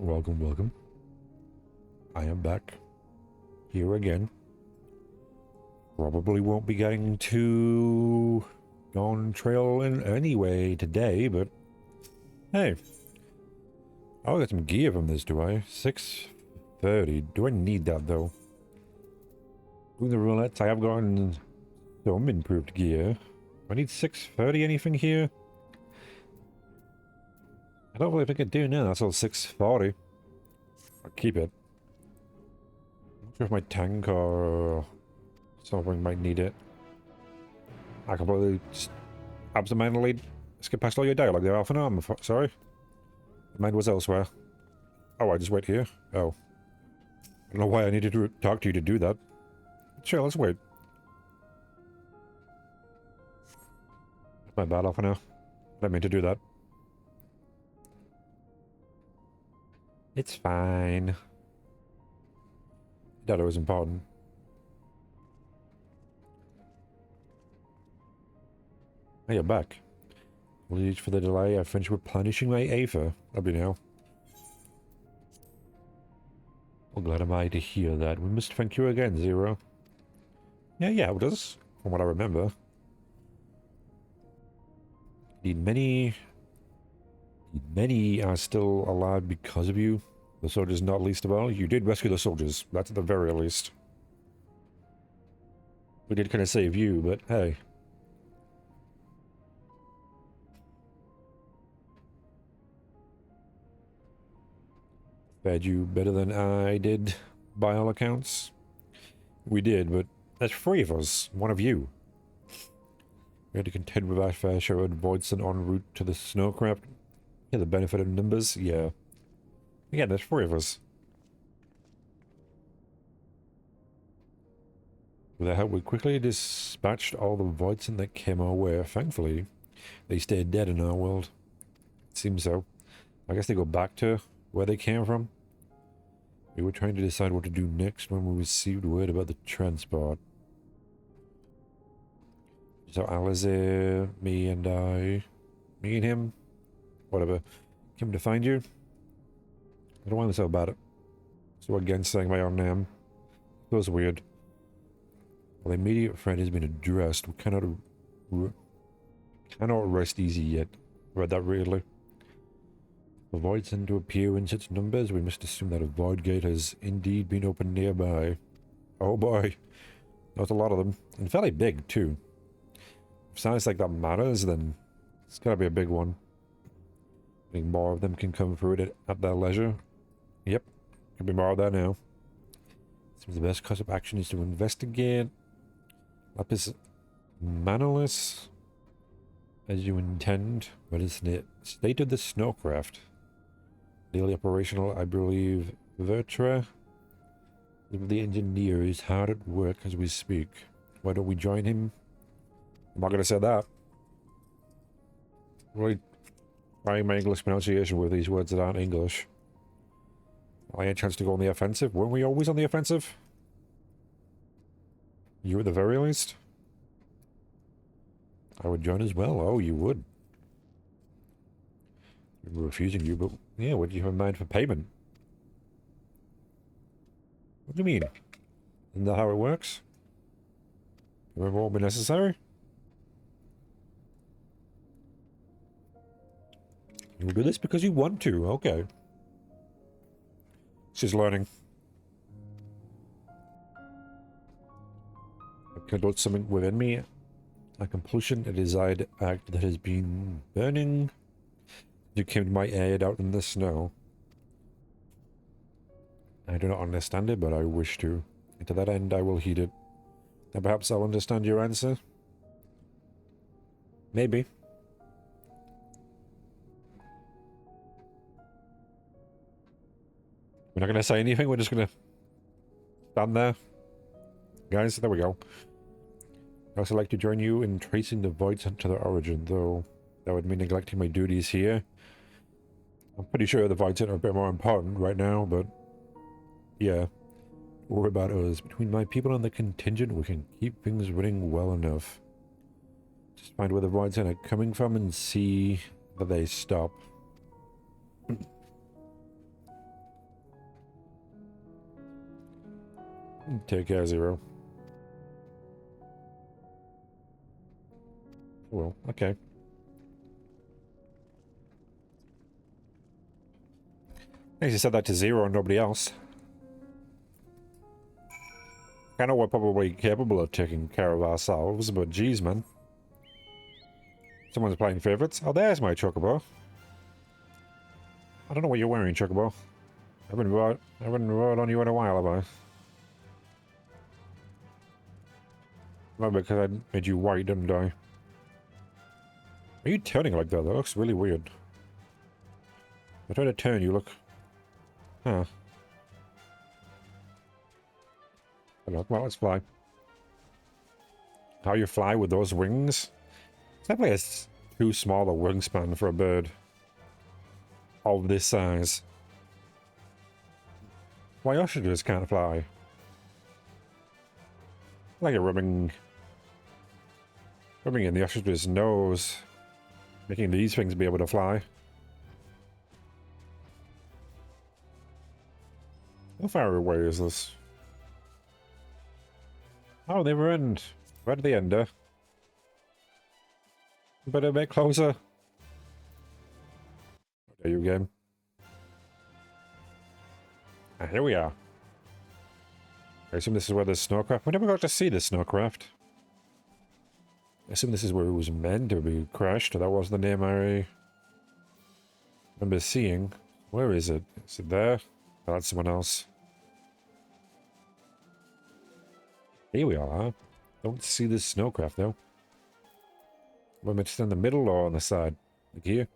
Welcome, welcome. I am back. Here again. Probably won't be getting to go on trail in anyway today, but hey. I'll get some gear from this, do I? 630. Do I need that though? Doing the roulettes, I have gotten some improved gear. Do I need 630 anything here? I don't really think I do now. That's all 640. I'll keep it. I'm not sure if my tank or something might need it. I can probably just absentmindedly skip past all your dialogue there, Alpha. No, I'm sorry. My mind was elsewhere. Oh, I just wait here? Oh. I don't know why I needed to talk to you to do that. Sure, let's wait. My bad, Alpha now. I didn't mean to do that. It's fine. That was important. Oh, you're back. Apologies for the delay. I finished replenishing my Aether. Love you now. Well, glad am I to hear that. We must thank you again, Zero. Yeah, it does, from what I remember. Many are still alive because of you. The soldiers not least of all. You did rescue the soldiers. That's at the very least. We did kind of save you, but hey. Fed you better than I did, by all accounts. We did, but that's 3 of us. 1 of you. We had to contend with our fair share of Voidson en route to the snowcraft. Yeah, the benefit of numbers, yeah. Again, there's 3 of us. With their help, we quickly dispatched all the Voidson that came our way. Thankfully, they stayed dead in our world. It seems so. I guess they go back to where they came from. We were trying to decide what to do next when we received word about the transport. So Alistair, me and him, whatever, came to find you. I don't want to say about it. So again, saying my own name. Feels weird. Well, the immediate threat has been addressed. We cannot rest easy yet. Read that weirdly. For Voidson to appear in such numbers, we must assume that a void gate has indeed been opened nearby. Oh boy. There's a lot of them. And fairly big, too. If sounds like that matters, then it's gotta be a big one. I think more of them can come through it at their leisure. Yep. Could be more of that now. Seems the best course of action is to investigate. Lapis Manolus, as you intend. What is the state of the snowcraft? Daily operational, I believe. Vertra. The engineer is hard at work as we speak. Why don't we join him? I'm not gonna say that. Really trying my English pronunciation with these words that aren't English. I had a chance to go on the offensive. Weren't we always on the offensive? You at the very least? I would join as well. Oh, you would. I'm refusing you, but yeah, what do you have in mind for payment? What do you mean? Isn't that how it works? Remember what will be necessary? You'll do this because you want to, okay. She's learning. I've kindled something within me. A compulsion, a desired act that has been burning. You came to my aid out in the snow. I do not understand it, but I wish to. And to that end, I will heed it. And perhaps I'll understand your answer? Maybe. We're not going to say anything, we're just going to stand there. Guys, there we go. I'd also like to join you in tracing the voids to their origin, though that would mean neglecting my duties here. I'm pretty sure the voids are a bit more important right now, but yeah. Don't worry about us. Between my people and the contingent, we can keep things running well enough. Just find where the voids are coming from and see that they stop. Take care, Zero. Well, okay. I guess you said that to Zero and nobody else. I know we're probably capable of taking care of ourselves, but geez, man. Someone's playing favorites. Oh, there's my Chocobo. I don't know what you're wearing, Chocobo. I haven't rode on you in a while, have I? Maybe because I made you white, didn't I? Are you turning like that? That looks really weird. I try to turn, you look... Huh. Well, let's fly. How you fly with those wings? It's definitely too small a wingspan for a bird of this size. Why ostriches can't fly? Like a rubbing in the ostrich's nose, making these things be able to fly. How far away is this? Oh, they were in right at the end there. But a bit closer. There you again. And here we are. I assume this is where the snowcraft... We never got to see the snowcraft. I assume this is where it was meant to be crashed. That was the name I remember seeing. Where is it? Is it there? Oh, that's someone else. Here we are. Don't see this snowcraft though. Whether it's in the middle or on the side. Like here.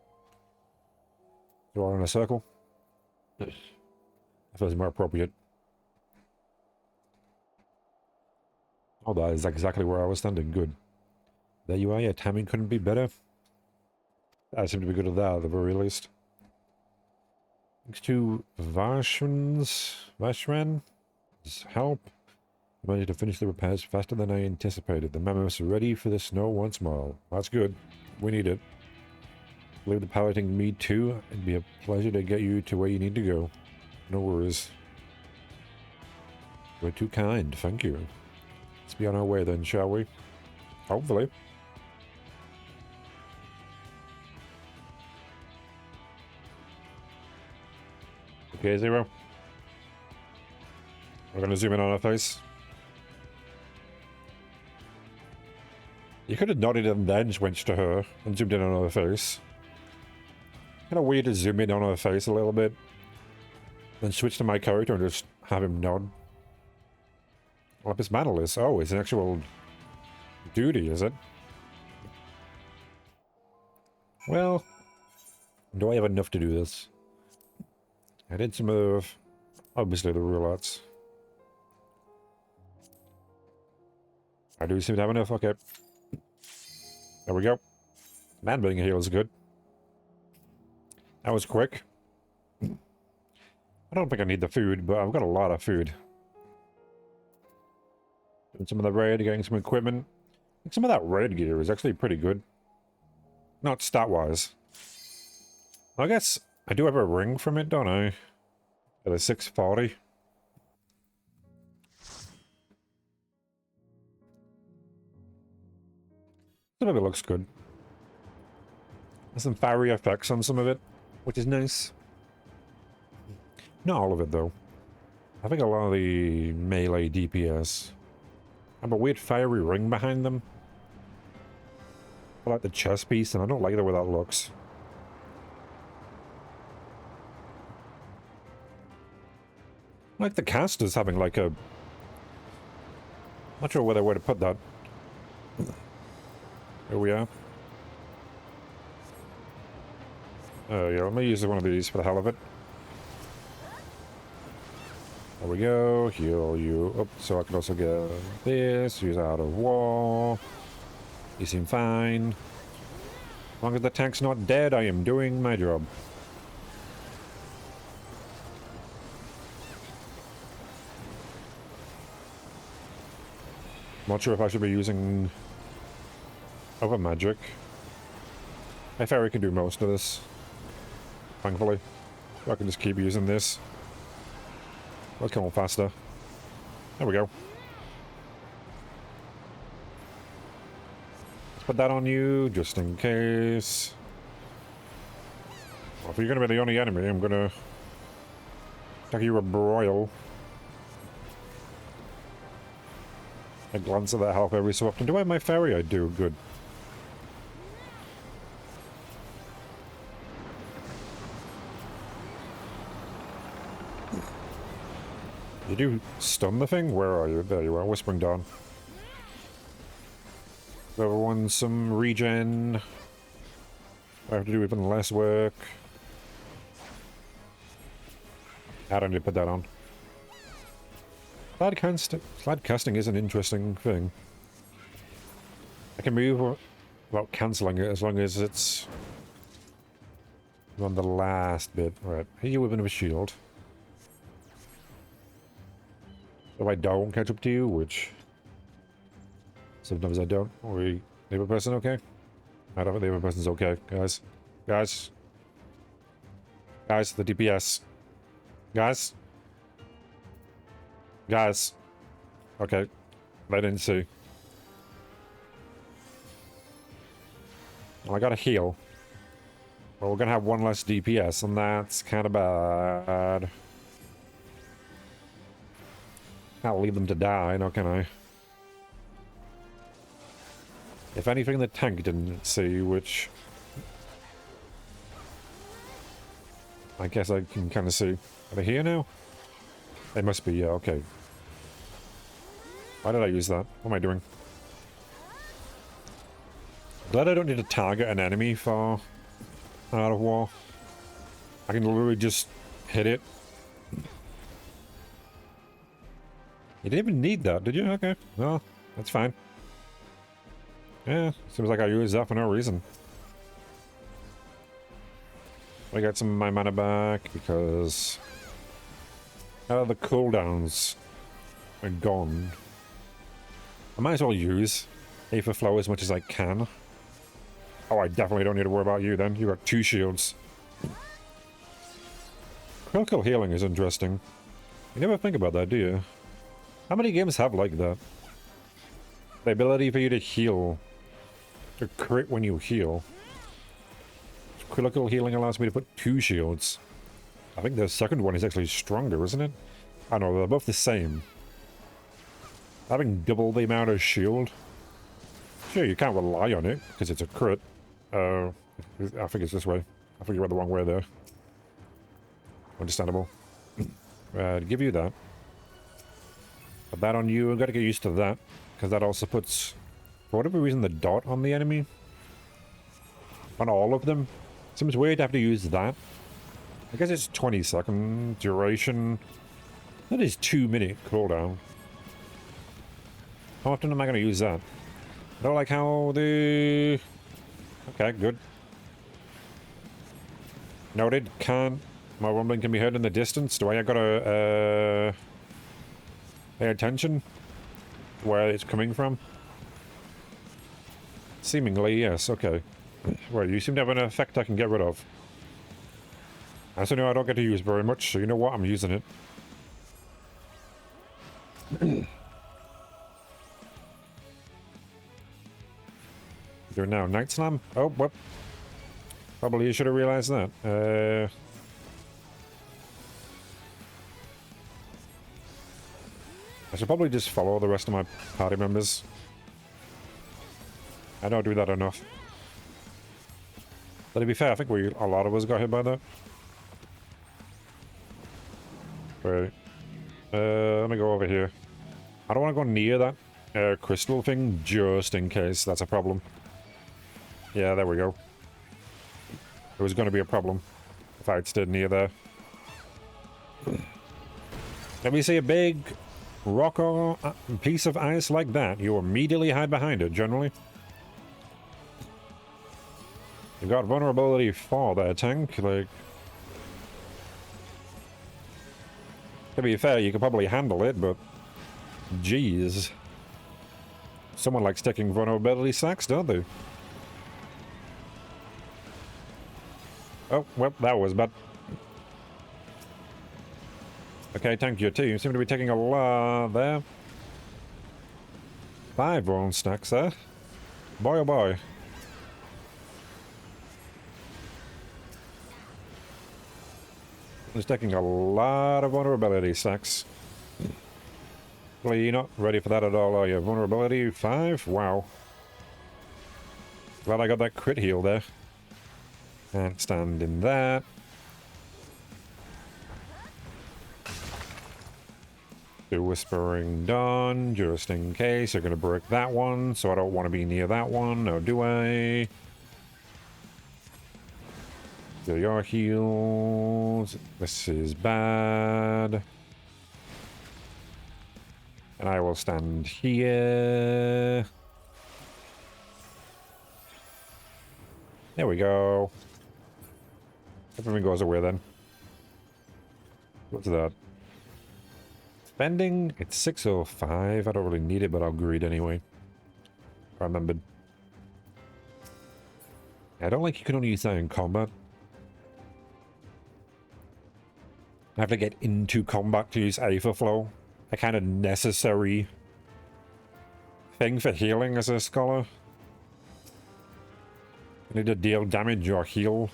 Or in a circle. That feels more appropriate. Oh, that is exactly where I was standing. Good. There you are. Yeah, timing couldn't be better. I seem to be good at that at the very least. Thanks to Vashran. Help. I managed to finish the repairs faster than I anticipated. The mammoths are ready for the snow once more. That's good. We need it. Leave the piloting me too. It'd be a pleasure to get you to where you need to go. No worries. You're too kind. Thank you. Let's be on our way then, shall we? Hopefully. Okay, Zero. We're gonna zoom in on her face. You could have nodded and then switched to her and zoomed in on her face. Kind of weird to zoom in on her face a little bit. Then switch to my character and just have him nod. Lapis Manalus. Oh, it's an actual duty, is it? Well, do I have enough to do this? I did some of, obviously, the roulettes. I do seem to have enough. Okay. There we go. Man being healed is good. That was quick. I don't think I need the food, but I've got a lot of food. Doing some of the raid, getting some equipment. I think some of that raid gear is actually pretty good. Not stat-wise. I guess I do have a ring from it, don't I? At a 640. Some of it looks good. There's some fiery effects on some of it, which is nice. Not all of it, though. I think a lot of the melee DPS have a weird fiery ring behind them. I like the chest piece, and I don't like the way that looks. I like the casters having like a... Not sure where to put that. Here we are. Yeah, let me use one of these for the hell of it. There we go. Heal you up so I can also get this. Use out of war. You seem fine. As long as the tank's not dead, I am doing my job. Not sure if I should be using other magic. My fairy can do most of this. Thankfully. So I can just keep using this. Let's come on faster. There we go. Let's put that on you, just in case. Well, if you're going to be the only enemy, I'm going to take you a broil. I glance at that health every so often. Do I have my fairy? I do. Good. Did you stun the thing? Where are you? There you are, Whispering Dawn. Everyone some regen. I have to do even less work. I don't need to put that on. Slide casting is an interesting thing. I can move without cancelling it as long as it's on the last bit. Right, here you with a shield. If I don't catch up to you, which sometimes I don't. We the other person okay? I don't think the other person's okay, guys. Guys, the DPS. Guys. Okay. I didn't see. Well, I gotta heal. Well, we're gonna have one less DPS, and that's kind of bad. Can't leave them to die, now can I? If anything, the tank didn't see, which I guess I can kind of see. Are they here now? They must be, yeah, okay. Why did I use that? What am I doing? Glad I don't need to target an enemy for Art of War. I can literally just hit it. You didn't even need that, did you? Okay, well, that's fine. Yeah, seems like I used that for no reason. I got some of my mana back because the cooldowns are gone. I might as well use Aether Flow as much as I can. Oh, I definitely don't need to worry about you then. You got 2 shields. Critical healing is interesting. You never think about that, do you? How many games have like that? The ability for you to heal. To crit when you heal. Critical healing allows me to put 2 shields. I think the second one is actually stronger, isn't it? I know, they're both the same. Having double the amount of shield. Sure, you can't rely on it, because it's a crit. I think it's this way. I think you went the wrong way there. Understandable. Give you that. Put that on you. I've got to get used to that. Because that also puts, for whatever reason, the dot on the enemy. On all of them. Seems weird to have to use that. I guess it's 20-second duration. That is 2-minute cooldown. How often am I going to use that? I don't like how the... Okay, good. Noted. Can't. My rumbling can be heard in the distance. Do I gotta pay attention to where it's coming from? Seemingly, yes. Okay. Well, you seem to have an effect I can get rid of. I also know I don't get to use very much, so you know what? I'm using it. Doing now. Night Slam? Oh, well. Probably you should have realized that. I should probably just follow the rest of my party members. I don't do that enough. But to be fair, I think a lot of us got hit by that. Right. Let me go over here. I don't want to go near that crystal thing, just in case that's a problem. Yeah, there we go. It was going to be a problem if I had stayed near there. Let me see a big rock or piece of ice like that. You immediately hide behind it, generally. You've got vulnerability for that tank, like... To be fair, you could probably handle it, but... Jeez. Someone likes taking vulnerability sacks, don't they? Oh, well, that was bad. Okay, thank you, too. You seem to be taking a lot there. 5 bone stacks there. Boy, oh boy. It's taking a lot of vulnerability stacks. Well, you're not ready for that at all, are you? Vulnerability 5? Wow. Glad I got that crit heal there. Can't stand in that. Do Whispering Dawn, just in case. You're going to break that one, so I don't want to be near that one. Or do I? Do your heals. This is bad. And I will stand here. There we go. Everything goes away then. What's that? Spending? It's 605. I don't really need it, but I'll greed anyway. I remembered. I don't like you can only use that in combat. I have to get into combat to use Aether Flow. A kind of necessary thing for healing as a scholar. You need to deal damage or heal.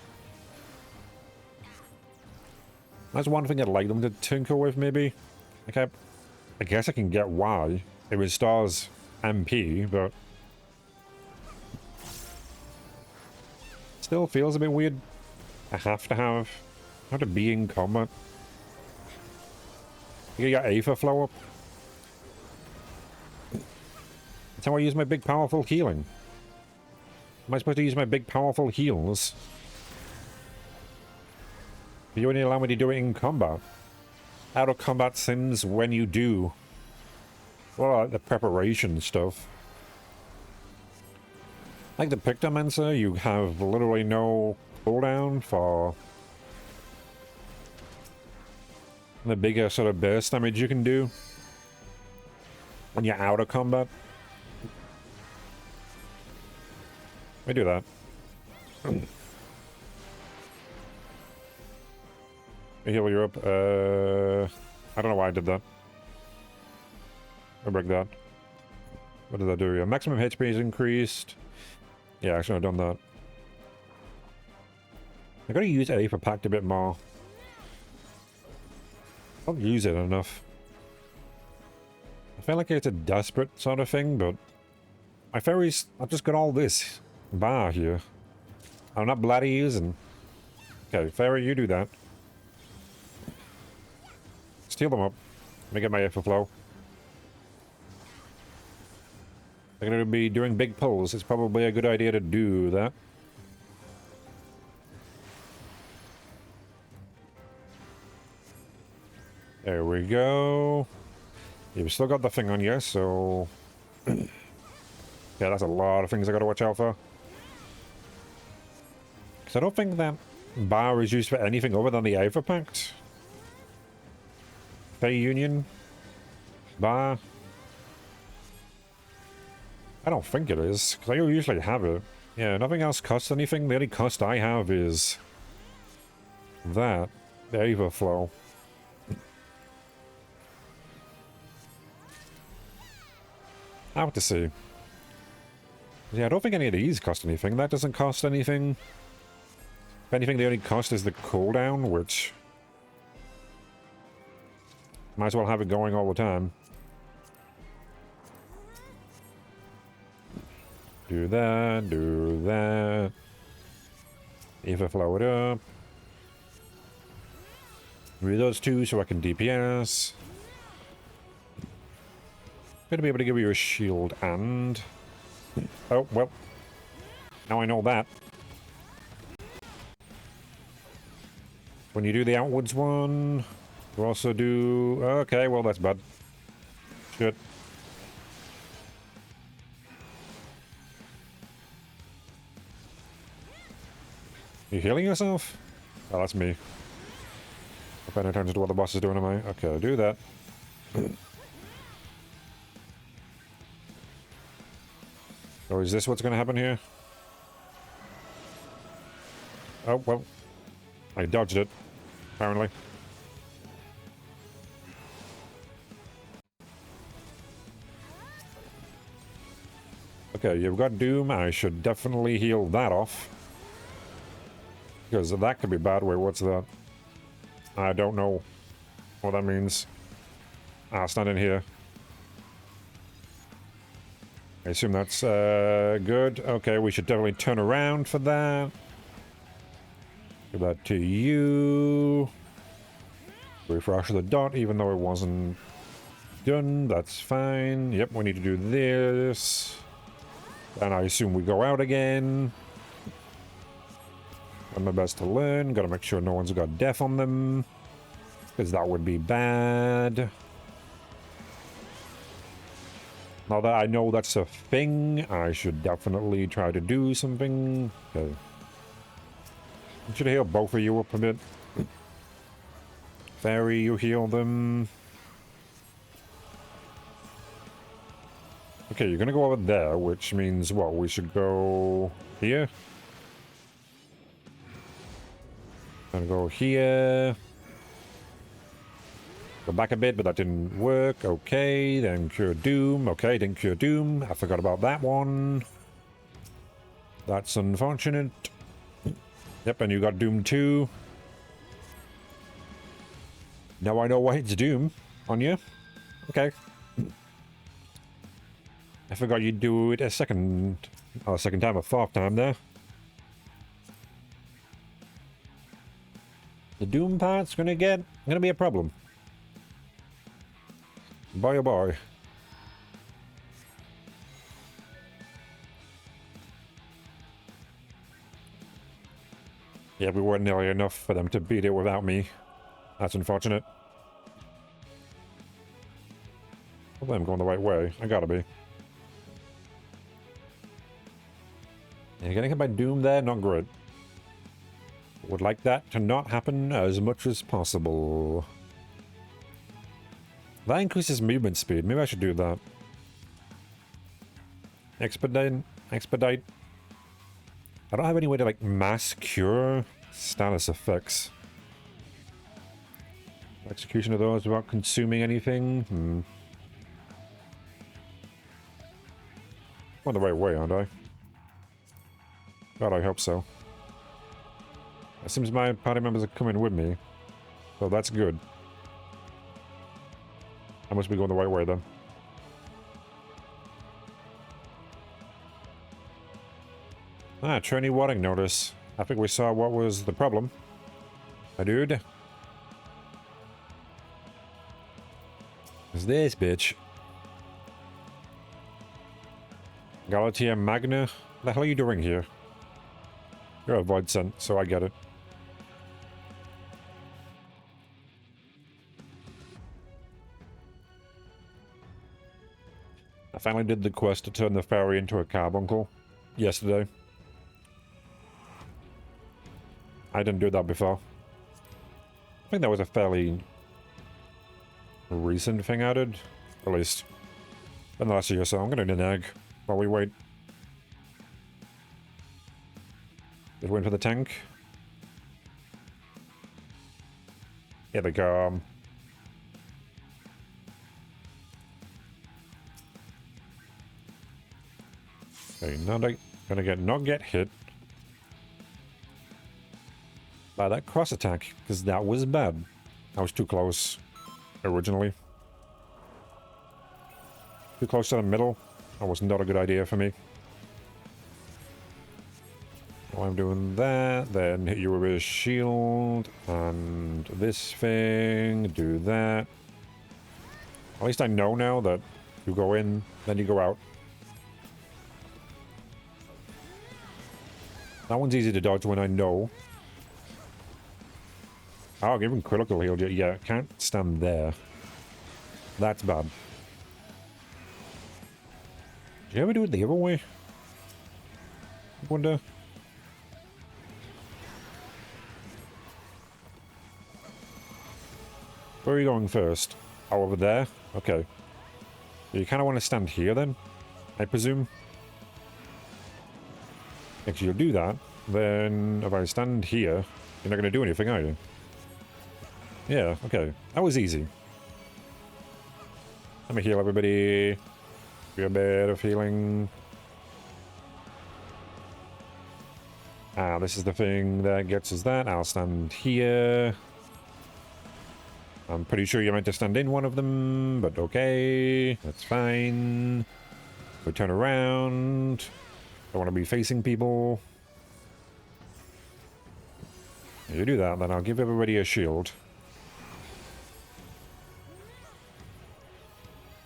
That's one thing I'd like them to tinker with, maybe. Okay, I guess I can get why. It restores MP, but... still feels a bit weird. I have to be in combat. You got Aether Flow up. That's how I use my big powerful healing. Am I supposed to use my big powerful heals? You only allow me to do it in combat. Out of combat sims when you do. Well, like the preparation stuff. Like the Pictomancer, you have literally no cooldown for the bigger sort of burst damage you can do when you're out of combat. Let me do that. Heal you up. I don't know why I did that. I'll break that. What did that do? Yeah, maximum HP is increased. Yeah, actually I've done that. I gotta use Aether Pact a bit more. I don't use it enough. I feel like it's a desperate sort of thing, but my fairies, I've just got all this bar here. I'm not bloody using. Okay, fairy, you do that. Steal them up. Let me get my Aether Flow. They're going to be doing big pulls. It's probably a good idea to do that. There we go. You've still got the thing on you, so... yeah, that's a lot of things I gotta watch out for. Because I don't think that bar is used for anything other than the Aether Pact. Fey Union bar. I don't think it is, because I usually have it. Yeah, nothing else costs anything. The only cost I have is that, the Aether Flow. I have to see. Yeah, I don't think any of these cost anything. That doesn't cost anything. If anything, the only cost is the cooldown, which... might as well have it going all the time. Do that, do that. Aether Flow it up. Read those two so I can DPS. Gonna be able to give you a shield and... oh, well. Now I know that. When you do the outwards one, you also do... okay, well that's bad. Shit. You healing yourself? Oh, that's me. I'm paying attention to what the boss is doing, am I? Okay, do that. So is this what's going to happen here? Oh, well. I dodged it, apparently. Okay, you've got Doom. I should definitely heal that off. Because that could be bad. Wait, what's that? I don't know what that means. Ah, stand in here. I assume that's good. Okay, we should definitely turn around for that. Give that to you. Refresh the dot, even though it wasn't done. That's fine. Yep, we need to do this. And I assume we go out again. Done my best to learn. Gotta make sure no one's got death on them. Because that would be bad. Now that I know that's a thing, I should definitely try to do something. Okay. I should heal both of you up a bit. Fairy, you heal them. Okay, you're gonna go over there, which means what? We should go here? Gonna go here. Go back a bit, but that didn't work. Okay, then cure Doom. Okay, didn't cure Doom. I forgot about that one. That's unfortunate. Yep, and you got Doom too. Now I know why it's Doom on you. Okay. I forgot you'd do it a second time, a fourth time there. The Doom part's gonna be a problem. Boy oh boy. Yeah, we weren't nearly enough for them to beat it without me. That's unfortunate. Hopefully I'm going the right way. I gotta be. Yeah, getting hit by Doom there, not great. Would like that to not happen as much as possible. That increases movement speed. Maybe I should do that. Expedite. I don't have any way to, like, mass cure status effects. Execution of those without consuming anything? I'm on the right way, aren't I? God, I hope so. It seems my party members are coming with me. So that's good. I must be going the right way then. Ah, trainee warning notice. I think we saw what was the problem. My dude. Is this bitch? Galatia Magna? What the hell are you doing here? You're a void scent, so I get it. I finally did the quest to turn the fairy into a carbuncle yesterday. I didn't do that before. I think that was a fairly recent thing I did. At least in the last year or so. I'm gonna need an egg while we wait. Just waiting for the tank. Here they go. Okay, not get hit by that cross attack, because that was bad. I was too close originally. Too close to the middle. That was not a good idea for me. While I'm doing that, then hit you with a shield, and this thing, do that. At least I know now that you go in, then you go out. That one's easy to dodge when I know. Oh, even critical healed you. Yeah, can't stand there. That's bad. Did you ever do it the other way? I wonder. Where are you going first? Oh, over there? Okay. You kind of want to stand here then, I presume? If you'll do that, then if I stand here, you're not going to do anything, are you? Yeah, okay. That was easy. Let me heal everybody. Do a bit of healing. Ah, this is the thing that gets us that. I'll stand here. I'm pretty sure you're meant to stand in one of them, but okay. That's fine. We turn around. Don't want to be facing people. You do that, then I'll give everybody a shield.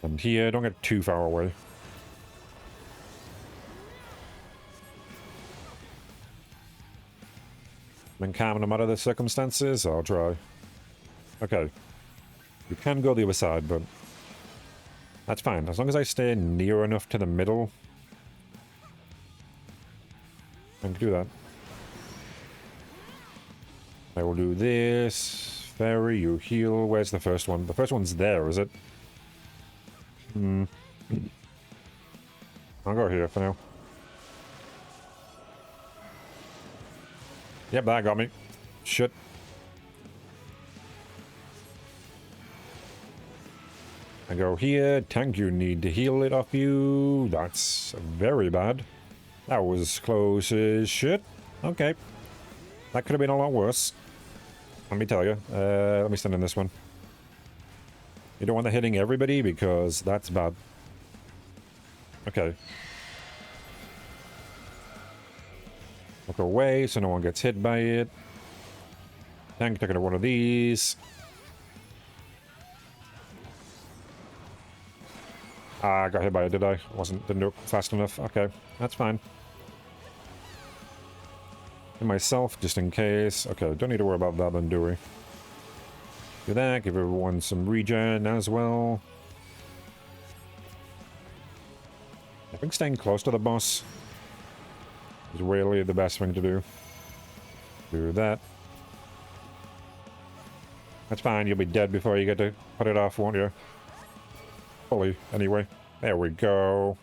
And here, don't get too far away. Been calm no matter the circumstances, I'll try. Okay. You can go the other side, but that's fine. As long as I stay near enough to the middle, I can do that. I will do this. Fairy, you heal. Where's the first one? The first one's there, is it? I'll go here for now. Yep, that got me. Shit. I go here. Tank, you need to heal it off you. That's very bad. That was close as shit. Okay. That could have been a lot worse. Let me tell you. Let me stand in this one. You don't want that hitting everybody because that's bad. Okay. Look away so no one gets hit by it. Tank taking one of these. Ah, I got hit by it, did I? Didn't do it fast enough. Okay, that's fine. And myself, just in case. Okay, don't need to worry about that then, do we? Do that, give everyone some regen as well. I think staying close to the boss is really the best thing to do. Do that. That's fine, you'll be dead before you get to put it off, won't you? Fully, anyway. There we go.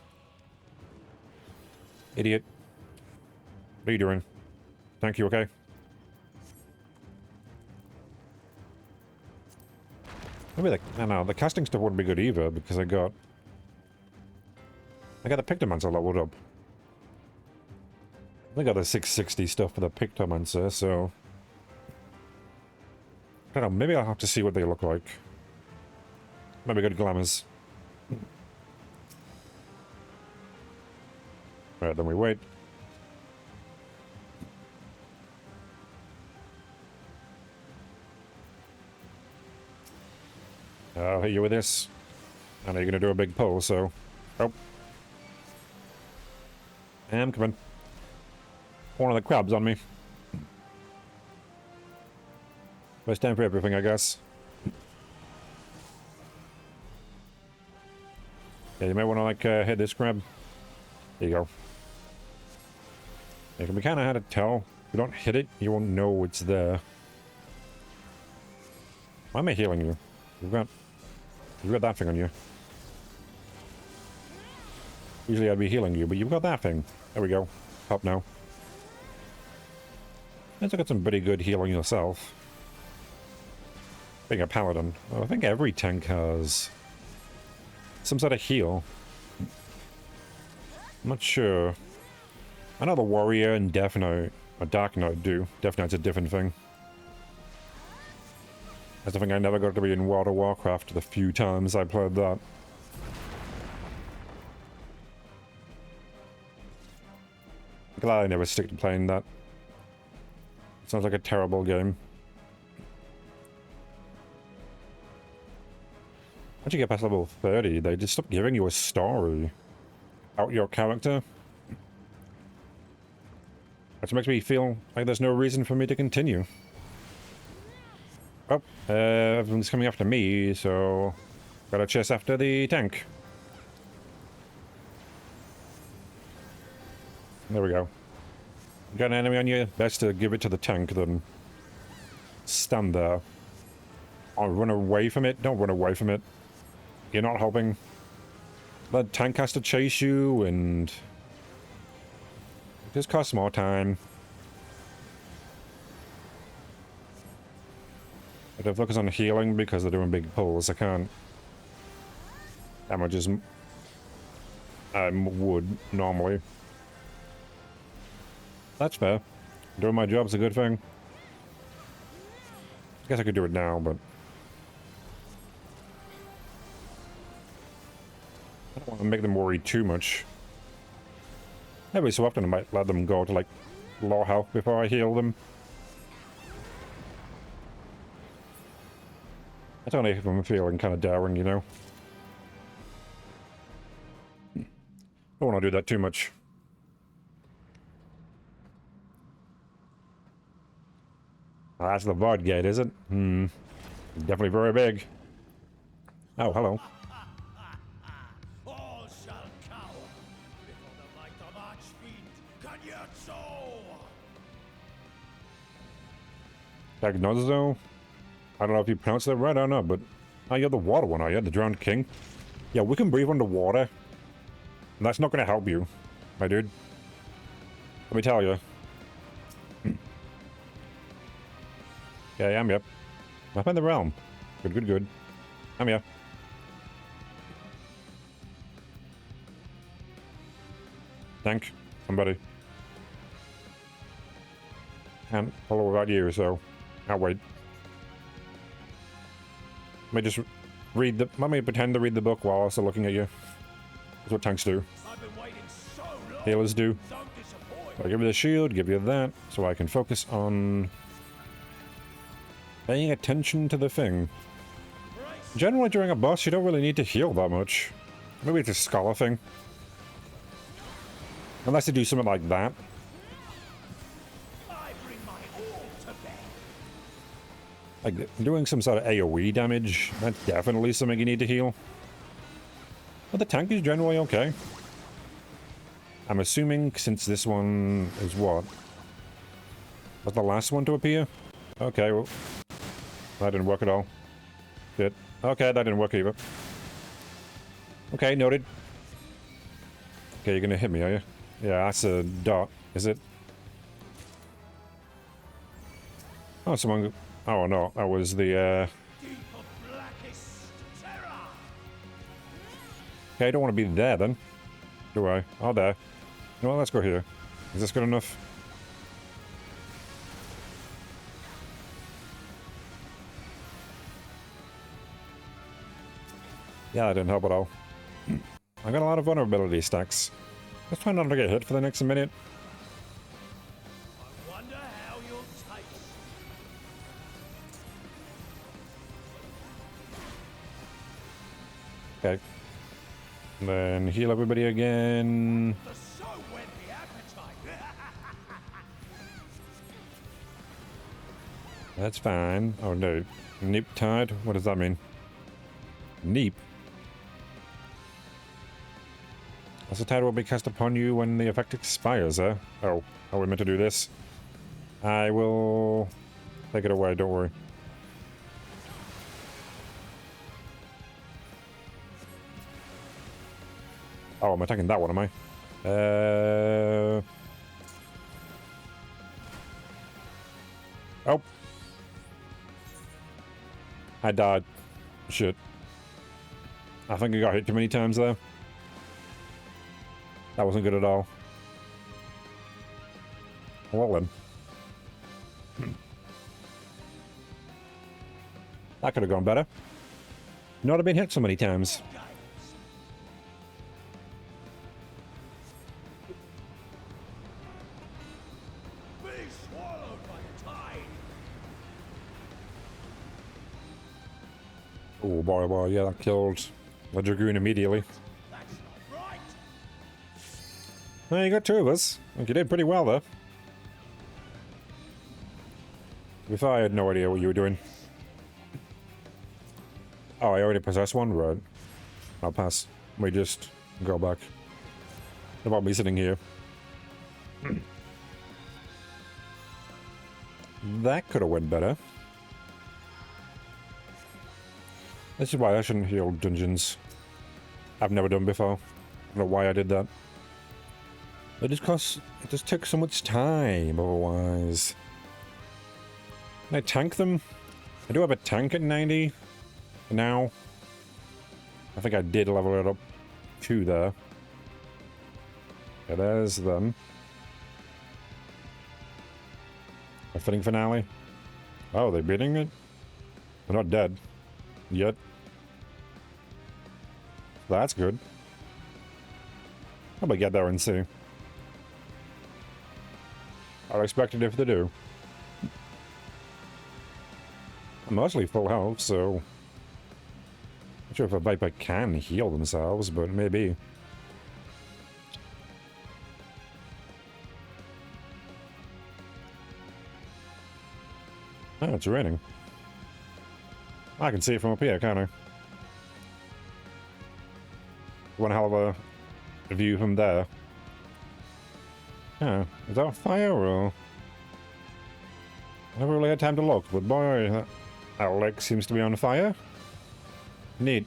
Idiot. What are you doing? Thank you, okay? Maybe I don't know, the casting stuff wouldn't be good either, because I got the Pictomancer leveled up. I got the 660 stuff for the Pictomancer, so I don't know, maybe I'll have to see what they look like. Maybe good glamours. Alright, then we wait. I'll hit you with this. I know you're gonna do a big pull, so... Oh. I'm coming. One of the crabs on me. First time for everything, I guess. Yeah, you might want to, like, hit this crab. There you go. It can be kind of hard to tell. If you don't hit it, you won't know it's there. Why am I healing you? You've got that thing on you. Usually I'd be healing you, but you've got that thing. There we go. Up now. Let's look at some pretty good healing yourself. Being a paladin. Well, I think every tank has some sort of heal. I'm not sure. I know the warrior and Death Knight, or Dark Knight do. Death Knight's a different thing. That's the thing I never got to be in World of Warcraft the few times I played that. Glad I never stick to playing that. Sounds like a terrible game. Once you get past level 30, they just stop giving you a story about your character. Which makes me feel like there's no reason for me to continue. Oh, everyone's coming after me, so gotta chase after the tank. There we go. You got an enemy on you? Best to give it to the tank than stand there. Oh, run away from it? Don't run away from it. You're not helping. The tank has to chase you, and it just costs more time. But if focus on healing because they're doing big pulls, I can't damage as I would normally. That's fair. Doing my job's a good thing. I guess I could do it now, but I don't want to make them worry too much. Every so often I might let them go to, like, low health before I heal them. I don't know if I'm feeling kind of down, you know. Don't want to do that too much. Oh, that's the Void Gate, is it? Hmm. Definitely very big. Oh, hello. All shall cower before the might of archfiends. Diagnozo? I don't know if you pronounced that right or not, but... Oh, you're the water one, are you? The Drowned King? Yeah, we can breathe underwater. And that's not going to help you, my dude. Let me tell you. Yeah, I'm here. I'm in the realm. Good, good, good. I'm here. Thank somebody. Can't follow without you, so I'll wait. Let me just read the... Let me pretend to read the book while also looking at you. That's what tanks do. I've been waiting so long. Healers do. Don't disappoint. I'll give you the shield, give you that, so I can focus on paying attention to the thing. Generally, during a boss, you don't really need to heal that much. Maybe it's a scholar thing. Unless you do something like that. I bring my all to bear. Like, doing some sort of AoE damage, that's definitely something you need to heal. But the tank is generally okay. I'm assuming, since this one is what? Was the last one to appear? Okay, well... That didn't work at all. Shit. Okay, that didn't work either. Okay, noted. Okay, you're gonna hit me, are you? Yeah, that's a dot, is it? Oh, someone... Oh, no, that was the, Deep of blackest terror. Okay, I don't want to be there, then. Do I? Oh, there. You know what, let's go here. Is this good enough? Yeah, that didn't help at all. I got a lot of vulnerability stacks. Let's try not to get hit for the next minute. I wonder how you'll taste. Okay. And then heal everybody again. The so whet the appetite. That's fine. Oh no. Neep tied? What does that mean? Neep? As a tide will be cast upon you when the effect expires, eh? Oh, are we meant to do this? I will take it away, don't worry. Oh, I'm attacking that one, am I? Oh. I died. Shit. I think I got hit too many times there. That wasn't good at all. Well then. That could have gone better. Not have been hit so many times. Be swallowed by the tide. Oh boy, boy, yeah, that killed the Dragoon immediately. That's not right. Well, you got two of us. Like, you did pretty well there. Before I had no idea what you were doing. Oh, I already possessed one? Right. I'll pass. We just go back. What about me sitting here? That could have went better. This is why I shouldn't heal dungeons. I've never done before. I don't know why I did that. It just took so much time otherwise. Can I tank them? I do have a tank at 90 now. I think I did level it up to there. Yeah, there's them. A fitting finale. Oh, they're beating it? They're not dead. Yet. That's good. I'll get there and see. I'd expect it if they do. I'm mostly full health, so... Not sure if a Viper can heal themselves, but maybe. Oh, it's raining. I can see it from up here, can't I? One hell of a view from there. Yeah, is that a fire or... I never really had time to look, but boy, that lake seems to be on fire. Neat.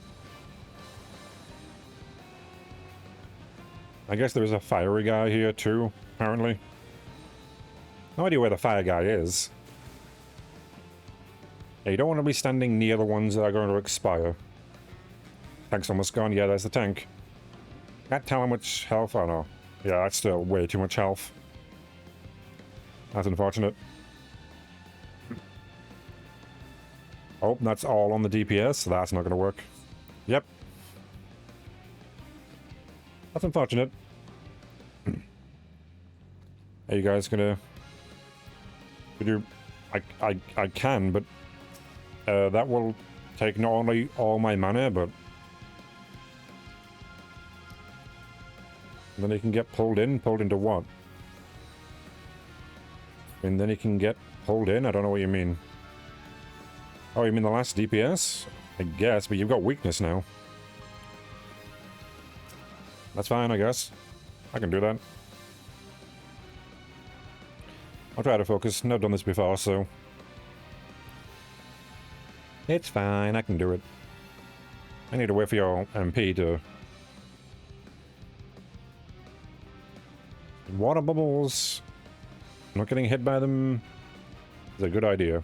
I guess there's a fiery guy here too, apparently. No idea where the fire guy is. Yeah, you don't want to be standing near the ones that are going to expire. Tank's almost gone. Yeah, there's the tank. Can't tell how much health. Oh no. Yeah, that's still way too much health. That's unfortunate. Oh, that's all on the DPS, so that's not going to work. Yep. That's unfortunate. Are you guys gonna... Could you... I can, but... that will take not only all my mana, but... Then he can get pulled in. Pulled into what? And then he can get pulled in? I don't know what you mean. Oh, you mean the last DPS? I guess, but you've got weakness now. That's fine, I guess. I can do that. I'll try to focus. I've done this before, so... It's fine, I can do it. I need to wait for your MP to... Water bubbles. Not getting hit by them is a good idea.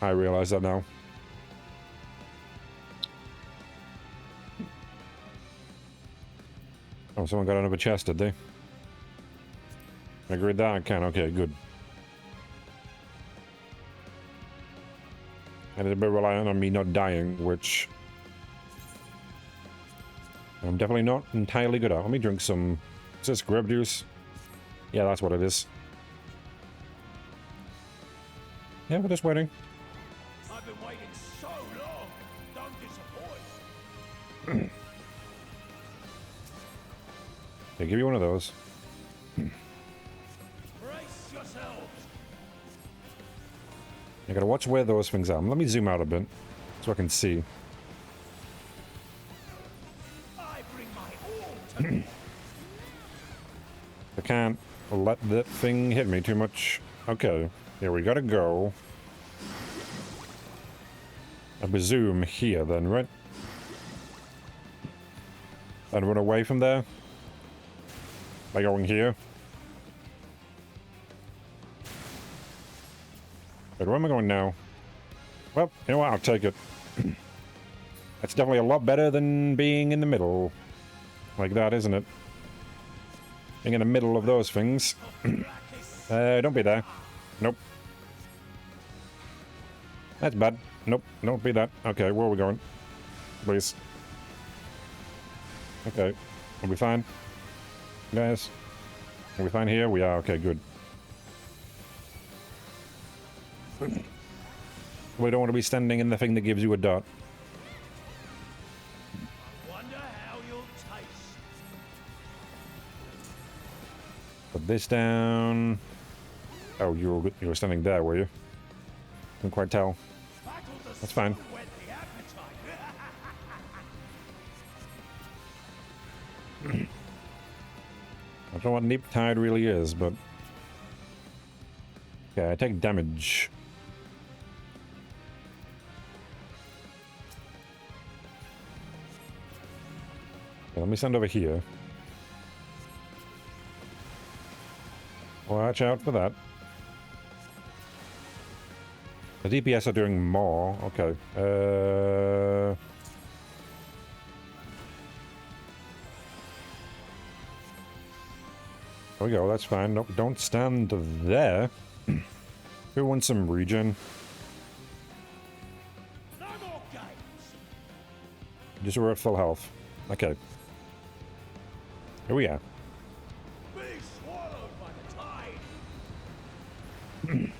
I realize that now. Oh, someone got another chest, did they? I agreed that I can. Okay, good. And it's a bit reliant on me not dying, which I'm definitely not entirely good at. Let me drink some... Is this grub juice? Yeah, that's what it is. Yeah, we're just waiting. I've been waiting so long. Don't disappoint. Hey, give you one of those. Brace yourselves. I gotta watch where those things are. Let me zoom out a bit so I can see. I bring my all to I can't let that thing hit me too much. Okay, here we gotta go. I presume here then, right? And run away from there? By going here? But where am I going now? Well, you know what? I'll take it. That's definitely a lot better than being in the middle. Like that, isn't it? Being in the middle of those things. Don't be there. Nope. That's bad. Nope, don't be that. Okay, where are we going? Please. Okay, are we fine? Guys? Are we fine here? We are. Okay, good. We don't want to be standing in the thing that gives you a dot. wonder how you'll taste. Put this down. Oh, you were standing there, were you? Couldn't quite tell. That's fine. Whet the appetite. I don't know what Neep Tide really is, but... Okay, I take damage. Okay, let me stand over here. Watch out for that. The DPS are doing more. Okay. There we go, that's fine. No, don't stand there. Who wants some regen? No more games. Just we're at full health. Okay. Here we are. Be swallowed by the tide.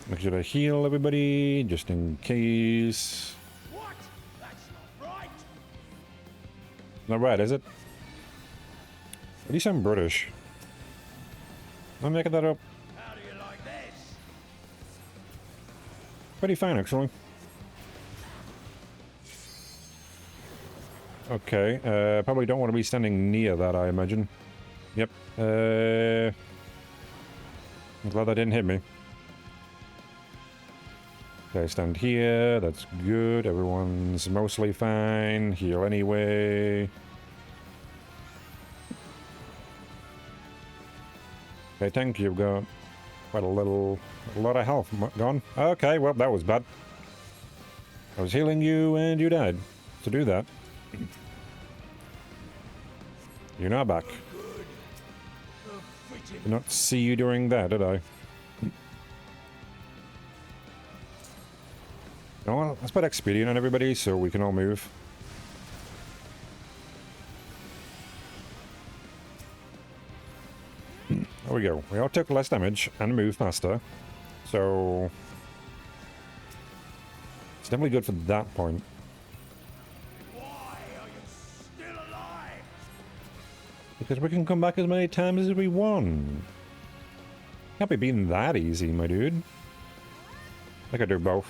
Make sure to heal everybody, just in case. What? That's not right. Not right, is it? At least I'm British. I'm making that up. How do you like this? Pretty fine, actually. Okay, probably don't want to be standing near that, I imagine. Yep. I'm glad that didn't hit me. Okay, stand here. That's good. Everyone's mostly fine. Heal anyway. Okay, tank, you've got quite a lot of health gone. Okay, well, that was bad. I was healing you and you died. To do that. You're not back. Did not see you during that, did I? No, let's put Expedient on everybody so we can all move. There we go. We all took less damage and moved faster. So... it's definitely good for that point. Why are you still alive? Because we can come back as many times as we want. Can't be beaten that easy, my dude. I could do both.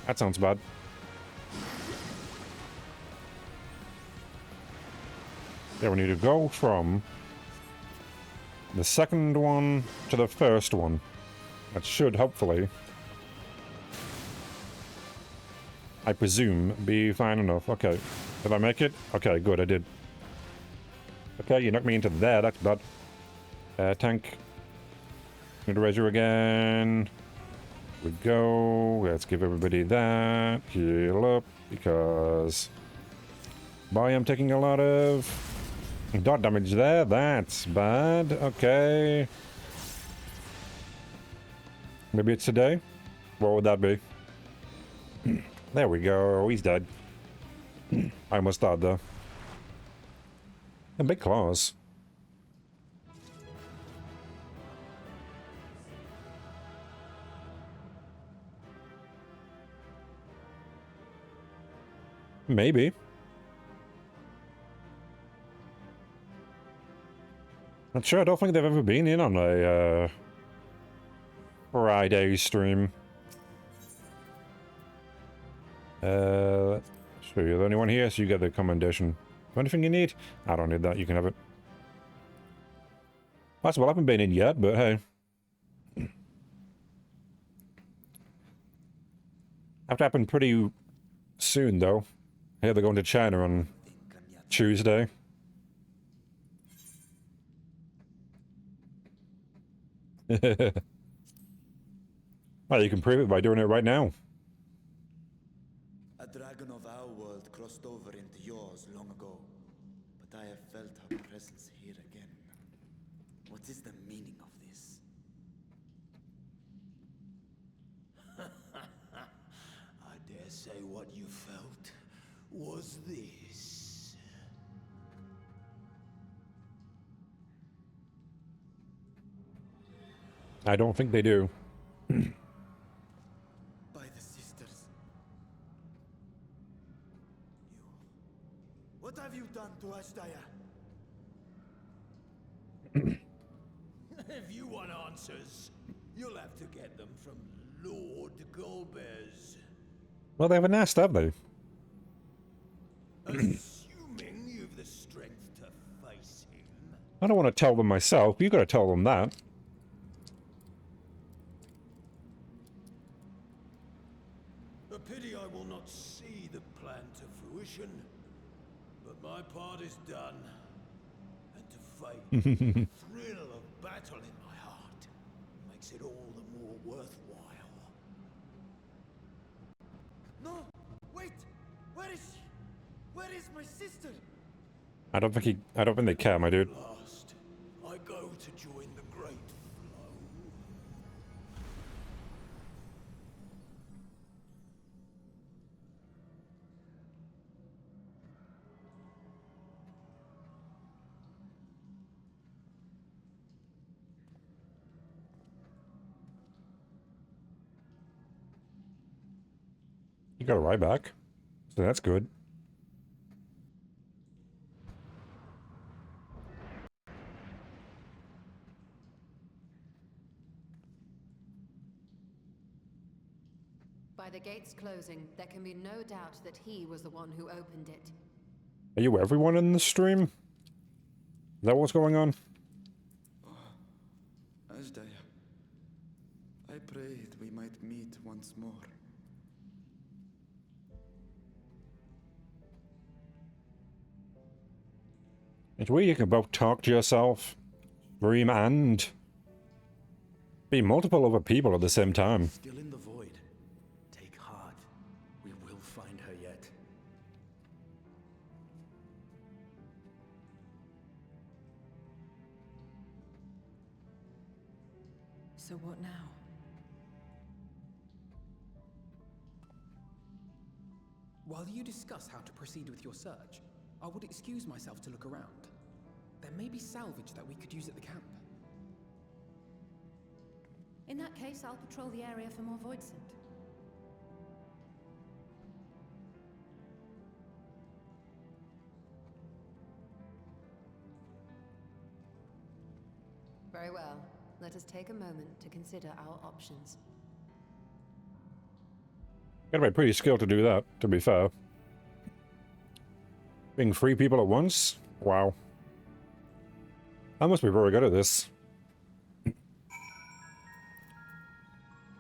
That sounds bad. Yeah, we need to go from the second one to the first one. That should, hopefully, I presume, be fine enough. Okay. Did I make it? Okay, good, I did. Okay, you knocked me into there, that's bad. Tank. Need to raise you again. Here we go. Let's give everybody that. Heal up, because... boy, I'm taking a lot of dot damage there. That's bad. Okay. Maybe it's today? What would that be? There we go. He's dead. I almost died though. And big claws. Maybe. Not sure. I don't think they've ever been in on a Friday stream. Sure, you're the only one here, so you get the commendation. Anything you need? I don't need that. You can have it. Possible. I haven't been in yet, but hey. Have to happen pretty soon, though. Yeah, they're going to China on Tuesday. Well, you can prove it by doing it right now. A dragon of our world crossed over into yours long ago, but I have felt her presence here again. What is the meaning of this? I dare say what you felt was this. I don't think they do. By the sisters. What have you done to Ashtaya? If you want answers, you'll have to get them from Lord Golbez. Well, they have a nest, have they? Assuming you've the strength to face him. I don't want to tell them myself. You got to tell them that. A pity I will not see the plan to fruition, but my part is done. And to fight the thrill of battle in my heart makes it all the more worthwhile. No! Wait! Where is she? Where is my sister? I don't think they care, my dude. Last, I go to join the great flow. You got a ride back. So that's good. By the gates closing, there can be no doubt that he was the one who opened it. Are you everyone in the stream? Is that what's going on? Ajdaya, I prayed we might meet once more. It's weird you can both talk to yourself, stream, and be multiple other people at the same time. Still in the void. Take heart. We will find her yet. So what now? While you discuss how to proceed with your search, I would excuse myself to look around. There may be salvage that we could use at the camp. In that case, I'll patrol the area for more void scent. Very well. Let us take a moment to consider our options. Gotta be pretty skilled to do that, to be fair. Being 3 people at once? Wow. I must be very good at this.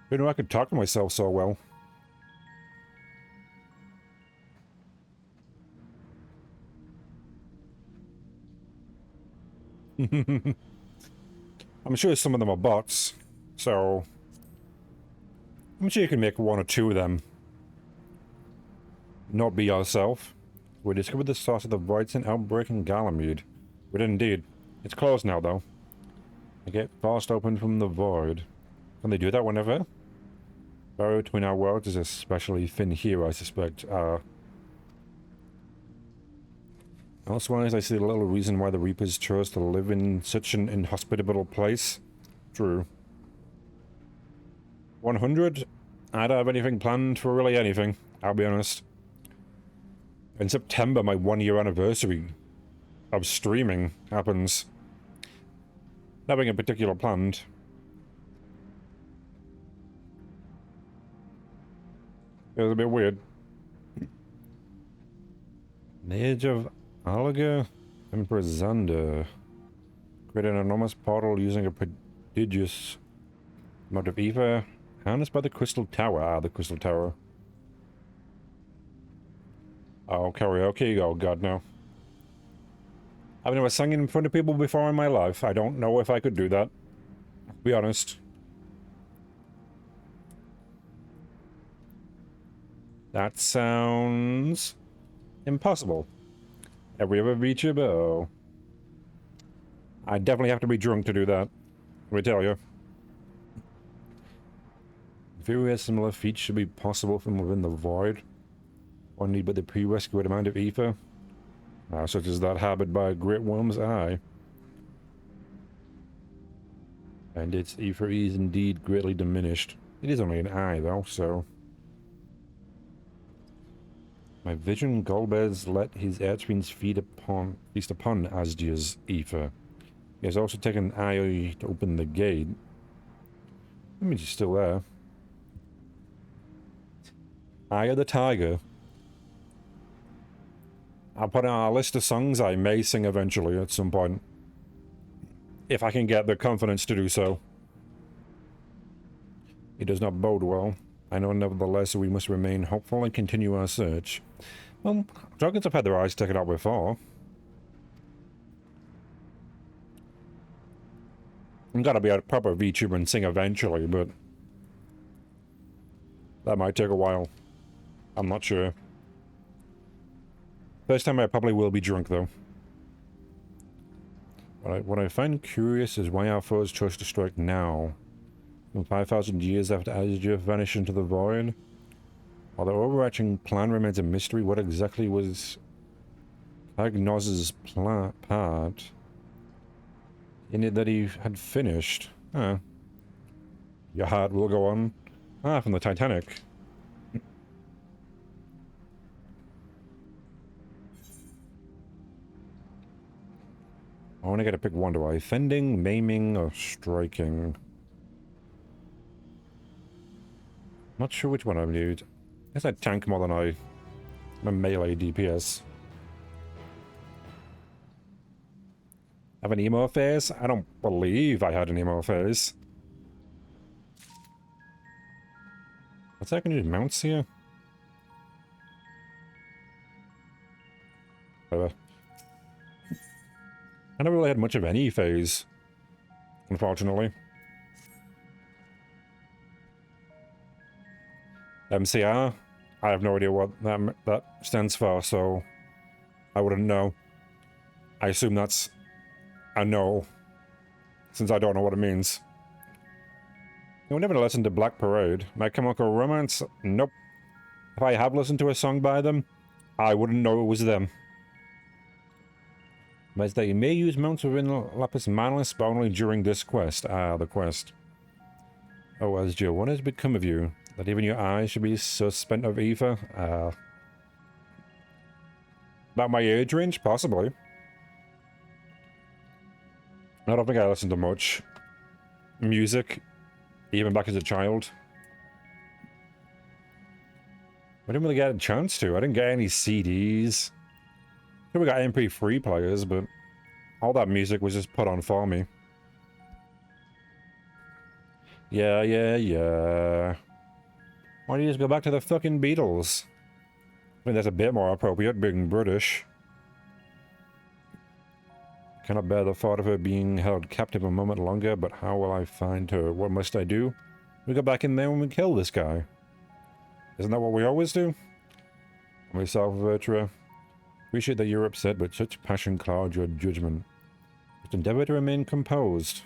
Who knew I could talk to myself so well? I'm sure some of them are bots, so I'm sure you can make 1 or 2 of them not be yourself. We discovered the source of the Voidson outbreak in Gallowmead. We did indeed. It's closed now, though. I get forced open from the void. Can they do that whenever? Barrier between our worlds is especially thin here, I suspect. Elsewise, I see little reason why the Reapers chose to live in such an inhospitable place. True. 100? I don't have anything planned for really anything, I'll be honest. In September, my 1-year anniversary of streaming happens. Nothing in particular planned. It was a bit weird. Mage of Alga, Emperor Xander. Create an enormous portal using a prodigious amount of ether. Harnessed by the Crystal Tower. Ah, the Crystal Tower. Oh, karaoke? Oh god, no. I've never sung in front of people before in my life. I don't know if I could do that. To be honest. That sounds impossible. Every other feature, but I definitely have to be drunk to do that. Let me tell you. Various similar feats should be possible from within the void. One need but the prerequisite amount of ether, such as that harbored by a great worm's eye. And its ether is indeed greatly diminished. It is only an eye, though, so... My vision Golbez let his archfiends feast upon Asdia's ether. He has also taken an eye to open the gate. That means he's still there. Eye of the Tiger. I'll put on a list of songs I may sing eventually at some point. If I can get the confidence to do so. It does not bode well. I know nevertheless we must remain hopeful and continue our search. Well, dragons have had their eyes taken out before. I'm gonna be a proper VTuber and sing eventually, but... that might take a while. I'm not sure. First time I probably will be drunk, though. What I find curious is why our foes chose to strike now. From 5,000 years after Azure vanished into the void. While the overarching plan remains a mystery, what exactly was Agnoz's part in it that he had finished? Huh. Your heart will go on. Ah, from the Titanic. I want to get to pick one, do I? Fending, maiming, or striking? Not sure which one I need. I guess I tank more than I'm a melee DPS. Have an emo phase? I don't believe I had an emo phase. What's that, I can use mounts here? Whatever. I never really had much of any phase, unfortunately. MCR? I have no idea what that stands for, so I wouldn't know. I assume that's a no, since I don't know what it means. You never listened to Black Parade. My Chemical Romance? Nope. If I have listened to a song by them, I wouldn't know it was them. But that you may use mounts within Lapis Manus, but only during this quest. Ah, the quest. Oh, Asgir, what has become of you? That even your eyes should be so spent of ether? About my age range? Possibly. I don't think I listened to much music, even back as a child. I didn't really get a chance to. I didn't get any CDs. I think we got MP3 players, but all that music was just put on for me. Yeah. Why don't you just go back to the fucking Beatles? I mean, that's a bit more appropriate, being British. Cannot bear the thought of her being held captive a moment longer, but how will I find her? What must I do? We go back in there and we kill this guy. Isn't that what we always do? Myself, Vertra. Appreciate that you're upset, but such passion clouds your judgment. Just endeavor to remain composed.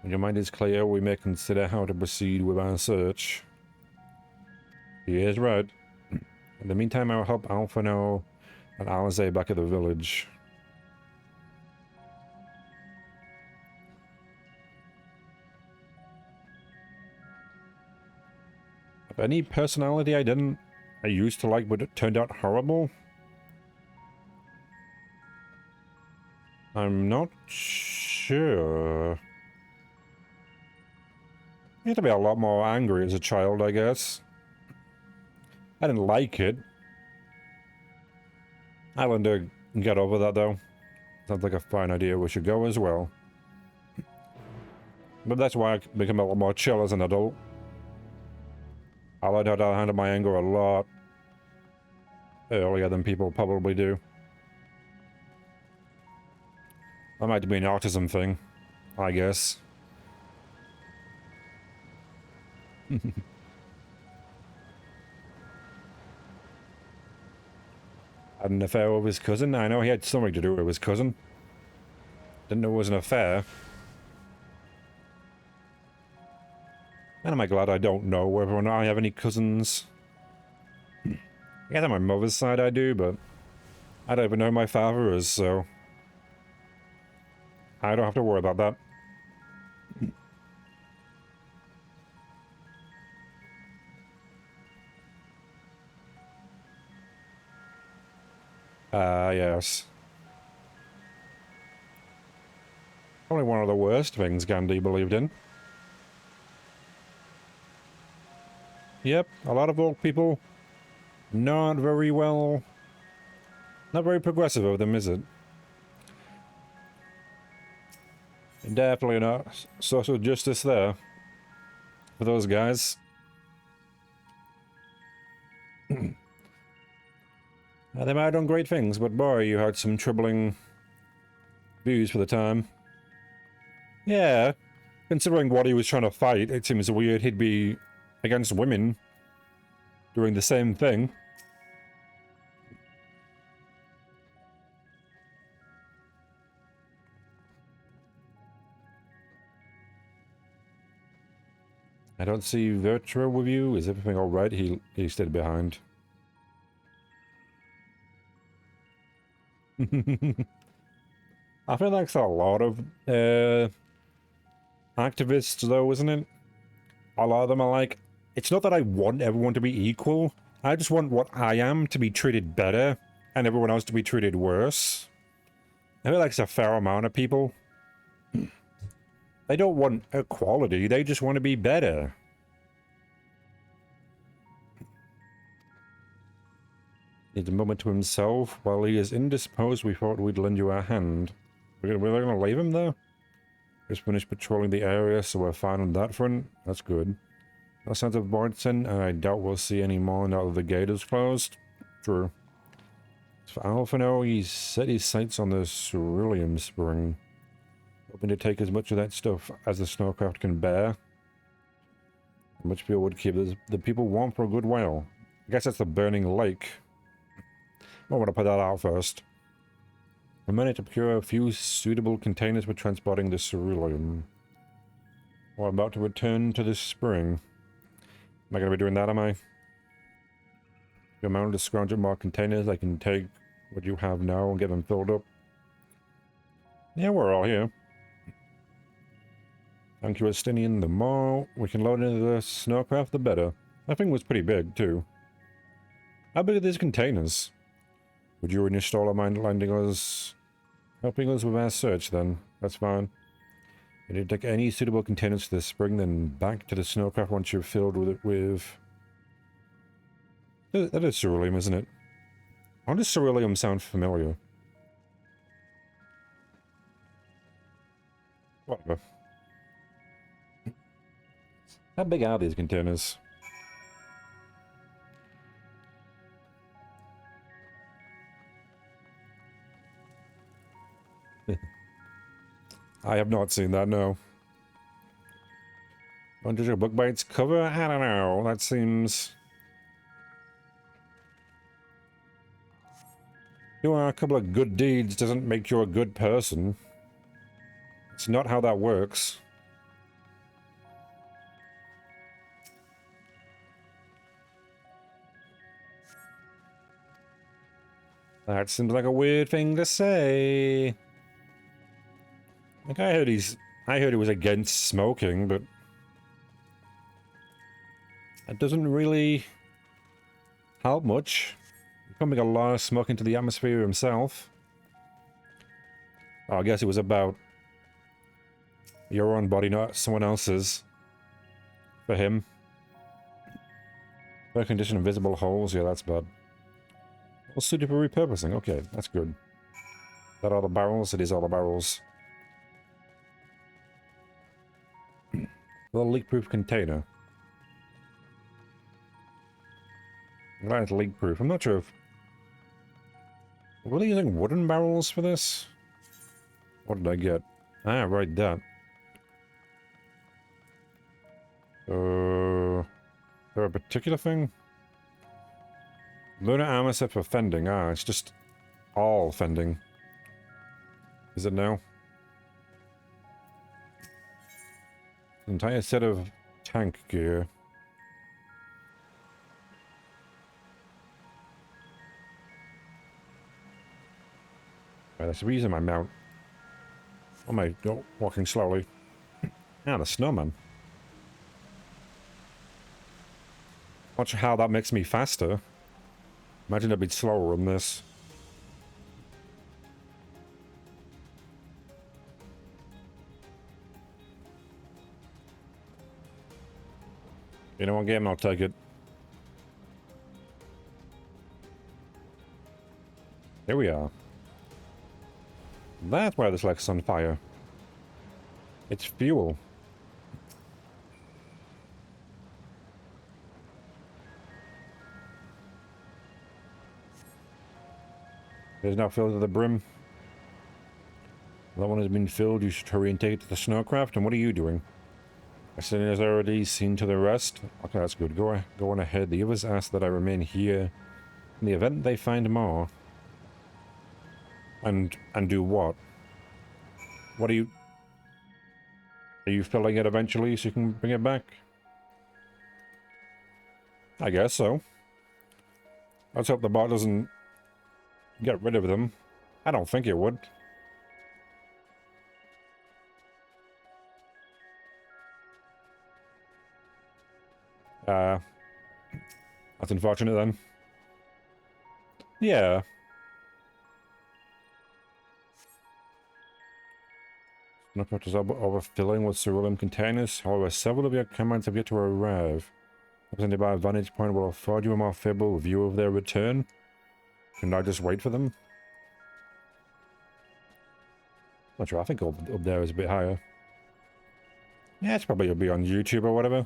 When your mind is clear, we may consider how to proceed with our search. He is right. In the meantime, I'll help Alphano and Alize back at the village. Of any personality I used to like, but it turned out horrible? I'm not sure. You had to be a lot more angry as a child, I guess. I didn't like it. I learned to get over that, though. Sounds like a fine idea. We should go as well. But that's why I become a lot more chill as an adult. I learned how to handle my anger a lot earlier than people probably do. That might be an autism thing, I guess. Had an affair with his cousin? I know he had something to do with his cousin. Didn't know it was an affair. And am I glad I don't know whether or not I have any cousins. I guess on my mother's side I do, but I don't even know who my father is, so I don't have to worry about that. Yes. Probably one of the worst things Gandhi believed in. Yep, a lot of old people. Not very well. Not very progressive of them, is it? Definitely not social justice there. For those guys. They might have done great things, but boy, you had some troubling views for the time. Yeah, considering what he was trying to fight, it seems weird he'd be against women doing the same thing. I don't see Vertra with you. Is everything alright? He stayed behind. I feel like it's a lot of activists though, isn't it? A lot of them are like, it's not that I want everyone to be equal. I just want what I am to be treated better and everyone else to be treated worse. I feel like it's a fair amount of people. They don't want equality, they just want to be better. Needs a moment to himself. While he is indisposed, we thought we'd lend you our hand. We're gonna leave him there? Just finished patrolling the area, so we're fine on that front. That's good. No signs of Barton, and I doubt we'll see any more now that the gate is closed. True. As for Alphino, he's set his sights on the ceruleum spring. Hoping to take as much of that stuff as the snowcraft can bear. How much fuel would keep the people warm for a good while? I guess that's the burning lake. I want to put that out first. I managed to procure a few suitable containers for transporting the ceruleum. We're about to return to this spring. Am I going to be doing that, am I? The amount to scrounge up more containers, I can take what you have now and get them filled up. Yeah, we're all here. Thank you, Estinian. The more we can load into the snowcraft, the better. That thing was pretty big, too. How big are these containers? Would you and your installer mind lending us... helping us with our search, then? That's fine. You need to take any suitable containers to the spring, then back to the snowcraft once you've filled with it with... That is ceruleum, isn't it? How does ceruleum sound familiar? Whatever. How big are these containers? I have not seen that, no. What does your book bites cover? I don't know. That seems... doing a couple of good deeds doesn't make you a good person. It's not how that works. That seems like a weird thing to say. Like I heard he was against smoking, but that doesn't really help much. Pumping a lot of smoke into the atmosphere himself. Oh, I guess it was about your own body, not someone else's. For him. Fair condition of visible holes, yeah, that's bad. All suited for repurposing, okay, that's good. Is that all the barrels? It is all the barrels. Well, leak-proof container. That's leak-proof. I'm not sure if... were they using wooden barrels for this? What did I get? Ah, right, that. Is there a particular thing? Lunar armor set for fending. Ah, it's just all fending. Is it now? Entire set of tank gear. Right, I should be using my mount. Oh my, walking slowly. Ah, the snowman. Watch how that makes me faster. Imagine I'd be slower on this. You know what, game? I'll take it. Here we are. That's why this lake's on fire. It's fuel. It is now filled to the brim. That one has been filled. You should hurry and take it to the snowcraft. And what are you doing? Estinian has already seen to the rest. Okay, that's good. Go on ahead. The others ask that I remain here in the event they find more. And do what? What are you... are you filling it eventually so you can bring it back? I guess so. Let's hope the bot doesn't get rid of them. I don't think it would. That's unfortunate then. Yeah. Snapchat is overfilling with cerulean containers. However, several of your commands have yet to arrive. Represented by a vantage point will afford you a more favorable view of their return. Can I just wait for them? Not sure, I think up there is a bit higher. Yeah, it's probably be on YouTube or whatever.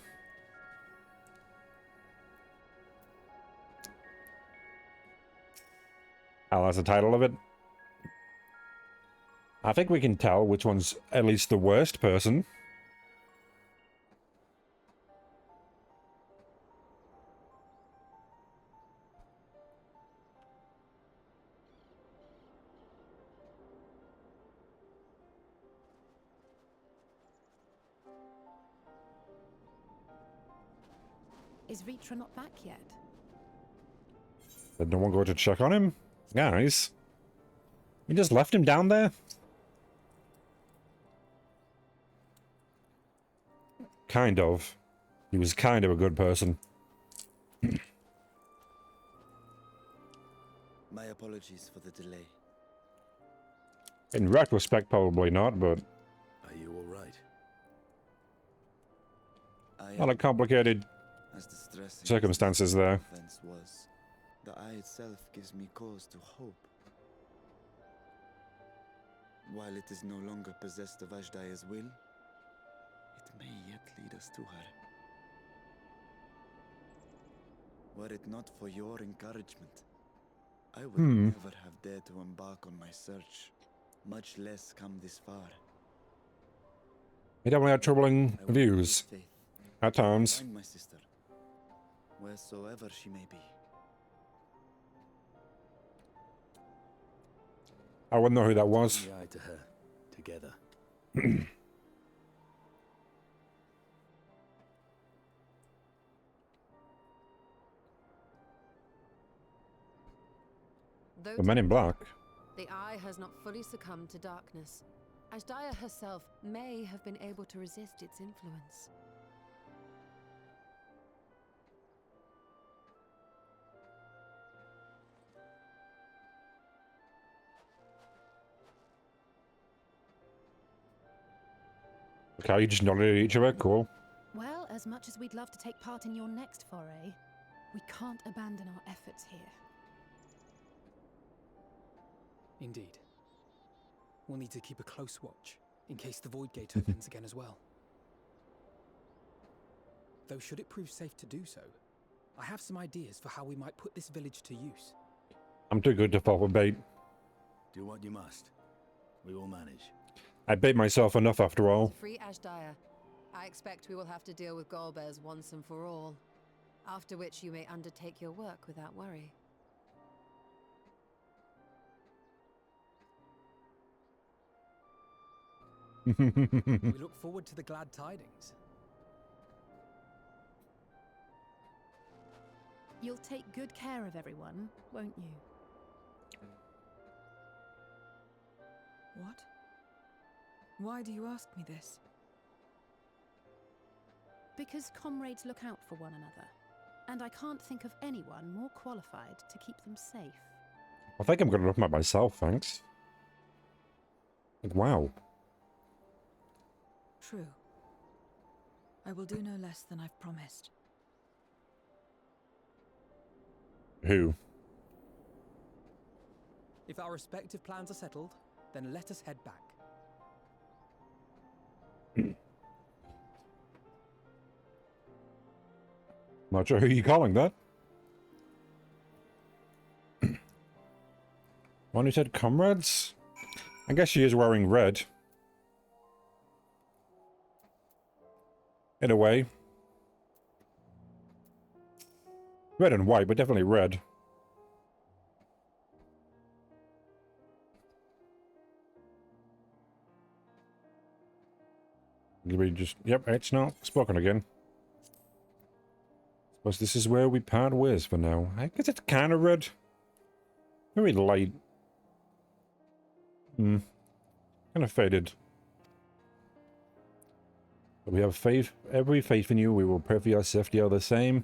Oh, that's the title of it. I think we can tell which one's at least the worst person. Is Ritra not back yet? Did no one go to check on him? Guys. You just left him down there? Kind of. He was kind of a good person. My apologies for the delay. In retrospect, probably not, but... Are you alright? I Not a complicated as distressing circumstances as there. the events was. The eye itself gives me cause to hope. While it is no longer possessed of Ashdaya's will, it may yet lead us to her. Were it not for your encouragement, I would never have dared to embark on my search, much less come this far. He definitely had troubling I will views. keep faith. At times. Find my sister, wheresoever she may be. I wouldn't know who that was. Eye to her, together. Though The Men in Black. the Eye has not fully succumbed to darkness. Ashdaya herself may have been able to resist its influence. Okay, you just nodded at each other. Cool. Well, as much as we'd love to take part in your next foray, we can't abandon our efforts here. Indeed. We'll need to keep a close watch, in case the Void Gate opens again as well. Though should it prove safe to do so, I have some ideas for how we might put this village to use. I'm too good to fall for bait. Do what you must. We will manage. I bait myself enough after all. Free Ashdaya. I expect we will have to deal with Golbez once and for all. After which you may undertake your work without worry. We look forward to the glad tidings. You'll take good care of everyone, won't you? What? Why do you ask me this? Because comrades look out for one another, and I can't think of anyone more qualified to keep them safe. I think I'm good enough by myself, thanks. Like, wow. True. I will do no less than I've promised. Who? If our respective plans are settled, then let us head back. Not sure who you're calling that. One who said comrades? I guess she is wearing red. In a way. Red and white, but definitely red. Did we just... Yep, it's not spoken again. Suppose this is where we part ways for now. I guess it's kind of red. Very light. Kind of faded. But we have faith, every faith in you. We will pray for your safety all the same.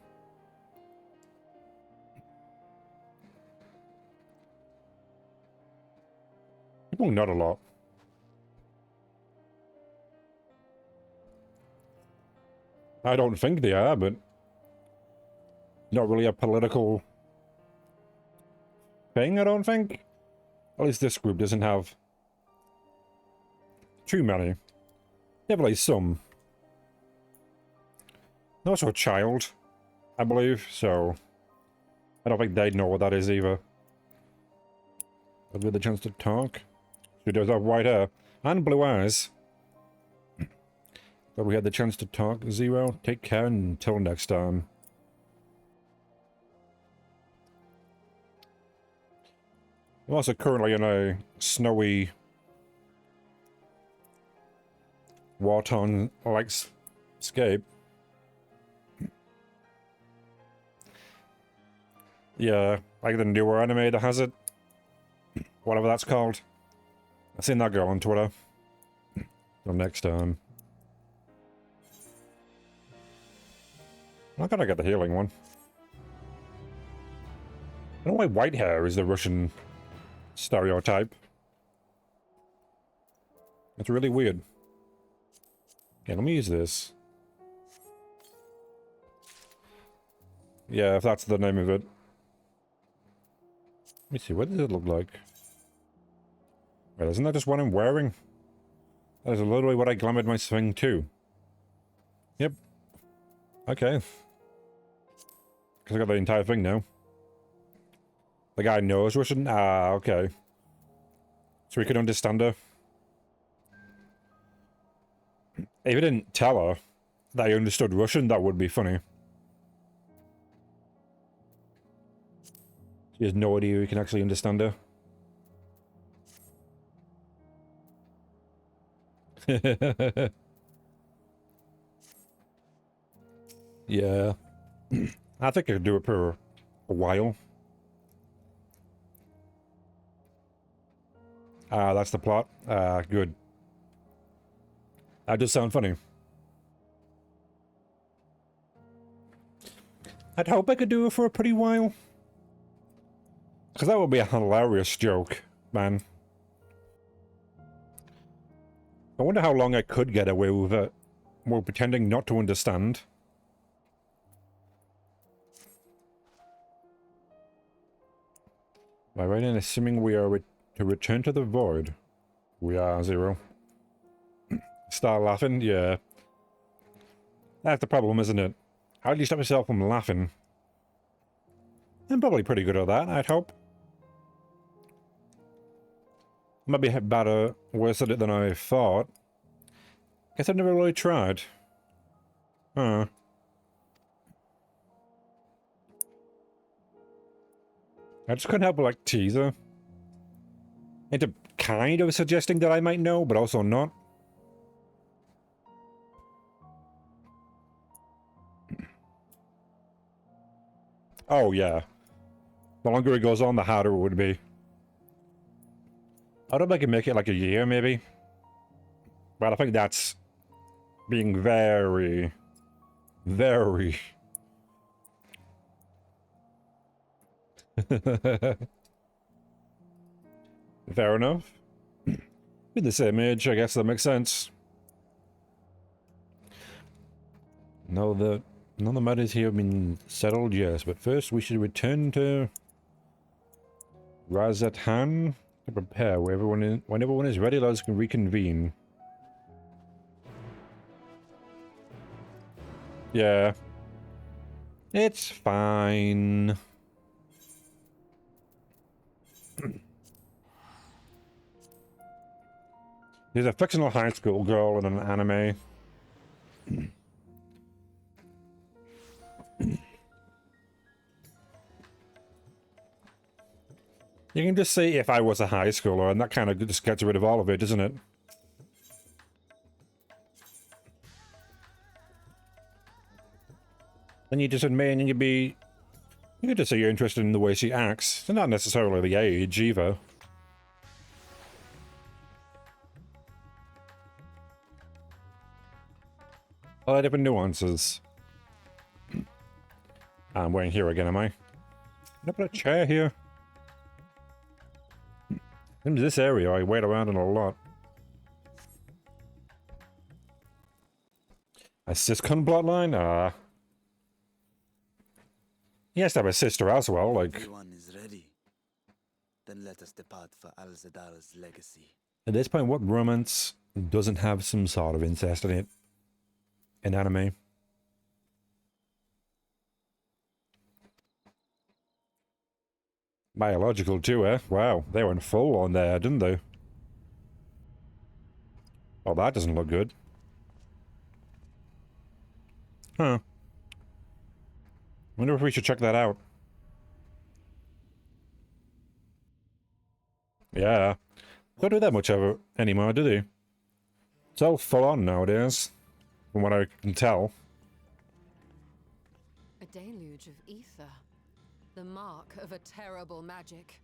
People not a lot. I don't think they are, but not really a political thing, I don't think. At least this group doesn't have too many. Definitely some. Also a child, I believe, so I don't think they'd know what that is either. I'll get the chance to talk. She does have white hair and blue eyes. But we had the chance to talk. Zero, take care until next time. I'm also currently in a snowy, war-torn escape. Yeah, like the newer anime that has it. Whatever that's called. I've seen that girl on Twitter. Till next time. I'm not gonna get the healing one. I don't know why white hair is the Russian stereotype. It's really weird. Okay, let me use this. Yeah, if that's the name of it. Let me see, what does it look like? Wait, isn't that just what I'm wearing? That is literally what I glamored my thing to. Yep. Okay. Because I got the entire thing now. The guy knows Russian? Ah, okay. So we could understand her. If he didn't tell her that he understood Russian, that would be funny. She has no idea he can actually understand her. Yeah. I think I could do it for a while. Ah, that's the plot. Ah, good. That does sound funny. I'd hope I could do it for a pretty while. Because that would be a hilarious joke, man. I wonder how long I could get away with it while pretending not to understand. By right in assuming we are to return to the void. We are, Zero. Start laughing? Yeah. That's the problem, isn't it? How do you stop yourself from laughing? I'm probably pretty good at that, I'd hope. Might be better, worse at it than I thought. Guess I've never really tried. Huh. I just couldn't help but like tease her. Into kind of suggesting that I might know, but also not. Oh yeah. The longer it goes on, the harder it would be. I don't know if I can make it like a year, maybe. But I think that's being very, very... Fair enough. With the same age, I guess that makes sense. None of the matters here have been settled, yes, but first we should return to Razathan to prepare. When everyone is ready, let us reconvene. Yeah. It's fine. There's a fictional high school girl in an anime. You can just say if I was a high schooler, and that kind of just gets rid of all of it, doesn't it? then you just admit and you'd be... You could just say you're interested in the way she acts. And not necessarily the age, either. All the different nuances. I'm waiting here again, am I? Can I put a chair here? In this area, I wait around in a lot. A Siscon bloodline? He has to have a sister as well, like... Everyone is ready. Then let us depart for Al-Zadal's legacy. At this point, what romance doesn't have some sort of incest in it? In anime? Biological too, eh? Wow, they went full on there, didn't they? Oh, that doesn't look good. Huh. Wonder if we should check that out. Yeah. Don't do that much of it anymore, do they? It's all full on nowadays, from what I can tell. A deluge of ether. The mark of a terrible magic.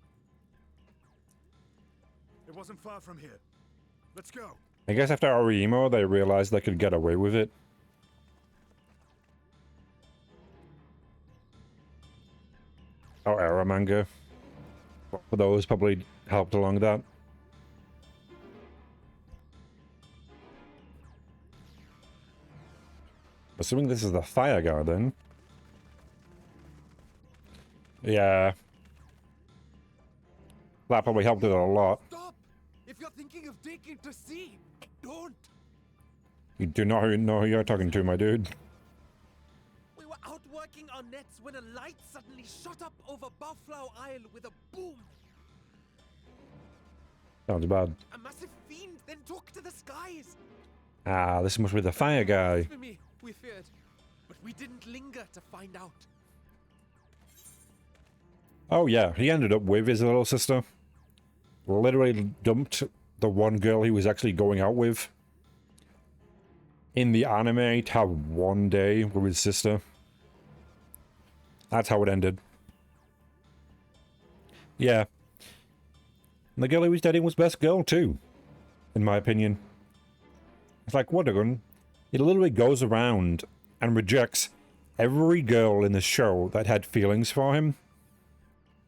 It wasn't far from here. Let's go. I guess after Arimo, they realized they could get away with it. Oh, era manga. For those probably helped along that. Assuming this is the fire guard then. Yeah. That probably helped it a lot. Stop! If you're thinking of taking to sea, don't! You do not know who you're talking to, my dude. We were out working our nets when a light suddenly shot up over Buffalo Isle with a boom. Sounds bad. A massive fiend then took to the skies. Ah, this must be the fire guy. Blasphemy, we feared, but we didn't linger to find out. Oh yeah, he ended up with his little sister. Literally dumped the one girl he was actually going out with in the anime to have one day with his sister. That's how it ended. Yeah. And the girl he was dating was best girl too, in my opinion. It's like, what a gun. He literally goes around and rejects every girl in the show that had feelings for him.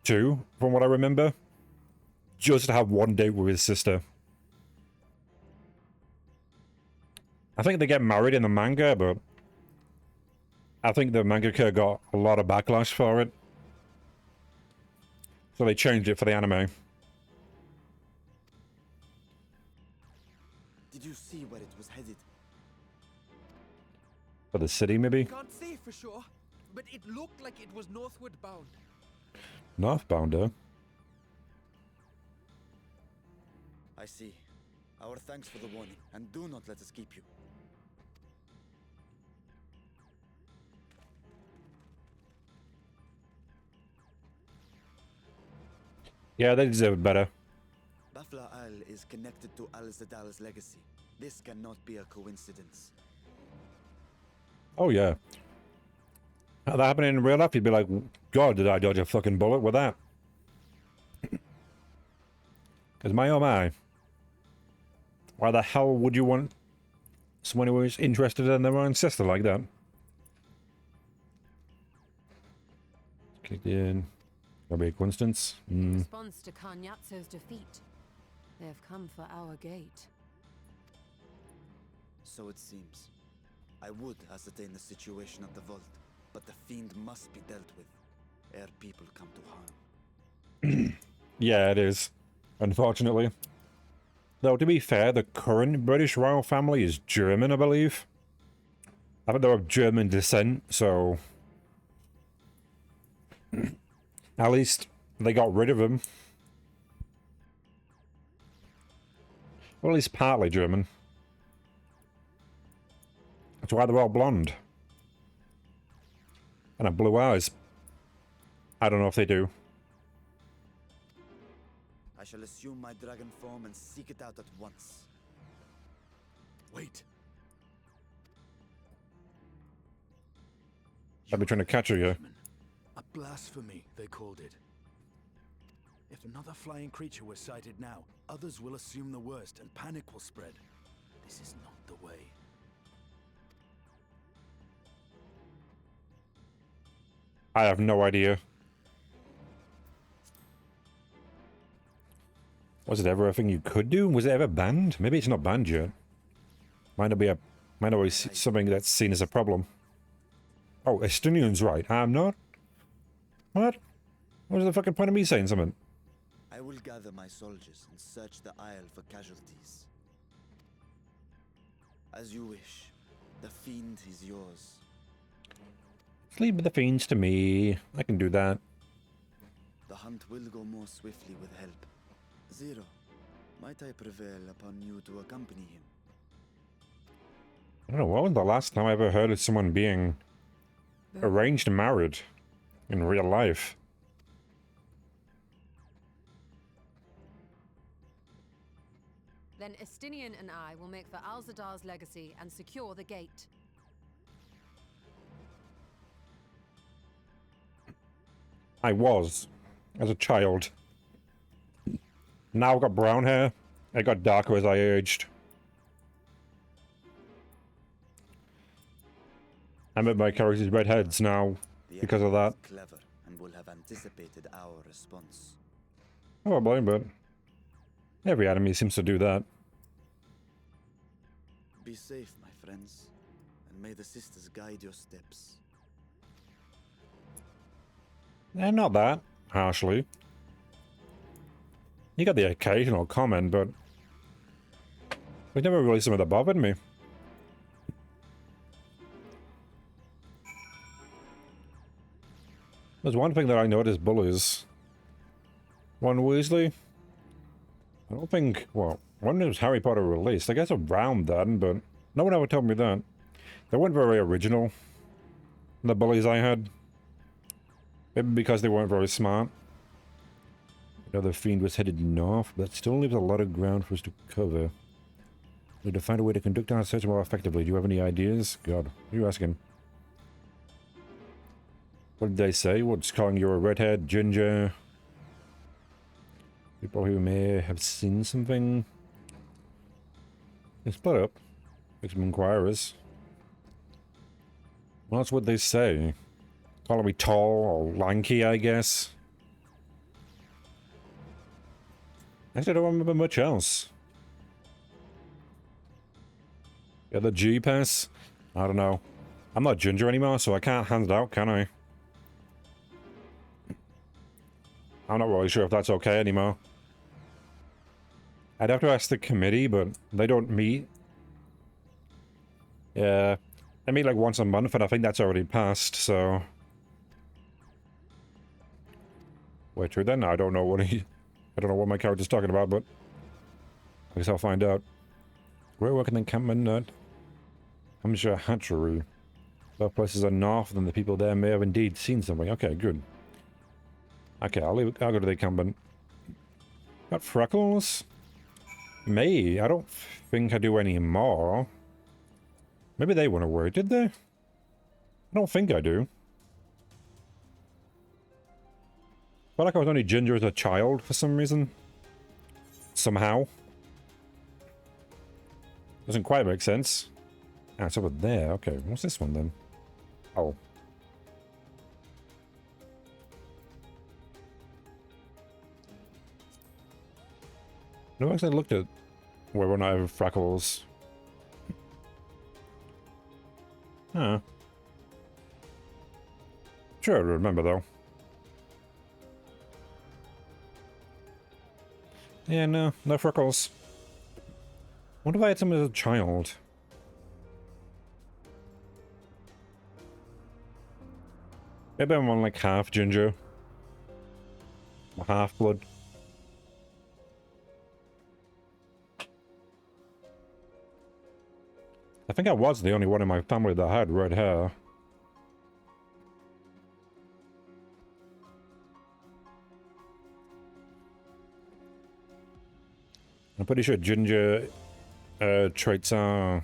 Two, from what I remember. Just to have one date with his sister. I think they get married in the manga, but I think the mangaka got a lot of backlash for it. So they changed it for the anime. Did you see where it was headed? For the city, maybe? Can't say for sure, but it looked like it was northward bound. Northbounder? I see. Our thanks for the warning, and do not let us keep you. Yeah, they deserve better. Buffalo Isle is connected to Al-Zadal's legacy. This cannot be a coincidence. Oh yeah. Had that happening in real life, you'd be like, God, did I dodge a fucking bullet with that? Because my oh my. Why the hell would you want someone who is interested in their own sister like that? Kicked in. Gotta be a coincidence. In response to Kanyatso's defeat, they have come for our gate. So it seems. I would ascertain the situation at the vault, but the fiend must be dealt with, ere people come to harm. Yeah, it is. Unfortunately. Though, to be fair, the current British royal family is German, I believe. I think they're of German descent, so... At least they got rid of him. Well, at least partly German. That's why they're all blonde. And have blue eyes. I don't know if they do. I shall assume my dragon form and seek it out at once. Wait. I've been trying to catch her, yeah. A blasphemy, they called it. If another flying creature were sighted now, others will assume the worst and panic will spread. This is not the way. I have no idea. Was it ever a thing you could do? Was it ever banned? Maybe it's not banned yet. Might not be something that's seen as a problem. Oh, Estinian's right. I'm not? What? What's the fucking point of me saying something? I will gather my soldiers and search the Isle for casualties. As you wish. The fiend is yours. Leave the fiends to me. I can do that. The hunt will go more swiftly with help. Zero, might I prevail upon you to accompany him? I don't know, what was the last time I ever heard of someone being arranged married in real life? Then Estinian and I will make for Alzadar's legacy and secure the gate. I was, as a child. Now I've got brown hair. It got darker as I aged. I met my character's redheads now because of that. Clever and will have anticipated our response. Probably, but every enemy seems to do that. Be safe, my friends, and may the sisters guide your steps. Not that harshly. You got the occasional comment, but there's never really something that bothered me. There's one thing that I noticed bullies. One Weasley. I don't think, well, when was Harry Potter released? I guess around then, but no one ever told me that. They weren't very original, the bullies I had. Maybe because they weren't very smart. Another fiend was headed north, but that still leaves a lot of ground for us to cover. We need to find a way to conduct our search more effectively. Do you have any ideas? God, who are you asking? What did they say? What's calling you a redhead, ginger? People who may have seen something. They split up. Make some inquirers. Well, that's what they say. Calling me tall or lanky, I guess. Actually, I don't remember much else. Yeah, the G pass? I don't know. I'm not ginger anymore, so I can't hand it out, can I? I'm not really sure if that's okay anymore. I'd have to ask the committee, but they don't meet. Yeah, they meet like once a month, and I think that's already passed, so... Wait, true then? I don't know what I don't know what my character's talking about, but... I guess I'll find out. Great work in the encampment at Hampshire Hatchery. Both places are north, and the people there may have indeed seen something. Okay, good. Okay, I'll go to the encampment. Got freckles? Me? I don't think I do any more. Maybe they went away, did they? I don't think I do. I felt like I was only ginger as a child for some reason. Somehow. Doesn't quite make sense. Ah, it's over there. Okay, what's this one then? Oh. No, actually looked at where when I have freckles. Huh. Sure, I remember though. Yeah, no freckles. What if I had some as a child? Maybe I'm on like half ginger. Half blood. I think I was the only one in my family that had red hair. I'm pretty sure ginger traits are...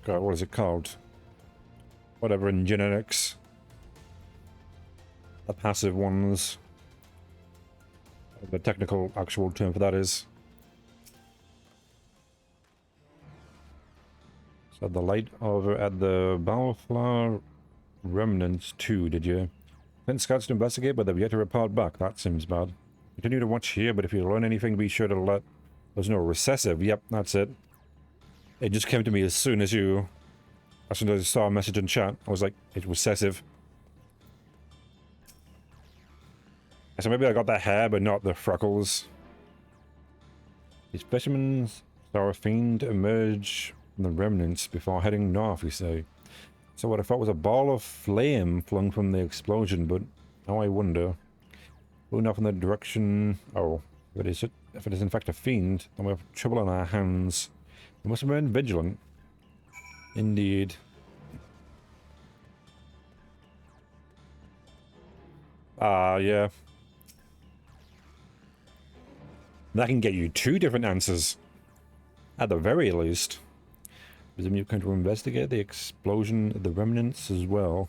God, what is it called? whatever in genetics. The passive ones. The technical actual term for that is. So the light over at the Balflower Remnants 2, did you? Sent scouts to investigate, but they've yet to report back. That seems bad. Continue to watch here, but if you learn anything, be sure to let... There's no recessive. Yep, that's it. It just came to me as soon as I saw a message in chat. I was like, it's recessive. So maybe I got that hair, but not the freckles. These fishermen saw a fiend emerge from the remnants before heading north, you say. So what I thought was a ball of flame flung from the explosion, but now I wonder. Moving off in the direction... Oh, if it is in fact a fiend, then we have trouble on our hands. We must remain vigilant. Indeed. Yeah. That can get you 2 different answers. At the very least. Presume you come to investigate the explosion of the remnants as well.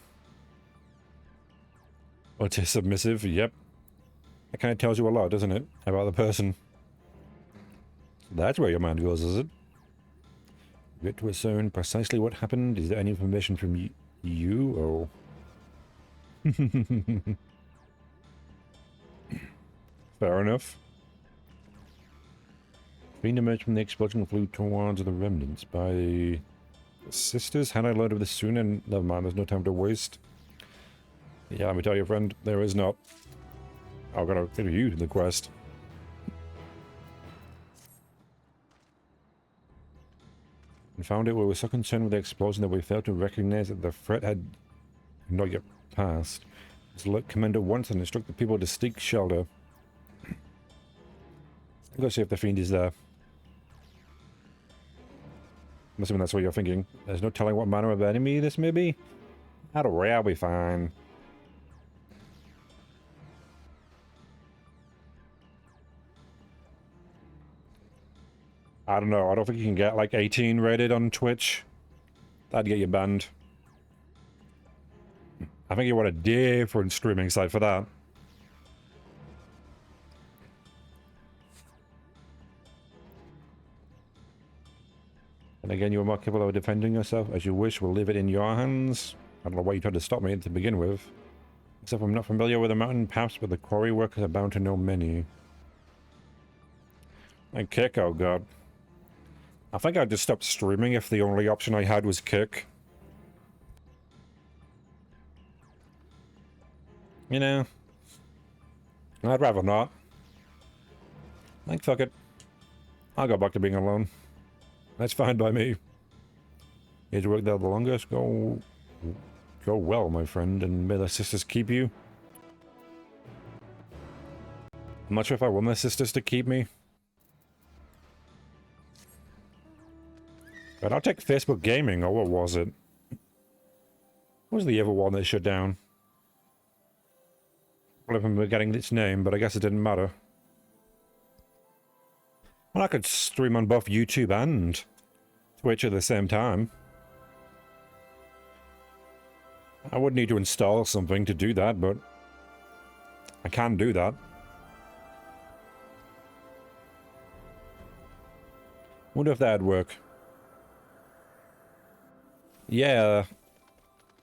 Or to submissive, yep. That kind of tells you a lot, doesn't it? About the person. That's where your mind goes, is it? You get to discern precisely what happened. Is there any information from you? Oh. Fair enough. Fiend emerged from the explosion and flew towards the remnants by the sisters. Had I learned of this sooner? Never mind, there's no time to waste. Yeah, let me tell you, friend, there is not. I've got to give you the quest. We found it. We were so concerned with the explosion that we failed to recognize that the threat had not yet passed. Let's alert Commander once and instruct the people to seek shelter. I'll go see if the fiend is there. I'm assuming that's what you're thinking. There's no telling what manner of enemy this may be. Don't worry, I'll be fine. I don't know. I don't think you can get like 18 rated on Twitch. That'd get you banned. I think you want a different streaming site for that. And again, you are more capable of defending yourself as you wish. We'll leave it in your hands. I don't know why you tried to stop me to begin with. Except I'm not familiar with the mountain paths, but the quarry workers are bound to know many. And kick, oh god. I think I'd just stop streaming if the only option I had was kick. You know, I'd rather not. Like, fuck it. I'll go back to being alone. That's fine by me. You've worked there the longest. Go well, my friend, and may the sisters keep you. I'm not sure if I want my sisters to keep me. But I'll take Facebook Gaming, or what was it? What was the other one they shut down? I don't remember getting its name, but I guess it didn't matter. Well, I could stream on both YouTube and Twitch at the same time. I would need to install something to do that, but I can do that. Wonder if that'd work. Yeah.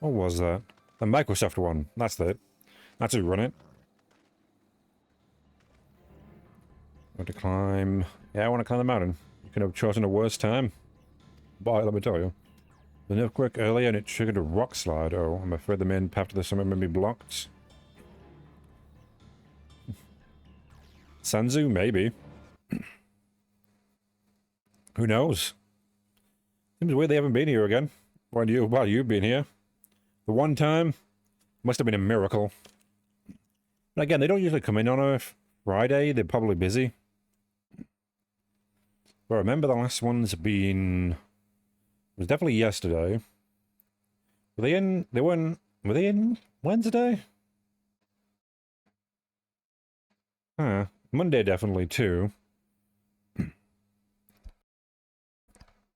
What was that? The Microsoft one. That's it. That's who run it. Want to climb... Yeah, I want to climb the mountain. You could have chosen a worse time. But let me tell you. The earthquake earlier and it triggered a rock slide. Oh, I'm afraid the main path to the summit may be blocked. Sanzu, maybe. Who knows? Seems weird they haven't been here again. While you've been here. The one time, must have been a miracle. But again, they don't usually come in on a Friday. They're probably busy. But remember the last one's been... It was definitely yesterday. Were they in... Were they in Wednesday? Huh. Monday definitely too.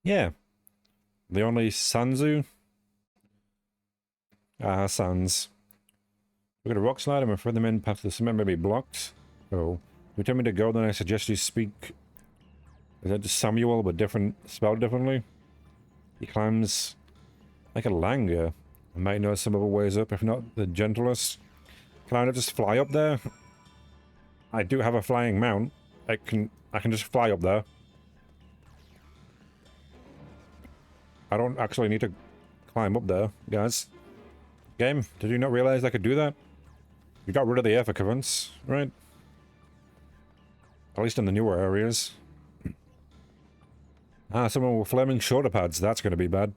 Yeah. The only Sanzu. Ah, sands. Look at a rock slide. I'm afraid the main path to the cement may be blocked. Oh. If you tell me to go, then I suggest you speak. Is that just Samuel, but different, spelled differently? He climbs like a langer. I might know some other ways up, if not the gentlest. Can I not just fly up there? I do have a flying mount. I can just fly up there. I don't actually need to climb up there, guys. Game, did you not realize I could do that? You got rid of the air currents, right? At least in the newer areas. Ah, someone with flaming shoulder pads. That's going to be bad.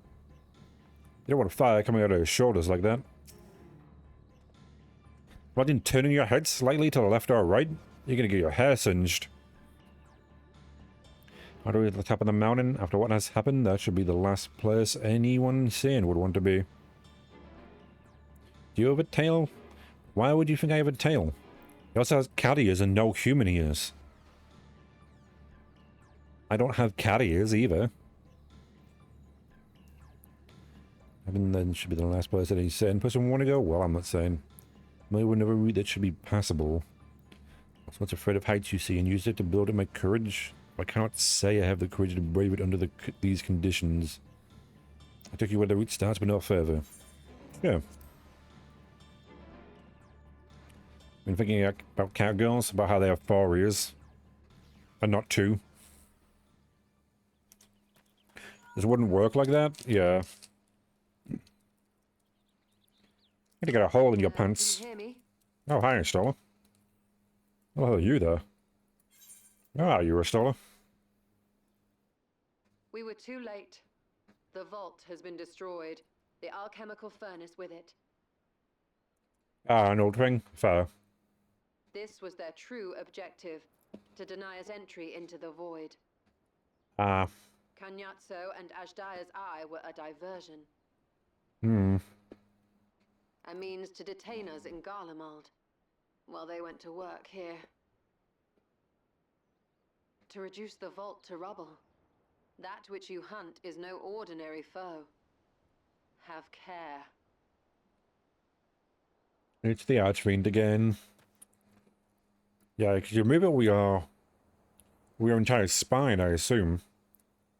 You don't want fire coming out of his shoulders like that. Imagine turning your head slightly to the left or right. You're going to get your hair singed. How do we at the top of the mountain? After what has happened, that should be the last place anyone sane would want to be. Do you have a tail? Why would you think I have a tail? He also has cat ears and no human ears. I don't have cat ears either. I mean, then should be the last place any sane person want to go? Well, I'm not saying. Maybe we'll never route that should be passable. I was once afraid of heights, you see, and used it to build up my courage. I cannot say I have the courage to brave it under these conditions. I took you where the route starts, but not further. Yeah. Been thinking about cowgirls, about how they have 4 ears. And not 2. This wouldn't work like that? Yeah. You gotta get a hole in your pants. Can you hear me? Oh, hi, Stola. Oh, are you there? Ah, you were Stola. We were too late. The vault has been destroyed. The alchemical furnace with it. Ah, an old thing. Fair. This was their true objective, to deny us entry into the void. Ah. Kanyatso and Ajdaya's eye were a diversion. Hmm. A means to detain us in Garlemald, while they went to work here. To reduce the vault to rubble. That which you hunt is no ordinary foe. Have care. It's the archfiend again. Yeah, because you remove it, we are entire spine, I assume.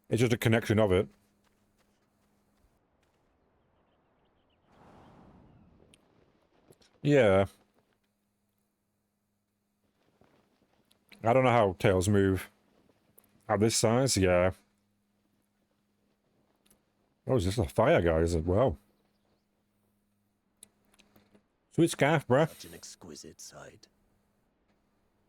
It's just a connection of it. Yeah. I don't know how tails move. At this size, yeah. Oh, is this a fire guy, is it? Wow. Sweet scarf, bruh. Such an exquisite sight.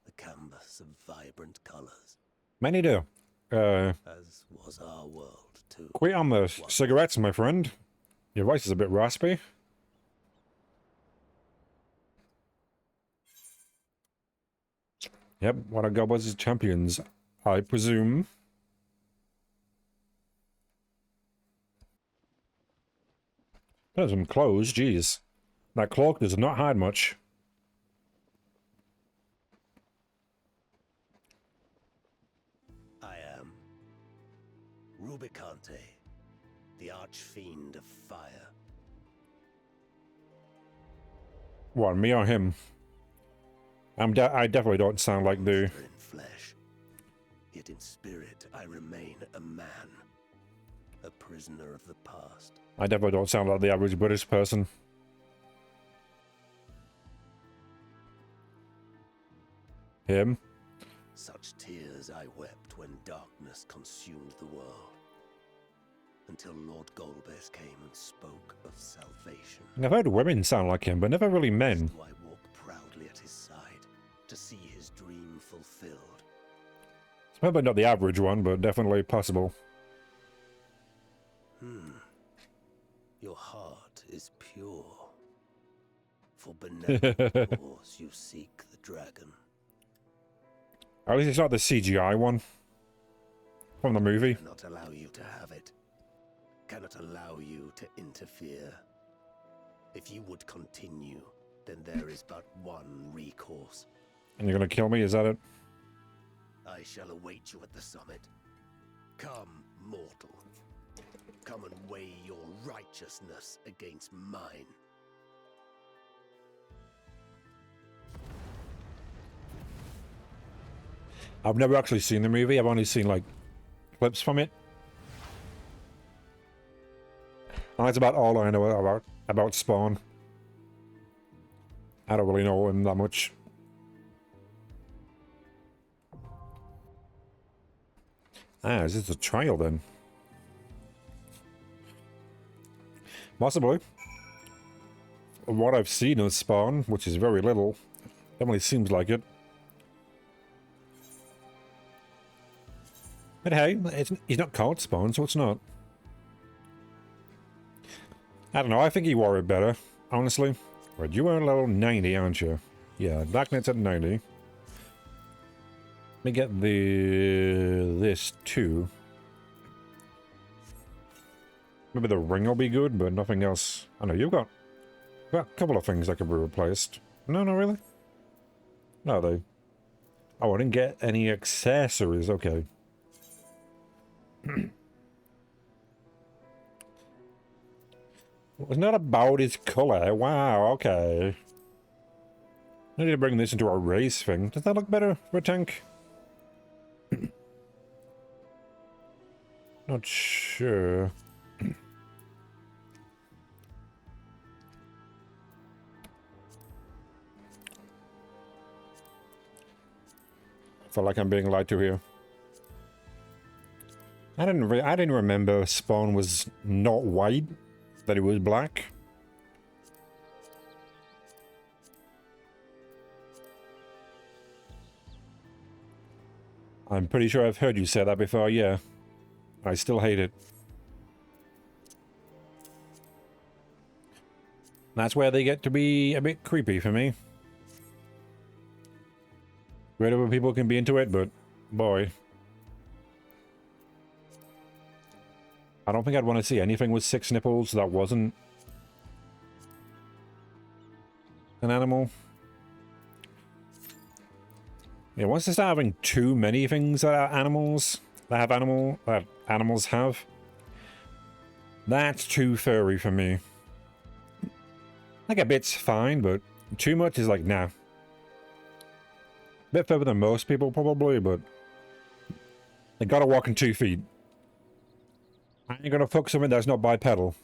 The canvas of vibrant colors. Many do. As was our world, too. Quit on the cigarettes, my friend. Your voice is a bit raspy. Yep, one of Goblins' champions, I presume. There's some clothes, jeez. That cloak does not hide much. I am Rubicante, the archfiend of fire. What, me or him? I definitely don't sound like the... In flesh, yet in spirit I remain a man, a prisoner of the past. I definitely don't sound like the average British person. Him? Such tears I wept when darkness consumed the world, until Lord Golbez came and spoke of salvation. I've heard women sound like him, but never really men. Do I walk proudly at his side to see his dream fulfilled? It's probably not the average one, but definitely possible. Your heart is pure. For benevolent cause you seek the dragon. At least it's not the CGI one. From the movie. Cannot allow you to have it. Cannot allow you to interfere. If you would continue, then there is but one recourse. And you're gonna kill me, is that it? I shall await you at the summit. Come, mortal. Come and weigh your righteousness against mine. I've never actually seen the movie. I've only seen, like, clips from it. And that's about all I know about Spawn. I don't really know him that much. Ah, is this a trial then? Possibly. What I've seen of Spawn, which is very little, definitely seems like it. But hey, he's not called Spawn, so it's not. I don't know, I think he wore it better, honestly. Right, you are level 90, aren't you? Yeah, Blacknet's at 90. Let me get this too. Maybe the ring will be good, but nothing else. I know you've got a couple of things that could be replaced. No, not really. No, they. Oh, I didn't get any accessories. Okay. It's not about its color. Wow. Okay. I need to bring this into a race thing. Does that look better for a tank? Not sure. I feel like I'm being lied to here. I didn't remember Spawn was not white, that it was black. I'm pretty sure I've heard you say that before, yeah. I still hate it. That's where they get to be a bit creepy for me. Great other people can be into it, but boy. I don't think I'd want to see anything with 6 nipples that wasn't an animal. Yeah, once they start having too many things that are animals, that animals have, that's too furry for me. Like a bit's fine, but too much is like, nah. Bit further than most people probably, but they gotta walk in 2 feet. I ain't gonna fuck something that's not bipedal.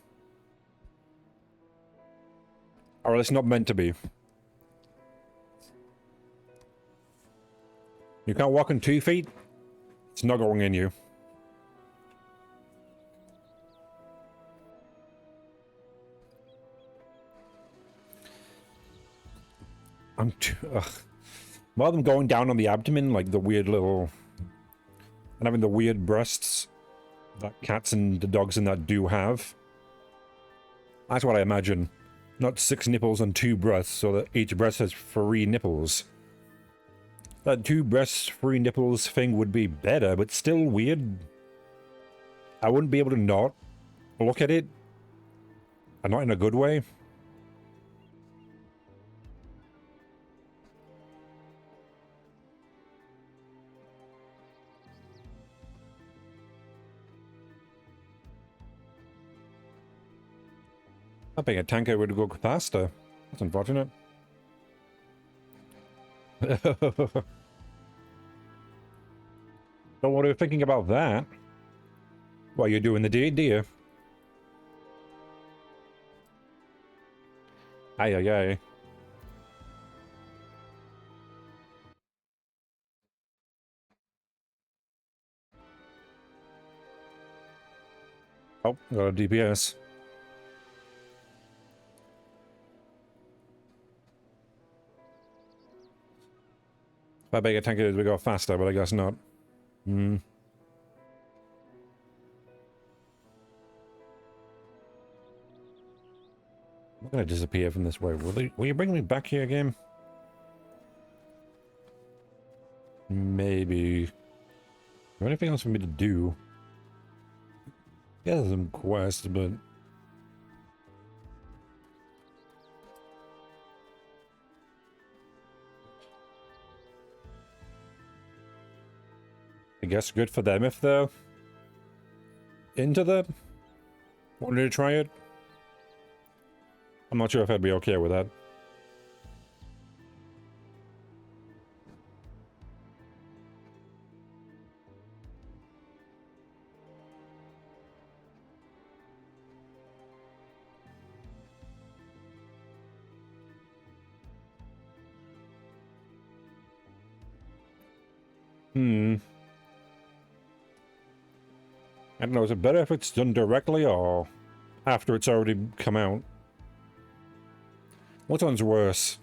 Or it's not meant to be. You can't walk in 2 feet? It's not going in you. More than going down on the abdomen, like the weird little... and having the weird breasts that cats and the dogs and that do have. That's what I imagine. Not 6 nipples on 2 breasts, so that each breast has 3 nipples. That 2 breasts, 3 nipples thing would be better, but still weird. I wouldn't be able to not look at it. And not in a good way. I think a tanker would go faster. That's unfortunate. Don't want to be thinking about that. What you're doing the deed, do you? Aye, aye, aye. Oh, got a DPS. If I bet a tanker would go faster, but I guess not. Hmm. I'm gonna disappear from this way. Will you bring me back here again? Maybe. Is there anything else for me to do? Yeah, there's some quests, but... I guess good for them if they're into that. Wanted to try it. I'm not sure if I'd be okay with that. I don't know, is it better if it's done directly or after it's already come out? Which one's worse?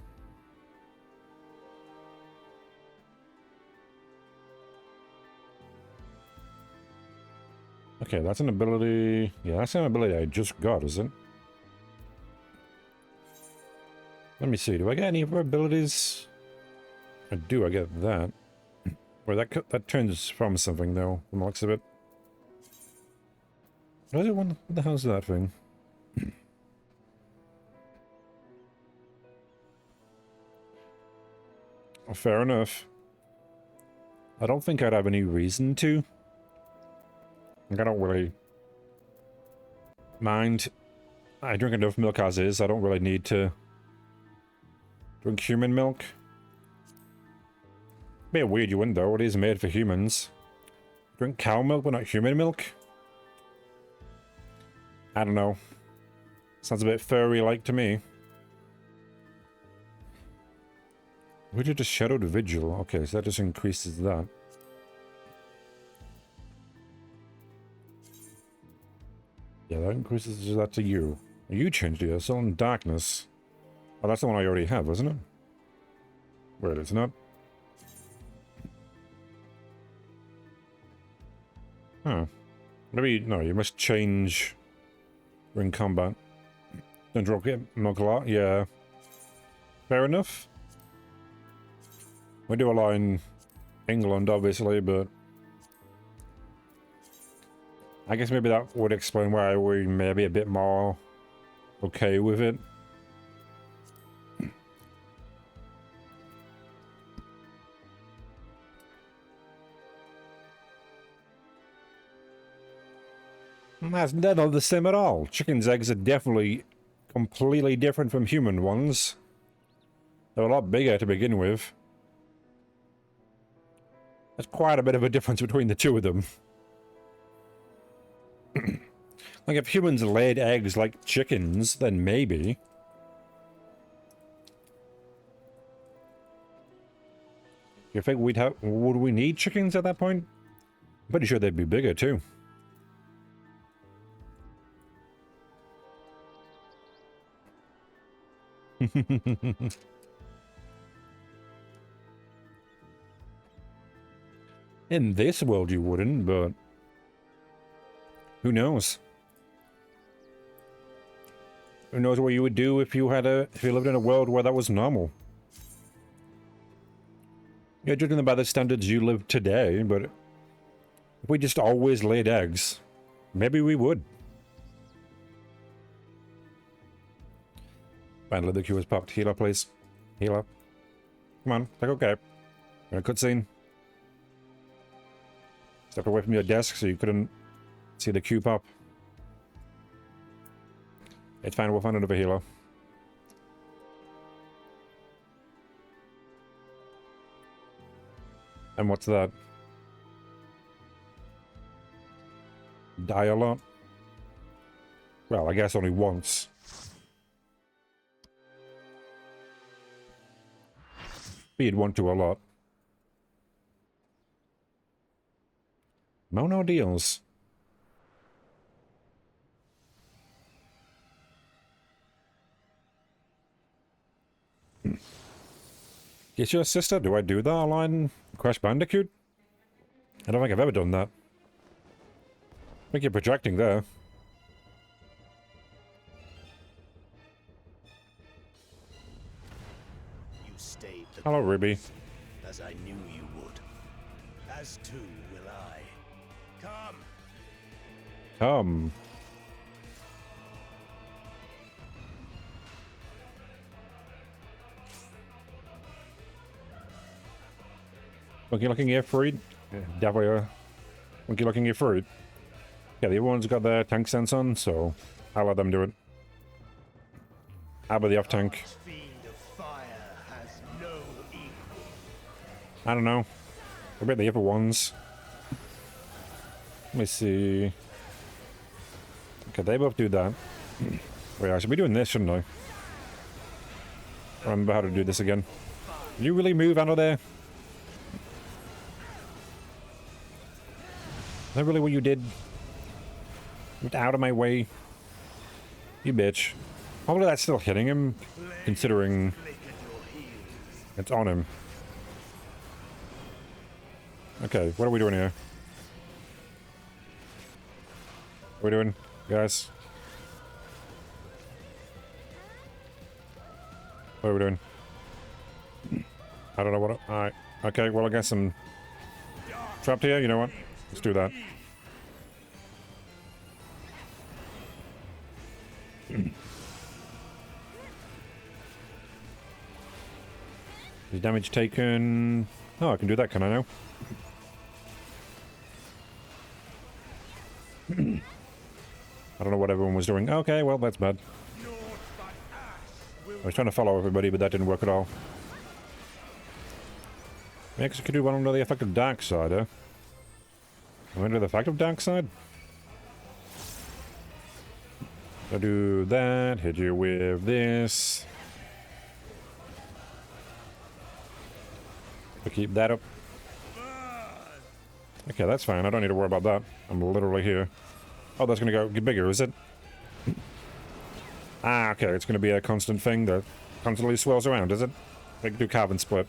Okay, that's an ability... Yeah, that's an ability I just got, is it? Let me see, do I get any other abilities? I do, I get that. Where that turns from something, though, from the looks of it. What the hell's that thing? Oh, fair enough. I don't think I'd have any reason to. Like, I don't really mind. I drink enough milk as is. I don't really need to drink human milk. Bit weird you wouldn't though. It is made for humans. Drink cow milk but not human milk? I don't know. Sounds a bit furry-like to me. We did a shadowed vigil. Okay, so that just increases that. Yeah, that increases that to you. You changed it. Still in darkness. Oh, that's the one I already have, wasn't it? Wait, it's not. Huh. Maybe, no, you must change in combat. Don't drop it, milk a lot, yeah. Fair enough. We do a lot in England, obviously, but I guess maybe that would explain why we may be a bit more okay with it. That's not the same at all. Chicken's eggs are definitely completely different from human ones. They're a lot bigger to begin with. There's quite a bit of a difference between the two of them. Like, if humans laid eggs like chickens, then maybe. You think would we need chickens at that point? I'm pretty sure they'd be bigger too. In this world you wouldn't, but who knows? Who knows what you would do if you lived in a world where that was normal? Yeah, judging by the standards you live today, but if we just always laid eggs, maybe we would. Finally, the queue is popped. Healer, please. Healer. Come on, take okay. In a cutscene. Step away from your desk so you couldn't see the queue pop. It's fine, we'll find another healer. And what's that? Die a lot? Well, I guess only once. But you'd want to a lot. Mono deals. Is your sister? Do I do that online? Crash Bandicoot? I don't think I've ever done that. I think you're projecting there. You stayed the Hello, Ruby. as I knew you would. As too will I. Come. Come. Monkey looking here fruit? Definitely a monkey looking here fruit. Yeah, the other one's got their tank sense on, so I'll let them do it. How about the off tank? Fiend of fire has no equal. I don't know. I bet the other ones. Let me see. Okay, they both do that. Wait, I should be doing this, shouldn't I? Remember how to do this again. Can you really move out of there? that really what you did? Get out of my way. You bitch. Hopefully that's still hitting him, considering it's on him. Okay, what are we doing here? What are we doing, guys? What are we doing? I don't know what... Alright. Okay, well I guess I'm trapped here. You know what? Let's do that. Is damage taken... Oh, I can do that, can I now? I don't know what everyone was doing. Okay, well, that's bad. I was trying to follow everybody, but that didn't work at all. Yeah, because I could do one under the effect of Dark Side, huh? I'm under the effect of Dark Side? I'll do that, hit you with this. I'll keep that up. Okay, that's fine. I don't need to worry about that. I'm literally here. Oh, that's gonna get bigger, is it? Ah, okay. It's gonna be a constant thing that constantly swirls around, is it? Like do carve and split.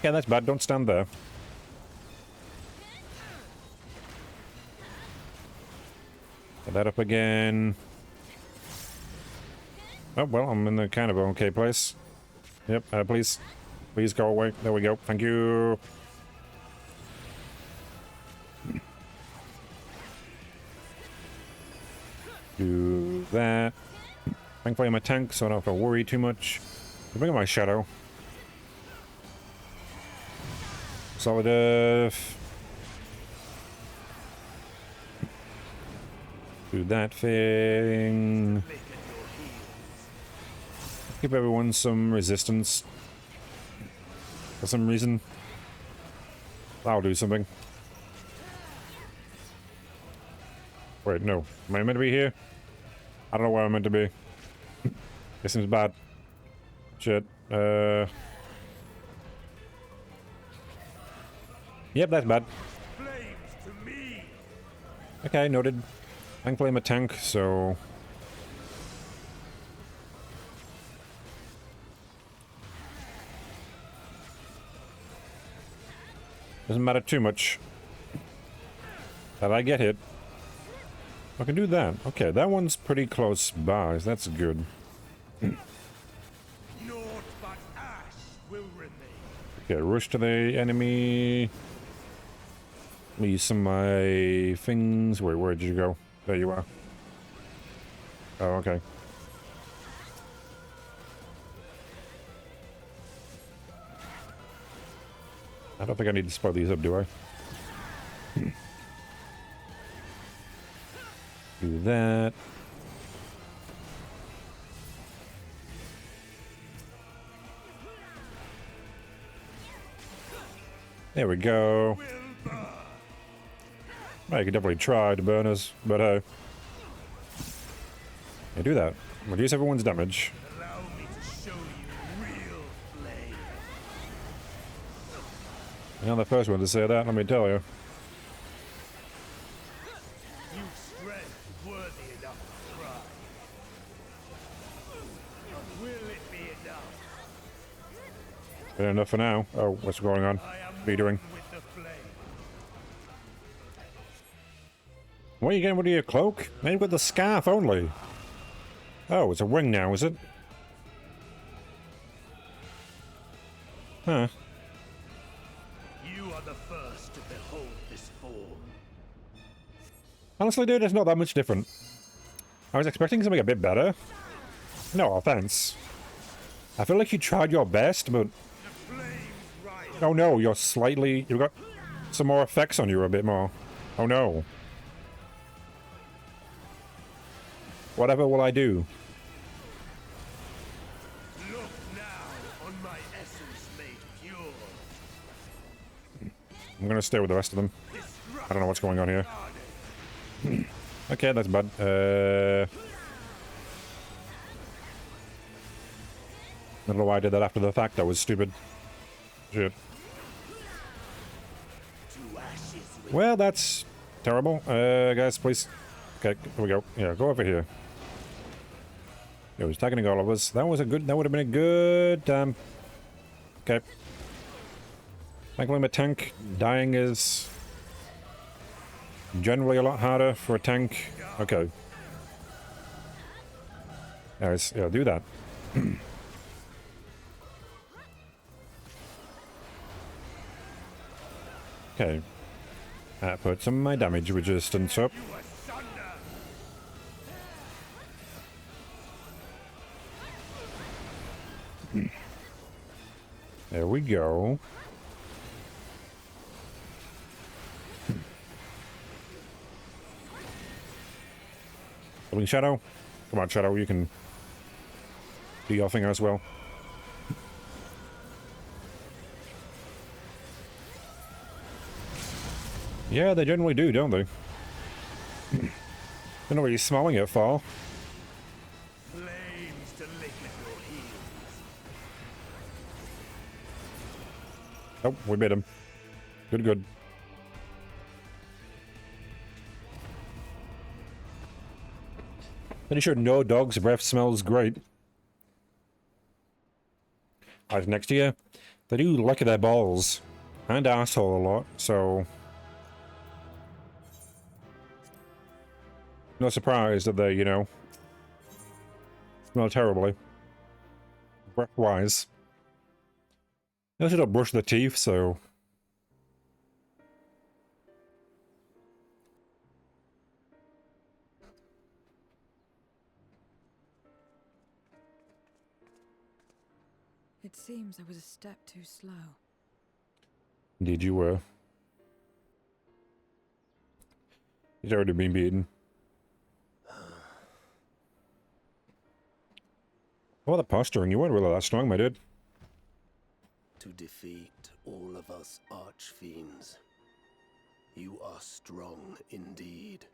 Okay, that's bad. Don't stand there. Get that up again. Oh, well, I'm in the kind of okay place. Yep, please. Please go away. There we go. Thank you. Do that. Thankfully I'm a tank, so I don't have to worry too much. I'll bring up my shadow. Solid Earth. Do that thing. Give everyone some resistance. For some reason. That'll do something. Wait, no. Am I meant to be here? I don't know where I'm meant to be. This seems bad. Shit. Yep, that's bad. Okay, noted. Thankfully I'm a tank, so... Doesn't matter too much that I get hit. I can do that. Okay, that one's pretty close by, so that's good. Okay, rush to the enemy. Use some of my things. Wait, where did you go? There you are. Oh, okay. I don't think I need to split these up, do I? Do that. There we go. Well, you could definitely try to burn us, but yeah, do that. Reduce everyone's damage. You're not the first one to say that, let me tell you. Been enough for now. Oh, what's going on? What are you doing? What are you getting rid of your cloak? Man, you've got the scarf only. Oh, it's a wing now, is it? Huh. You are the first to behold this form. Honestly, dude, it's not that much different. I was expecting something a bit better. No offense. I feel like you tried your best, but... Oh no, you're slightly... You've got some more effects on you a bit more. Oh no. Whatever will I do? Look now on my essence made pure. I'm gonna stay with the rest of them. I don't know what's going on here. Okay, that's bad. I don't know why I did that after the fact. That was stupid. Shit. Well, that's terrible. Guys, please. Okay, here we go. Yeah, go over here. It was attacking all of us. That would have been a good okay. Thankfully my tank dying is generally a lot harder for a tank. Okay. Guys, yeah, do that. Okay. Put some of my damage resistance up. There we go. Coming Shadow. Come on, Shadow, you can do your thing as well. Yeah, they generally do, don't they? They're not really smelling it far. Flames to lick at your heels. Oh, we made him. Good, good. Pretty sure no dog's breath smells great. Right, next year, they do lick their balls and asshole a lot, so no surprise that they, you know, smell terribly. Breath-wise. They also don't brush their teeth, so It seems I was a step too slow. indeed you were. He's already been beaten. What the posturing? You weren't really that strong, my dude. To defeat all of us archfiends, you are strong indeed.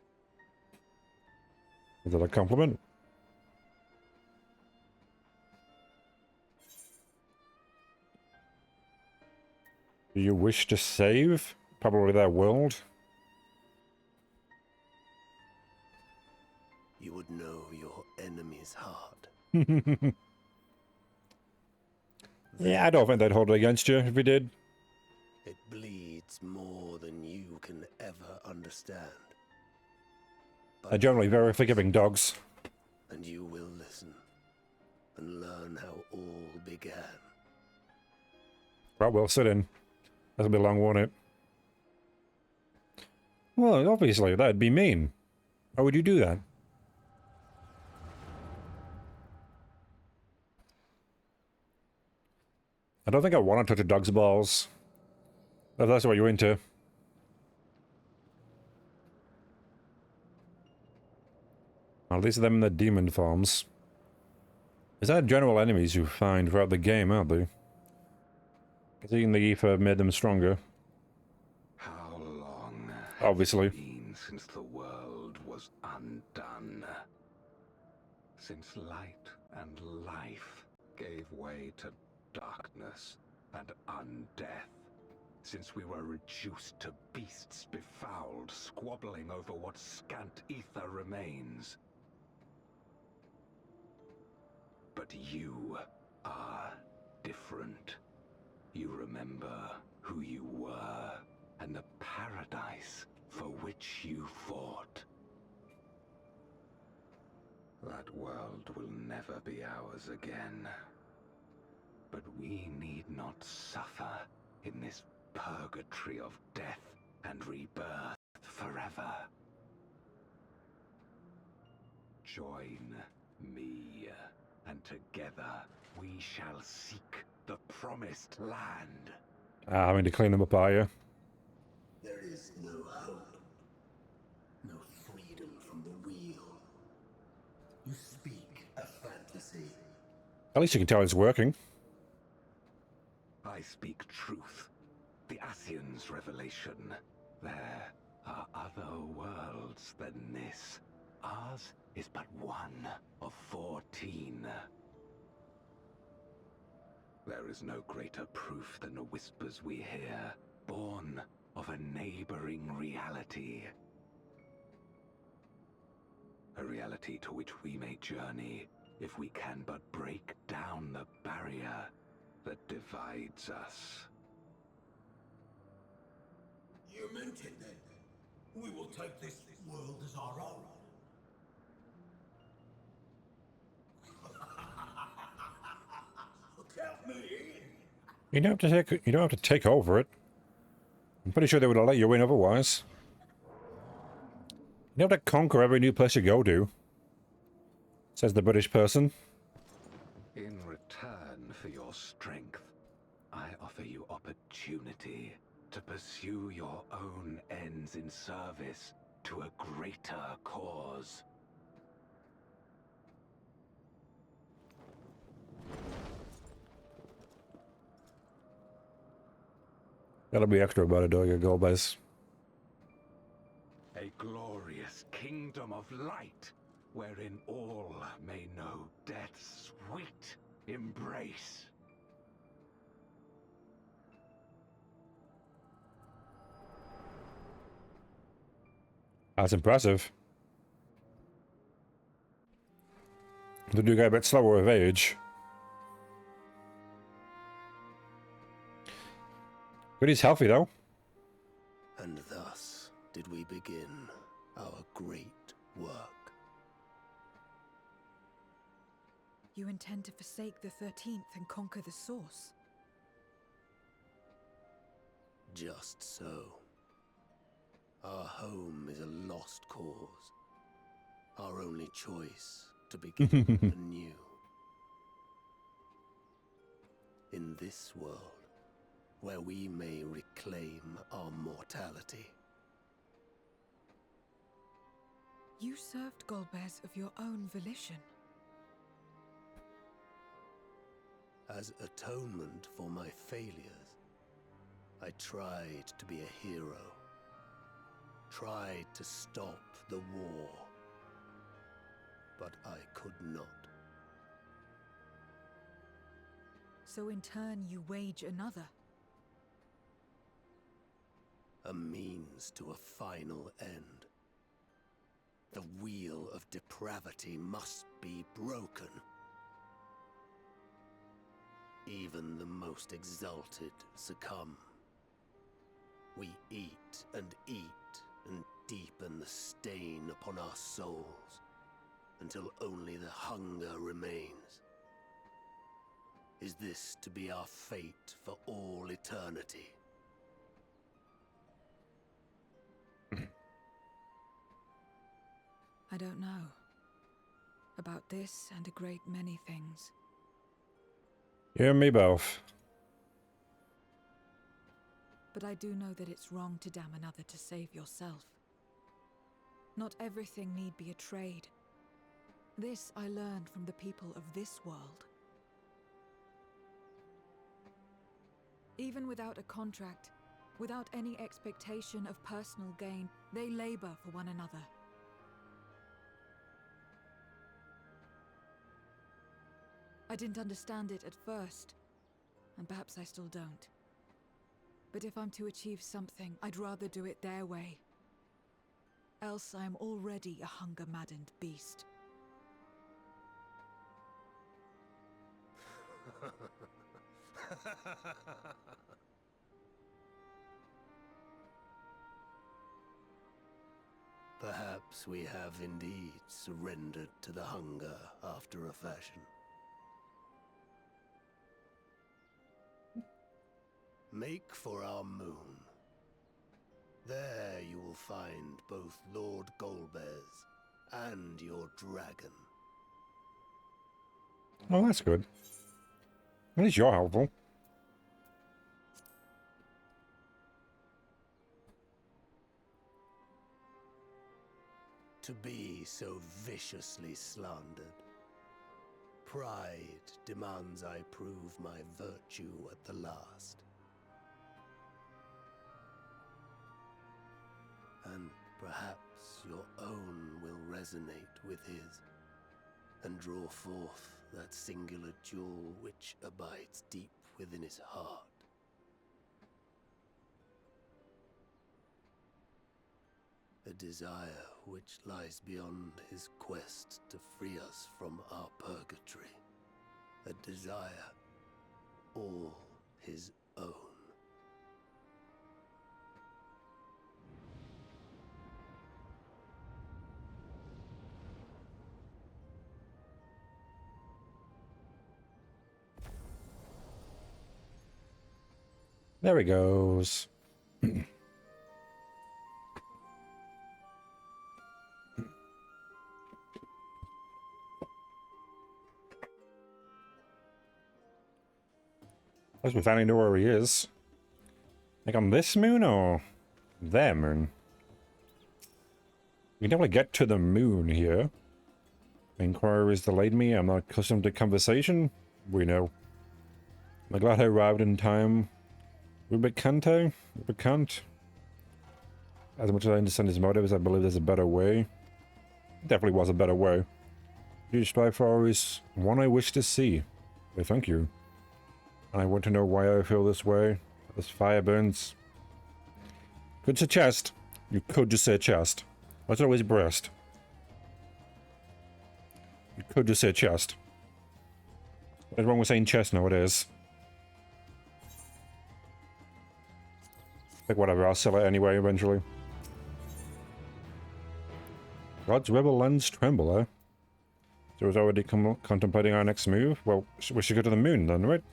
Is that a compliment? Do you wish to save? Probably their world. You would know your enemy's heart. Yeah, I don't think they'd hold it against you if we did. It bleeds more than you can ever understand. They're generally very forgiving dogs. And you will listen and learn how all began. Right, well, sit in. That'll be long, won't it? Well, obviously, that'd be mean. How would you do that? I don't think I want to touch a dog's balls. If that's what you're into. Well, these are them in the demon forms. Is that general enemies you find throughout the game, aren't they? Because eating the ether made them stronger. How long Obviously. has it been since the world was undone? Since light and life gave way to darkness and undeath. Since we were reduced to beasts befouled, squabbling over what scant ether remains. But you are different. You remember who you were and the paradise for which you fought. That world will never be ours again. But we need not suffer in this purgatory of death and rebirth forever. Join me, and together we shall seek the promised land. Having to clean them up, are you? There is no hope, no freedom from the wheel. You speak a fantasy. At least you can tell it's working. I speak truth. The Ascian's revelation. There are other worlds than this. Ours is but one of 14. There is no greater proof than the whispers we hear, born of a neighboring reality. a reality to which we may journey if we can but break down the barrier that divides us. You meant it then. We will take this world as our own. Count me in. You don't have to take over it. I'm pretty sure they would have let you in otherwise. You don't have to conquer every new place you go to, says the British person. In return for your strength, I offer you opportunity to pursue your own ends in service to a greater cause. That'll be extra about it, don't you, Golbez? A glorious kingdom of light, wherein all may know death's sweet embrace. That's impressive. They do get a bit slower with age. But he's healthy, though. And thus did we begin our great work. You intend to forsake the 13th and conquer the source? Just so. Our home is a lost cause. Our only choice to begin anew. In this world, where we may reclaim our mortality. You served Golbez of your own volition. As atonement for my failures, I tried to be a hero. Tried to stop the war. But I could not. So in turn you wage another. A means to a final end. The wheel of depravity must be broken. Even the most exalted succumb. We eat and deepen the stain upon our souls, until only the hunger remains. Is this to be our fate for all eternity? I don't know. About this and a great many things. You and me both. But I do know that it's wrong to damn another to save yourself. Not everything need be a trade. This I learned from the people of this world. Even without a contract, without any expectation of personal gain, they labor for one another. I didn't understand it at first, and perhaps I still don't. But if I'm to achieve something, I'd rather do it their way. Else I am already a hunger-maddened beast. Perhaps we have indeed surrendered to the hunger after a fashion. Make for our moon. There you will find both Lord Golbez and your dragon. Oh, that's good. At least you're helpful. To be so viciously slandered. Pride demands I prove my virtue at the last. And perhaps your own will resonate with his, and draw forth that singular jewel which abides deep within his heart. A desire which lies beyond his quest to free us from our purgatory. A desire all his own. There he goes. At least we finally know where he is. Like on this moon or their moon? We can definitely get to the moon here. Inquiries delayed me. I'm not accustomed to conversation. We know. I'm glad I arrived in time. Rubicante? Rubicant? As much as I understand his motives, I believe there's a better way. Definitely was a better way. You strive for is one I wish to see. Well, thank you. And I want to know why I feel this way. This fire burns. Could say chest. You could just say chest. What's always breast? You could just say chest. What's wrong with saying chest nowadays? Like whatever, I'll sell it anyway eventually. God's rebel lands tremble, eh? So it's already contemplating our next move? Well, we should go to the moon then, right?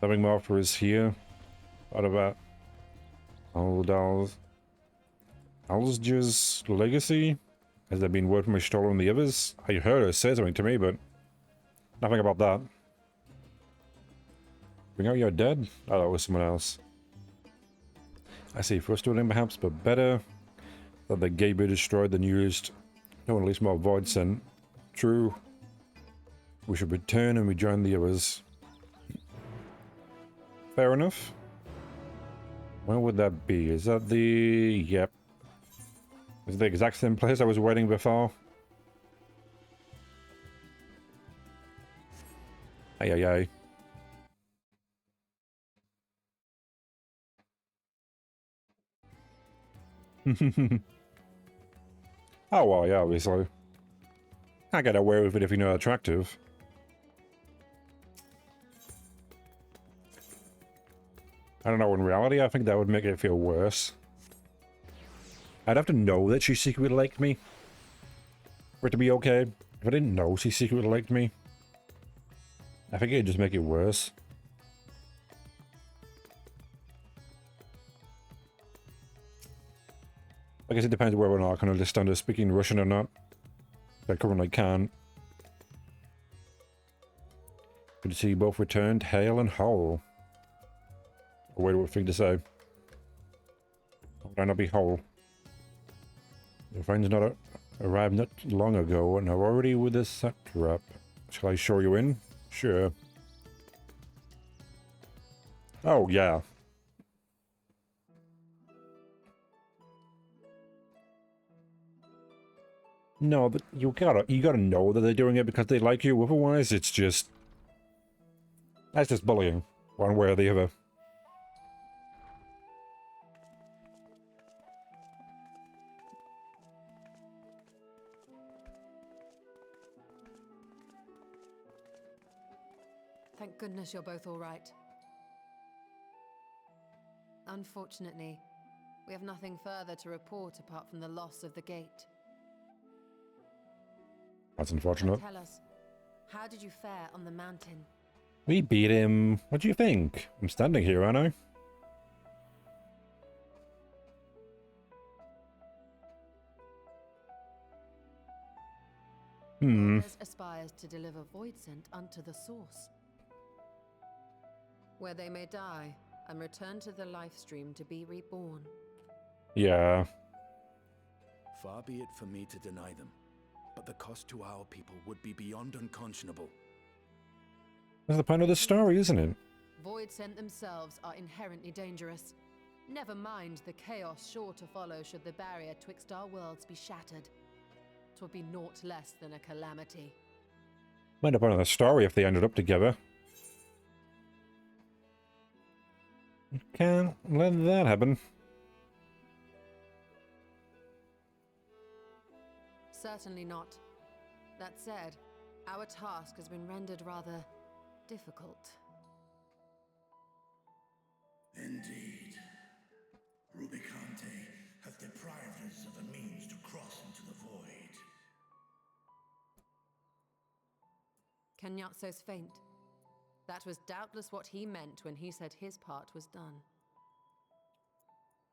Having Martha is here. What about Aldal's legacy? Has there been word from Ishtola and the others? I heard her say something to me, but nothing about that. Bring out your dead? Oh, that was someone else. I see, frustrating perhaps, but better that the gate be destroyed than used. No one at least more void sent. True. We should return and rejoin the others. Fair enough. Where would that be? Is that the... Yep. Is it the exact same place I was waiting before? Ay, ay, ay. Oh, well, yeah, obviously. I get away with it if you're not attractive. I don't know, in reality, I think that would make it feel worse. I'd have to know that she secretly liked me for it to be okay. If I didn't know she secretly liked me, I think it'd just make it worse. I guess it depends whether or not I can understand her speaking Russian or not. I currently can't. Good to see you both returned, hail and whole. A weird thing to say. Would I not be whole? Your friend's not arrived not long ago and are already with the satrap. Shall I show you in? Sure. Oh, yeah. No, but you gotta know that they're doing it because they like you. Otherwise, it's just... That's just bullying, one way or the other. Thank goodness you're both all right. Unfortunately, we have nothing further to report apart from the loss of the gate. That's unfortunate. Tell us, how did you fare on the mountain? We beat him. What do you think? I'm standing here, aren't I? Gorbez aspires to deliver void scent unto the source, where they may die and return to the life stream to be reborn. Yeah. Far be it for me to deny them, but the cost to our people would be beyond unconscionable. That's the point of the story, isn't it? Void scent themselves are inherently dangerous. Never mind the chaos sure to follow should the barrier twixt our worlds be shattered. 'Twould be naught less than a calamity. Might have been the story if they ended up together. Can't let that happen. Certainly not. That said, our task has been rendered rather difficult. Indeed. Rubicante hath deprived us of a means to cross into the void. Kenyatso's faint. That was doubtless what he meant when he said his part was done.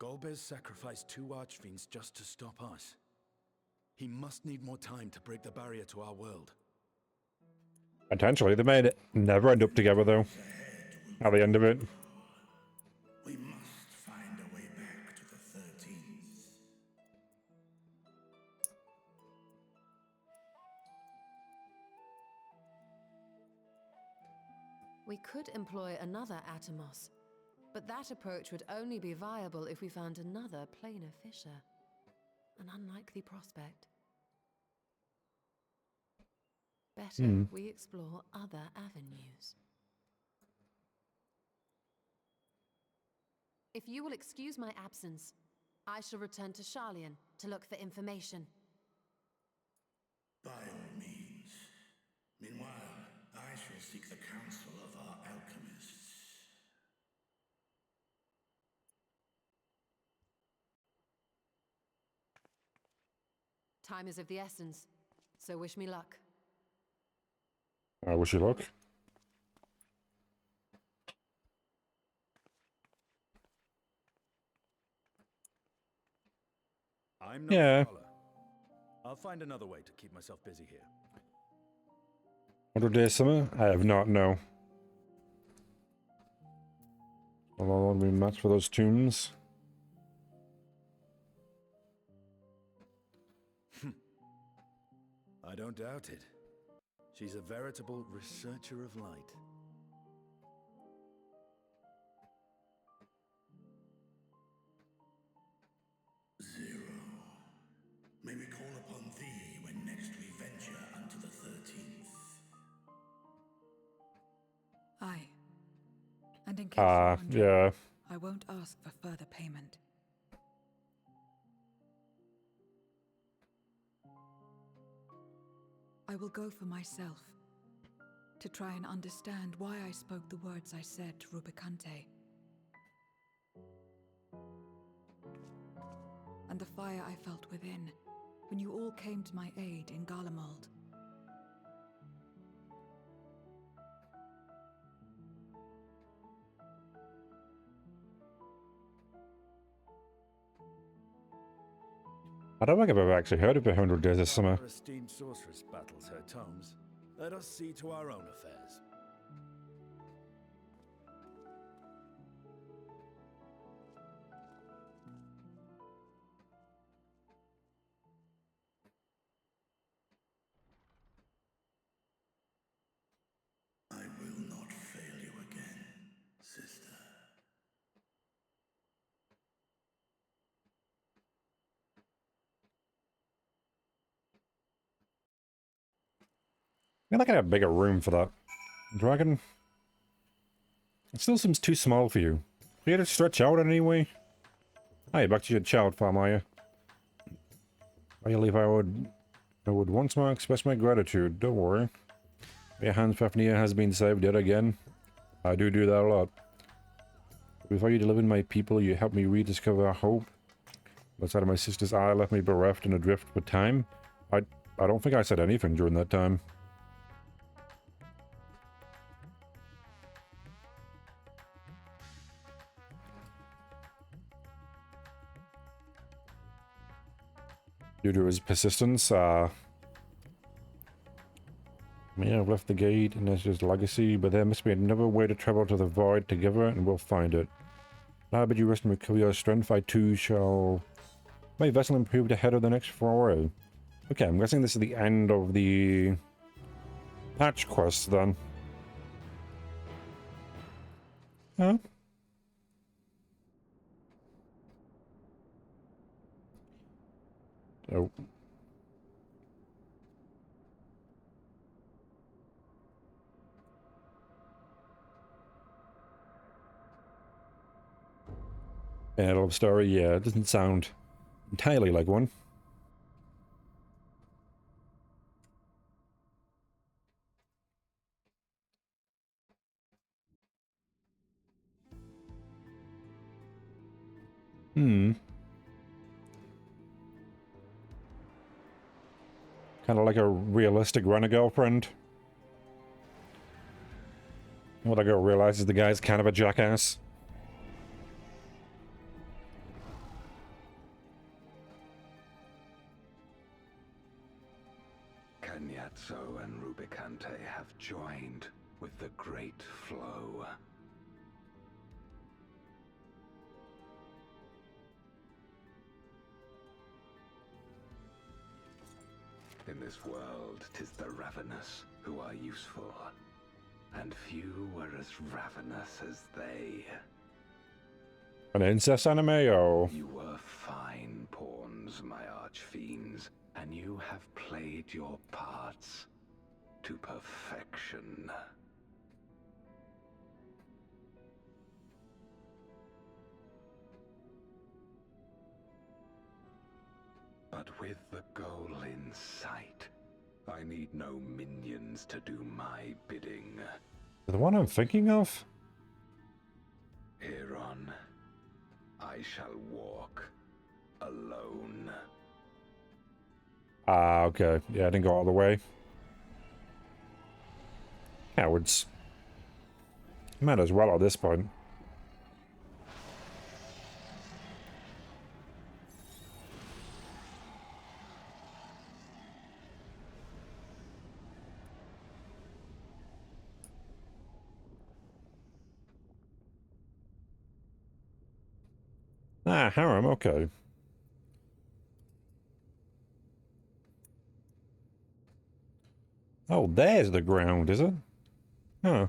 Golbez sacrificed 2 archfiends just to stop us. He must need more time to break the barrier to our world. Potentially. They may never end up together, though. At the end of it. We must find a way back to the 13th. We could employ another Atomos, but that approach would only be viable if we found another planar fissure. An unlikely prospect. Better we explore other avenues. If you will excuse my absence, I shall return to Sharlayan to look for information. By all means. Meanwhile, I shall seek the counsel of our alchemists. Time is of the essence, so wish me luck. I wish you luck. I'm no scholar. I'll find another way to keep myself busy here. 100 Days Summer? I have not, no. How long will we match for those tombs? I don't doubt it. She's a veritable researcher of light. Zero. May we call upon thee when next we venture unto the 13th. Aye. And in case you wonder, yeah. I won't ask for further payment. I will go for myself, to try and understand why I spoke the words I said to Rubicante. And the fire I felt within, when you all came to my aid in Garlemald. I don't think I've ever actually heard of 100 Days of Summer. Our esteemed sorceress battles her tomes. Let us see to our own affairs. I will not fail you again, sister. I think I have a bigger room for that. Dragon? It still seems too small for you. Are you to stretch out anyway? Hey, back to your child farm, are you? I believe I would once more express my gratitude. Don't worry. Your hand Fafnir has been saved yet again. I do that a lot. Before you delivered my people, you helped me rediscover our hope. Outside of my sister's eye left me bereft and adrift for time. I don't think I said anything during that time. Due to his persistence, may have left the gate and that's his legacy, but there must be another way to travel to the void together, and we'll find it. Now I bid you rest and recover your strength. I too shall... My vessel improved ahead of the next foray. Okay, I'm guessing this is the end of the patch quest then. Huh? Oh. Love story, yeah, it doesn't sound entirely like one. Hmm. Kind of like a realistic rent-a-girlfriend. What the girl realizes the guy's kind of a jackass. Kenyatso and Rubicante have joined with the Great Flow. In this world, 'tis the ravenous who are useful, and few were as ravenous as they. An incest anime, or? You were fine pawns, my archfiends, and you have played your parts to perfection. But with the goal in sight, I need no minions to do my bidding. The one I'm thinking of? Hereon, I shall walk alone. Ah, okay. Yeah, I didn't go all the way. Cowards. Might as well at this point. Ah, harem, okay. Oh, there's the ground, is it? Huh.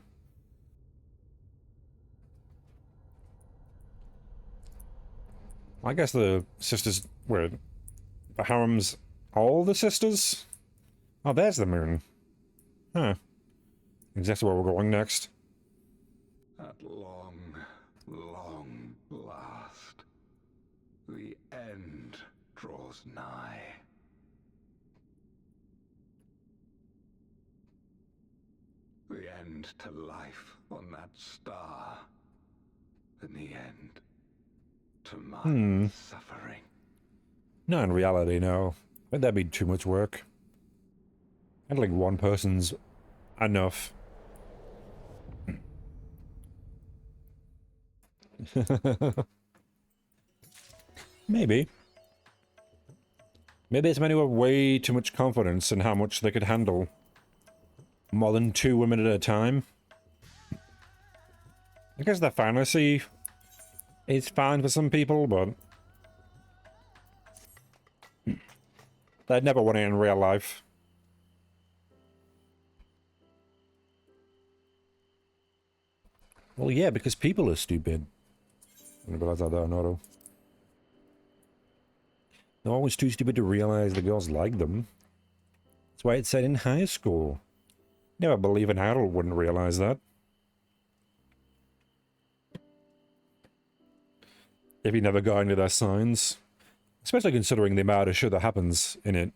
I guess the sisters were... The harem's all the sisters? Oh, there's the moon. Huh. Exactly where we're going next. At long, long last, the end draws nigh. The end to life on that star. And the end to my suffering. No, in reality, no. I think that'd be too much work. I think one person's enough. Maybe. Maybe it's men who have way too much confidence in how much they could handle. More than 2 women at a time. I guess the fantasy is fine for some people, but they'd never want it in real life. Well, yeah, because people are stupid. I didn't realize that there, no. They're always too stupid to realize the girls like them. That's why it's said in high school. Never believe an adult wouldn't realize that. If you never got into their signs. Especially considering the amount of shit that happens in it.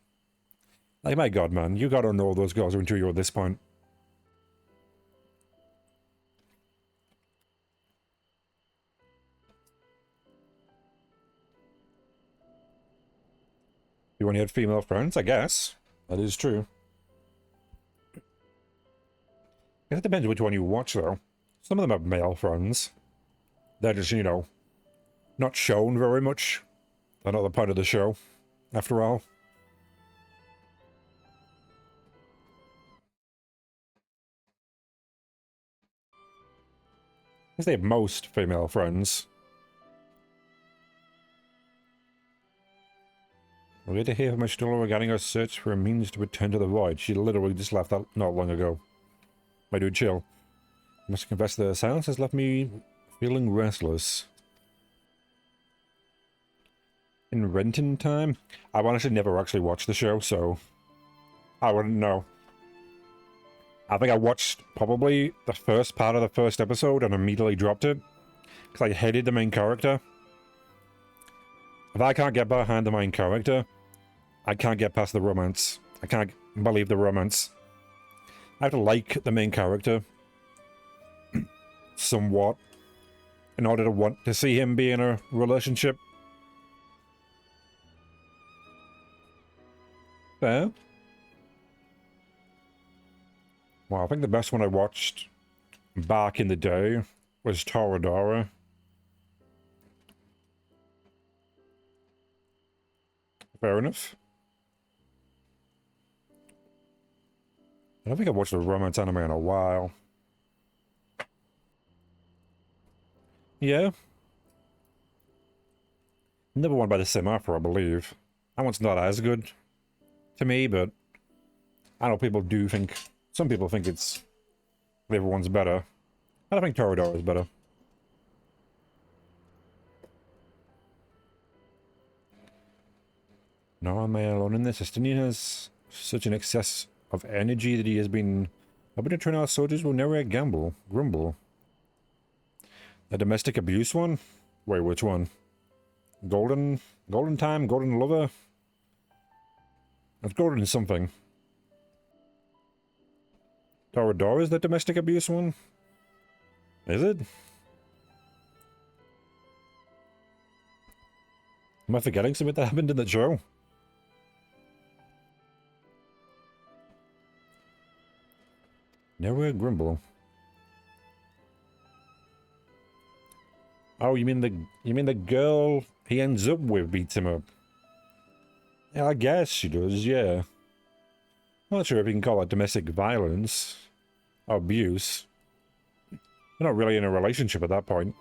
Like, my god, man, you gotta know those girls are into you at this point. You only had female friends? I guess. That is true. It depends which one you watch, though. Some of them have male friends. They're just, you know, not shown very much. They're not the part of the show, after all. I guess they have most female friends. We're to hear from Mastodon regarding her search for a means to return to the void. She literally just left that not long ago. My dude, chill. I must confess the silence has left me feeling restless. In Renton time? I've honestly never actually watched the show, so I wouldn't know. I think I watched probably the first part of the first episode and immediately dropped it. Because I hated the main character. If I can't get behind the main character, I can't get past the romance. I can't believe the romance. I have to like the main character. Somewhat. In order to want to see him be in a relationship Fair. Well, I think the best one I watched back in the day was Toradora. Fair enough. I don't think I've watched a romance anime in a while. Yeah. Another one by the same author, I believe. That one's not as good to me, but I know people do think... Some people think it's... the other one's better. I think Toradora is better. No, am I alone in this? Justinian has such an excess of energy that he has been able to turn our soldiers will never grumble. The domestic abuse one? Wait, which one? Golden time? Golden lover? It's golden something. Toradora is the domestic abuse one? Is it? Am I forgetting something that happened in the show? Never grumble. Oh, you mean the girl he ends up with beats him up? Yeah, I guess she does, yeah. I'm not sure if you can call it domestic violence. Or abuse. They're not really in a relationship at that point.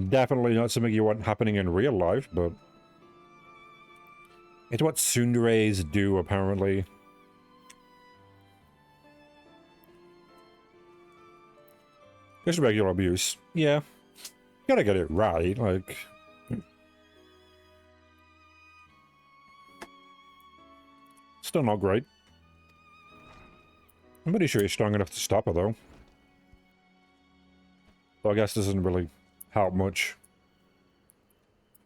Definitely not something you want happening in real life, but... it's what tsunderes do, apparently. Just regular abuse. Yeah. Gotta get it right, like... Still not great. I'm pretty sure he's strong enough to stop her, though. But I guess this doesn't really help much.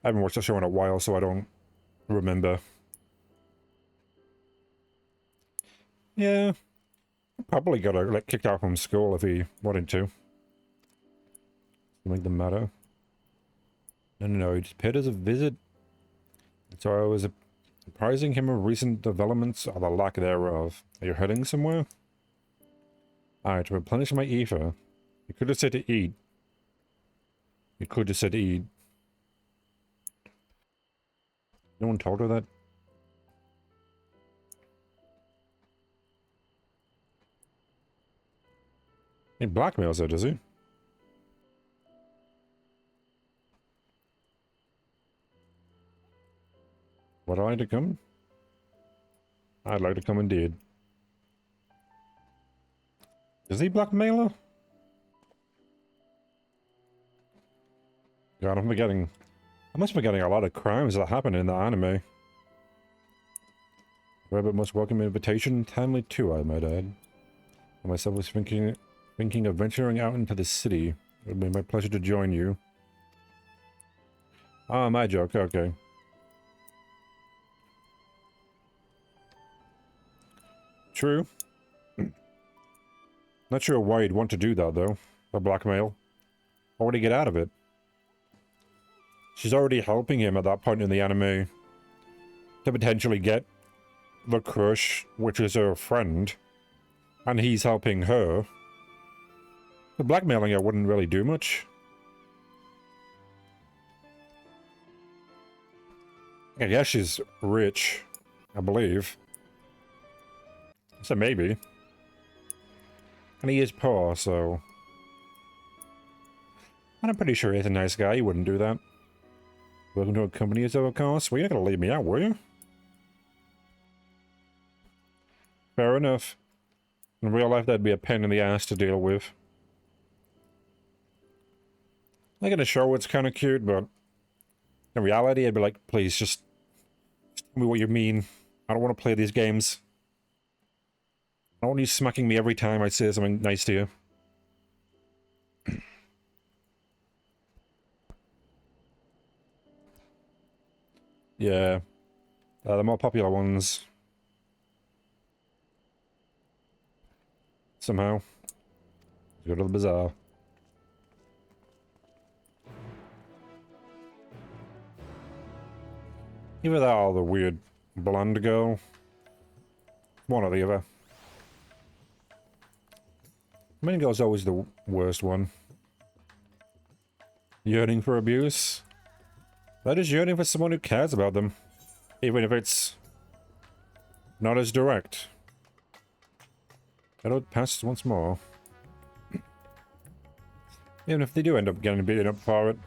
I haven't watched the show in a while, so I don't remember. Yeah. Probably got to get kicked out from school if he wanted to. Make them matter. No, he just paid us a visit. So I was apprising him of recent developments or the lack thereof. Are you heading somewhere? Alright, to replenish my ether. You could have said to eat. You could have said to eat. No one told her that? He blackmails her, does he? Would I like to come? I'd like to come indeed. Is he blackmail her? God, I'm forgetting. I must be forgetting a lot of crimes that happen in the anime. Rabbit most welcome invitation, timely too, I might add. I myself was thinking of venturing out into the city. It would be my pleasure to join you. Ah, my joke, okay. True. Not sure why you'd want to do that, though. The blackmail. What would he get out of it? She's already helping him at that point in the anime to potentially get the crush, which is her friend, and he's helping her. The blackmailing her wouldn't really do much. I guess she's rich, I believe. So maybe. And he is poor, so... And I'm pretty sure he's a nice guy, he wouldn't do that. Welcome to accompany us, of course. Well, you're not gonna leave me out, were you? Fair enough. In real life, that'd be a pain in the ass to deal with. Like in a show, it's kind of cute, but... in reality, I'd be like, please, just tell me what you mean. I don't want to play these games. I don't want you smacking me every time I say something nice to you. Yeah. The more popular ones. Somehow. Let's go to the bazaar. Either that or the weird blonde girl. One or the other. The main girl's always the worst one. Yearning for abuse? They're just yearning for someone who cares about them. Even if it's not as direct. It'll pass once more. Even if they do end up getting beaten up for it.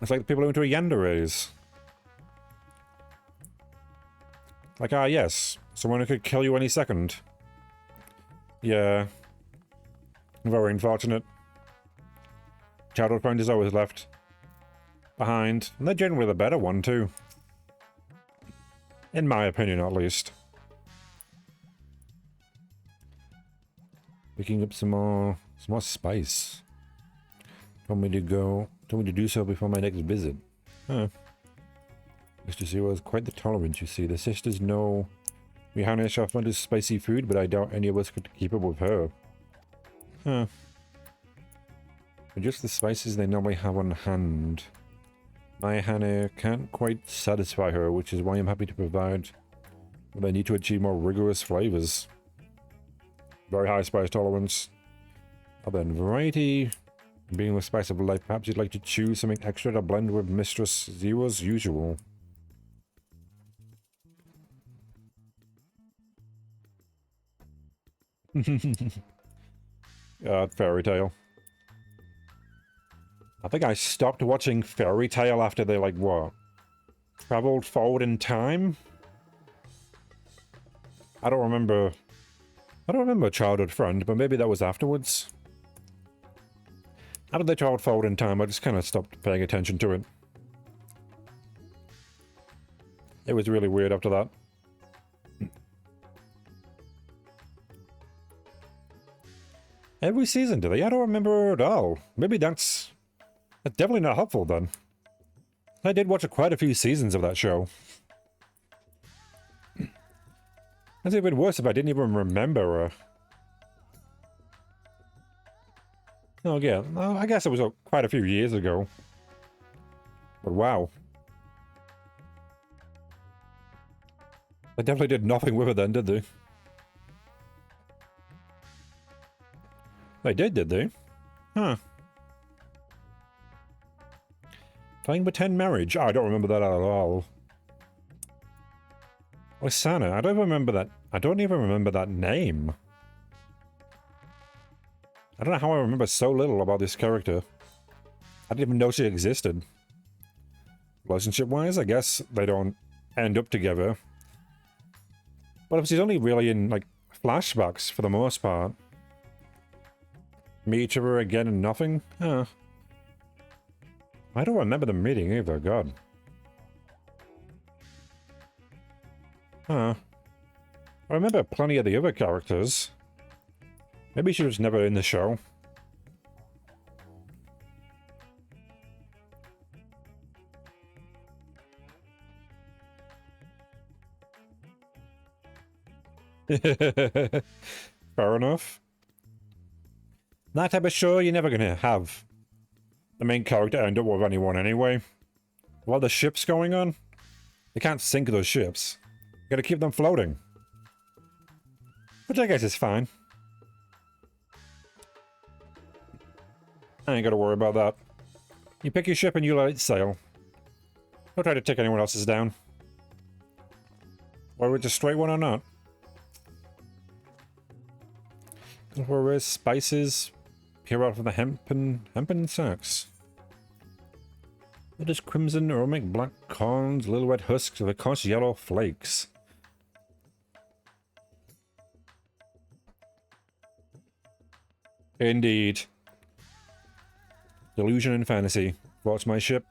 It's like the people who went to a Yandere's. Like, ah, yes. Someone who could kill you any second. Yeah. Very unfortunate. Childhood friend is always left behind. And they're generally the better one, too. In my opinion, at least. Picking up some more spice. Told me to do so before my next visit. Huh. Mr. Zero has quite the tolerance, you see. The sisters know we harness off under spicy food, but I doubt any of us could keep up with her. Huh. But just the spices they normally have on hand. My Hannah can't quite satisfy her, which is why I'm happy to provide what I need to achieve more rigorous flavors. Very high spice tolerance. Other than variety, being with spice of life, perhaps you'd like to choose something extra to blend with Mistress Zero's usual. Fairy Tale. I think I stopped watching Fairy Tale after they, like, what? Traveled forward in time? I don't remember Childhood Friend, but maybe that was afterwards. After they traveled forward in time, I just kind of stopped paying attention to it. It was really weird after that. Every season, do they? I don't remember at all. Maybe that's definitely not helpful, then. I did watch quite a few seasons of that show. It's even worse if I didn't even remember her. Oh, yeah. Well, I guess it was quite a few years ago. But wow. They definitely did nothing with it then, did they? They did they? Huh. Playing Pretend Marriage? Oh, I don't remember that at all. Osana, I don't even remember that. I don't even remember that name. I don't know how I remember so little about this character. I didn't even know she existed. Relationship-wise, I guess they don't end up together. But if she's only really in, like, flashbacks for the most part. Meet each other again and nothing? Huh. I don't remember them meeting either, God. Huh. I remember plenty of the other characters. Maybe she was never in the show. Fair enough. That type of show, you're never gonna have the main character end up with anyone anyway. While the ship's going on, you can't sink those ships. You gotta keep them floating. Which I guess is fine. I ain't gotta worry about that. You pick your ship and you let it sail. Don't try to take anyone else's down. Whether it's a straight one or not. Where spices peer out from the hempen sacks. It is crimson aromatic black corns, little red husks with the coarse yellow flakes. Indeed. Delusion and fantasy. Watch my ship.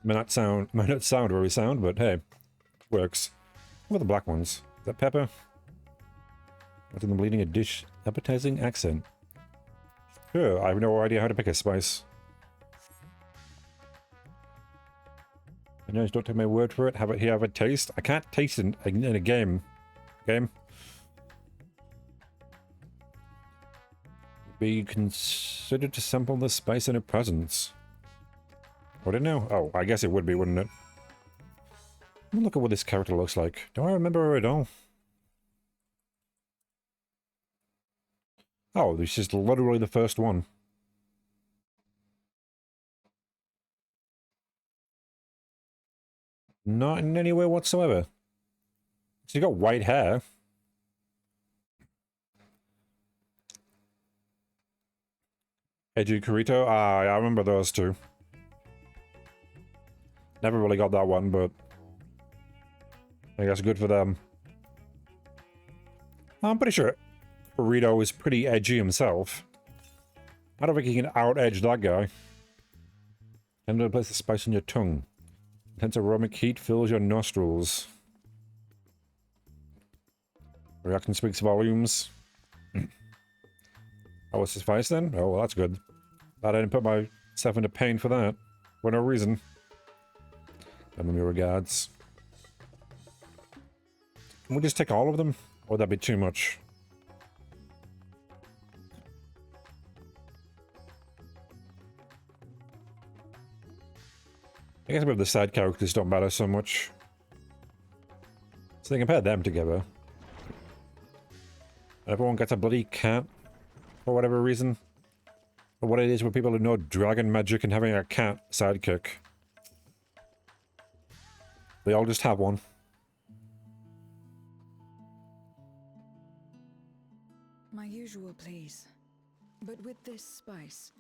Might not sound very sound, but hey, works. What are the black ones? Is that pepper? Letting them leading a dish appetizing accent. Sure, I have no idea how to pick a spice. I know, don't take my word for it. Have a taste. I can't taste in a game. be considered to sample the spice in a presence. Would it now? Oh, I guess it would be, wouldn't it? Look at what this character looks like. Do I remember her at all? Oh, this is literally the first one. Not in any way whatsoever. She's got white hair. Eiji Kurito? Ah, I remember those two. Never really got that one, but I guess good for them. I'm pretty sure Burrito is pretty edgy himself. I don't think he can out-edge that guy. And to place the spice on your tongue. Intense aromatic heat fills your nostrils. Reaction speaks volumes. Oh, what's the spice then? Oh, well, that's good. Glad I didn't put myself into pain for that. For no reason. Send them your regards. Can we just take all of them? Or would that be too much? I guess maybe the side characters don't matter so much. So they can pair them together. Everyone gets a bloody cat. For whatever reason. Or what it is with people who know dragon magic and having a cat sidekick. They all just have one. My usual, please. But with this spice.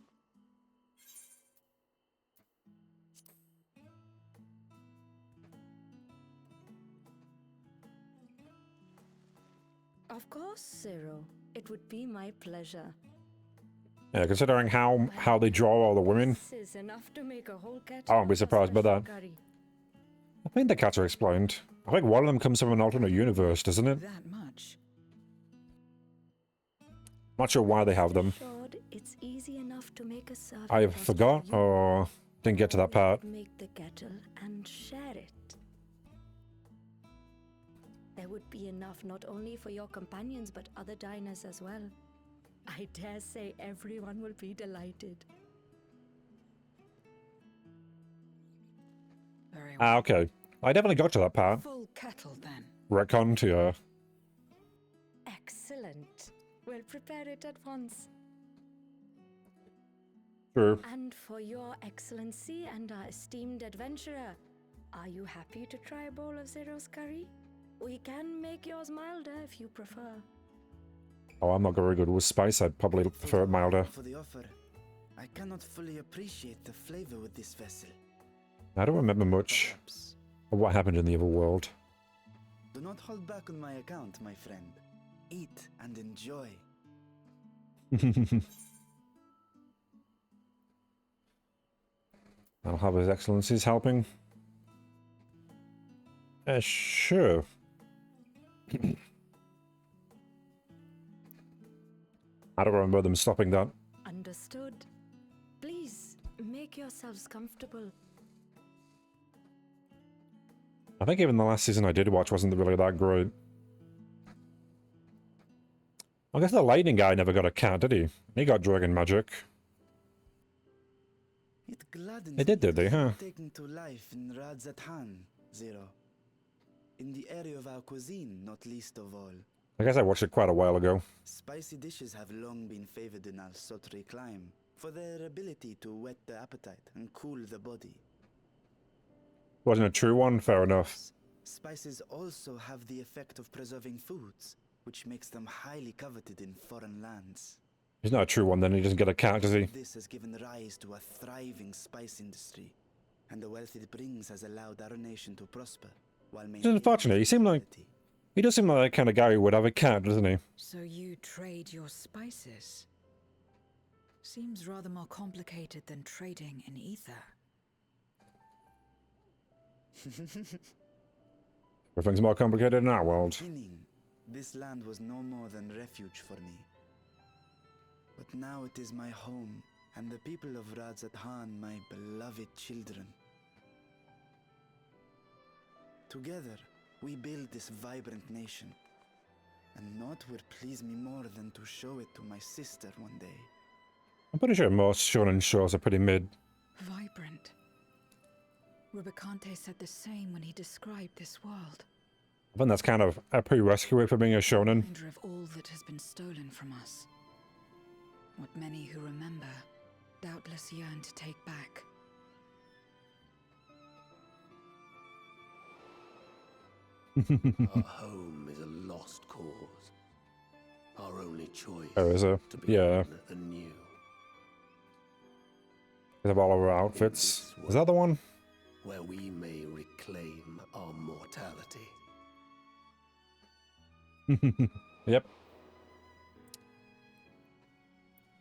Of course, Zero. It would be my pleasure. Yeah, considering how they draw all the women, This is enough to make a whole cat I won't be of a surprised by special that. curry. I think the cats are explained. I think one of them comes from an alternate universe, doesn't it? That much. Not sure why they have them. Short, it's easy enough to make a serving I pot forgot for you. or didn't get to that part. Make the kettle and share it. There would be enough not only for your companions but other diners as well. I dare say everyone will be delighted. Very well. Ah, okay. I definitely got to that part. Full kettle then. Retcon to her. Excellent. We'll prepare it at once. True. And for your excellency and our esteemed adventurer, are you happy to try a bowl of Zero's curry? We can make yours milder if you prefer. Oh, I'm not very good with spice. I'd probably prefer it milder. For the offer, I cannot fully appreciate the flavor with this vessel. I don't remember much Perhaps. of what happened in the other world. Do not hold back on my account, my friend. Eat and enjoy. I'll have His Excellency's helping. Sure. I don't remember them stopping that. Understood. Please, make yourselves comfortable. I think even the last season I did watch wasn't really that great. I guess the lightning guy never got a cat, did he? He got dragon magic. It gladdens They did, me did they, to see huh? you taking to life in Radzatan, Zero. In the area of our cuisine, not least of all. I guess I watched it quite a while ago. Spicy dishes have long been favored in our sultry clime for their ability to whet the appetite and cool the body. Wasn't a true one? Fair enough. Spices also have the effect of preserving foods, which makes them highly coveted in foreign lands. He's not a true one then, he doesn't get a cat, does he? This has given rise to a thriving spice industry, and the wealth it brings has allowed our nation to prosper while It's maintaining unfortunate, he seemed like... stability. He does seem like the kind of guy who would have a cat, doesn't he? So you trade your spices? Seems rather more complicated than trading in ether. Everything's more complicated in our world. Beginning, this land was no more than refuge for me. But now it is my home, and the people of Radzatan my beloved children. Together, we build this vibrant nation. And naught would please me more than to show it to my sister one day. I'm pretty sure most shonen shows are pretty mid. Vibrant. Rubicante said the same when he described this world. I think that's kind of a prerequisite for being a shonen. Reminder of all that has been stolen from us. What many who remember doubtless yearn to take back. Our home is a lost cause. Our only choice To begin anew. We have all of our outfits. Is that the one? Where we may reclaim our mortality. Yep.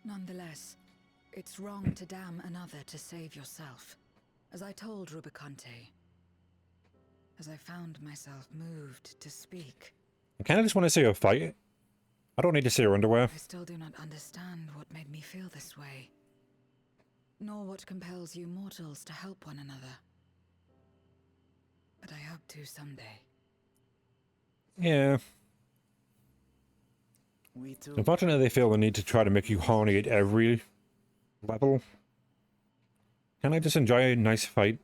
Nonetheless, it's wrong to damn another to save yourself. As I told Rubicante, as I found myself moved to speak. I kind of just want to see her fight. I don't need to see her underwear. I still do not understand what made me feel this way, nor what compels you mortals to help one another. But I hope to someday. Yeah. We too. Unfortunately, they feel the need to try to make you horny at every level. Can I just enjoy a nice fight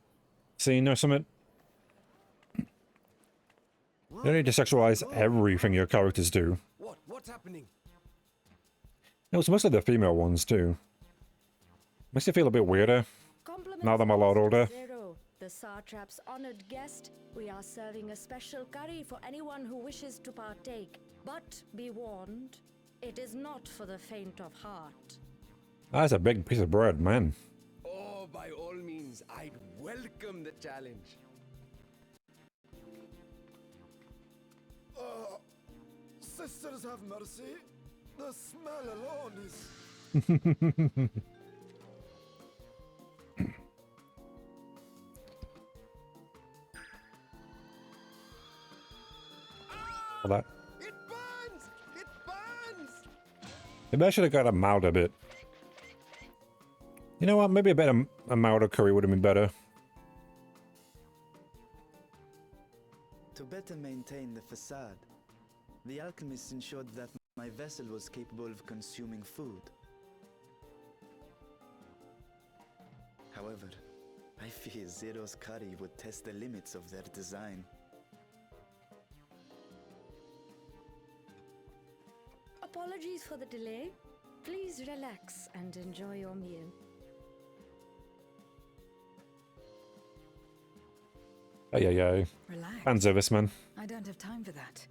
scene or something? You don't need to sexualize everything your characters do. What's happening? It's mostly the female ones too. Makes you feel a bit weirder. Now that I'm a lot older. Zero, the Satrap's honored guest, we are serving a special curry for anyone who wishes to partake. But be warned, it is not for the faint of heart. That's a big piece of bread, man. Oh, by all means, I'd welcome the challenge. Sisters have mercy. The smell alone is... That. It burns! It burns! Maybe I should have got a milder bit. You know what? Maybe a milder curry would have been better. To better maintain the facade, the alchemists ensured that my vessel was capable of consuming food. However, I fear Zero's curry would test the limits of their design. Apologies for the delay. Please relax and enjoy your meal. Ay. Relax. Fan service, man. I don't have time for that.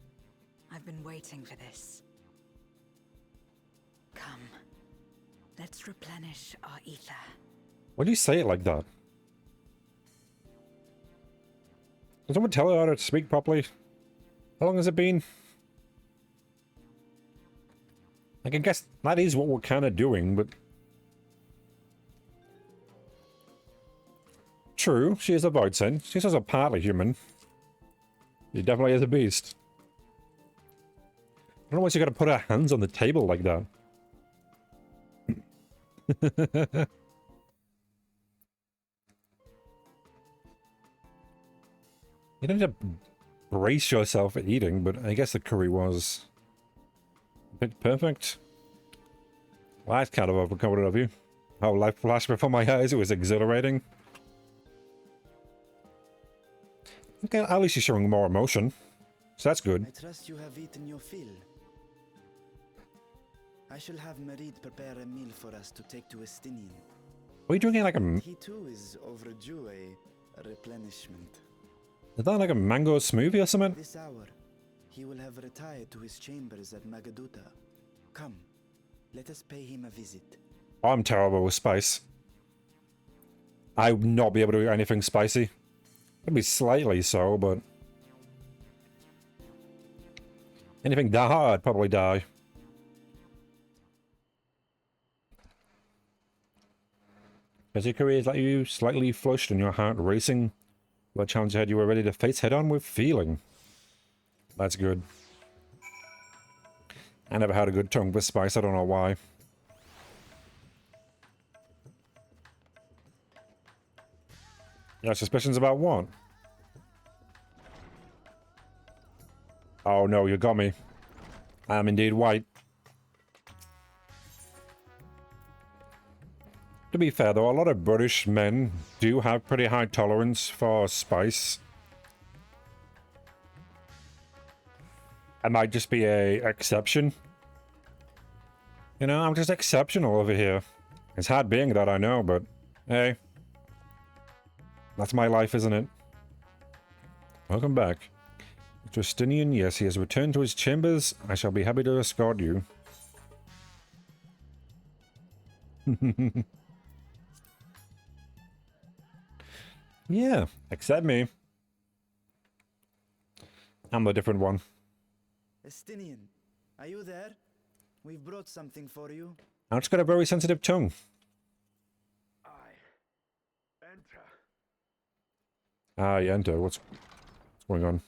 I've been waiting for this. Come. Let's replenish our ether. Why do you say it like that? Did someone tell her how to speak properly? How long has it been? Like, I guess that is what we're kind of doing, but... True, she is a voidsent. She's also partly human. She definitely is a beast. I don't know why she gotta put her hands on the table like that. You don't have to brace yourself for eating, but I guess the curry was a bit perfect. Well, that's kind of overconfident of you. How life flashed before my eyes, it was exhilarating. Okay, at least you're showing more emotion. So that's good. I trust you have eaten your fill. I shall have Merid prepare a meal for us to take to Estinian. Are you drinking like a... He too is overdue a replenishment. Is that like a mango smoothie or something? This hour, he will have retired to his chambers at Magaduta. Come, let us pay him a visit. I'm terrible with spice. I would not be able to do anything spicy. Maybe slightly so, but... anything that hard, I'd probably die. As your career is like you, slightly flushed and your heart racing. What challenge ahead you were ready to face head on with feeling. That's good. I never had a good tongue with spice, I don't know why. You have suspicions about what? Oh no, you got me. I am indeed white. To be fair though, a lot of British men do have pretty high tolerance for spice. I might just be a exception. You know, I'm just exceptional over here. It's hard being that, I know, but hey. That's my life, isn't it? Welcome back. Justinian, yes, he has returned to his chambers. I shall be happy to escort you. Yeah, accept me. I'm the different one. Estinian, are you there? We've brought something for you. I've just got a very sensitive tongue. Enter. Ah, you enter. What's going on?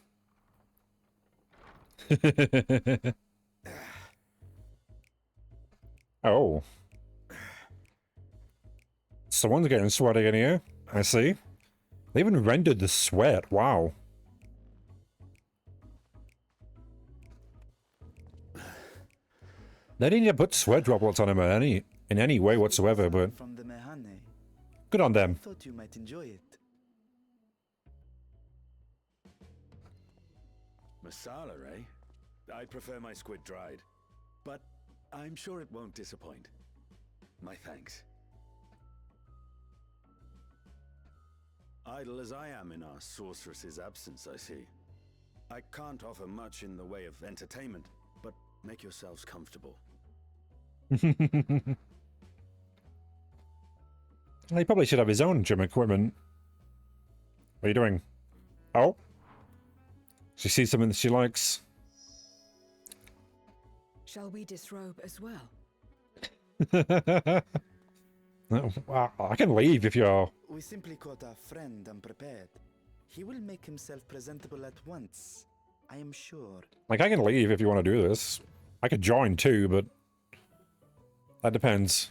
Oh. Someone's getting sweaty in here. I see. They even rendered the sweat. Wow. They didn't even put sweat droplets on him in any way whatsoever, but From the Mehane. good on I them. thought you might enjoy it. Masala, eh? I prefer my squid dried. But I'm sure it won't disappoint. My thanks. Idle as I am in our sorceress's absence, I see. I can't offer much in the way of entertainment, but make yourselves comfortable. He probably should have his own gym equipment. What are you doing? Oh. She sees something that she likes. Shall we disrobe as well? No, I can leave if you're... We simply caught our friend unprepared. He will make himself presentable at once, I am sure. Like, I can leave if you want to do this. I could join too, but... that depends.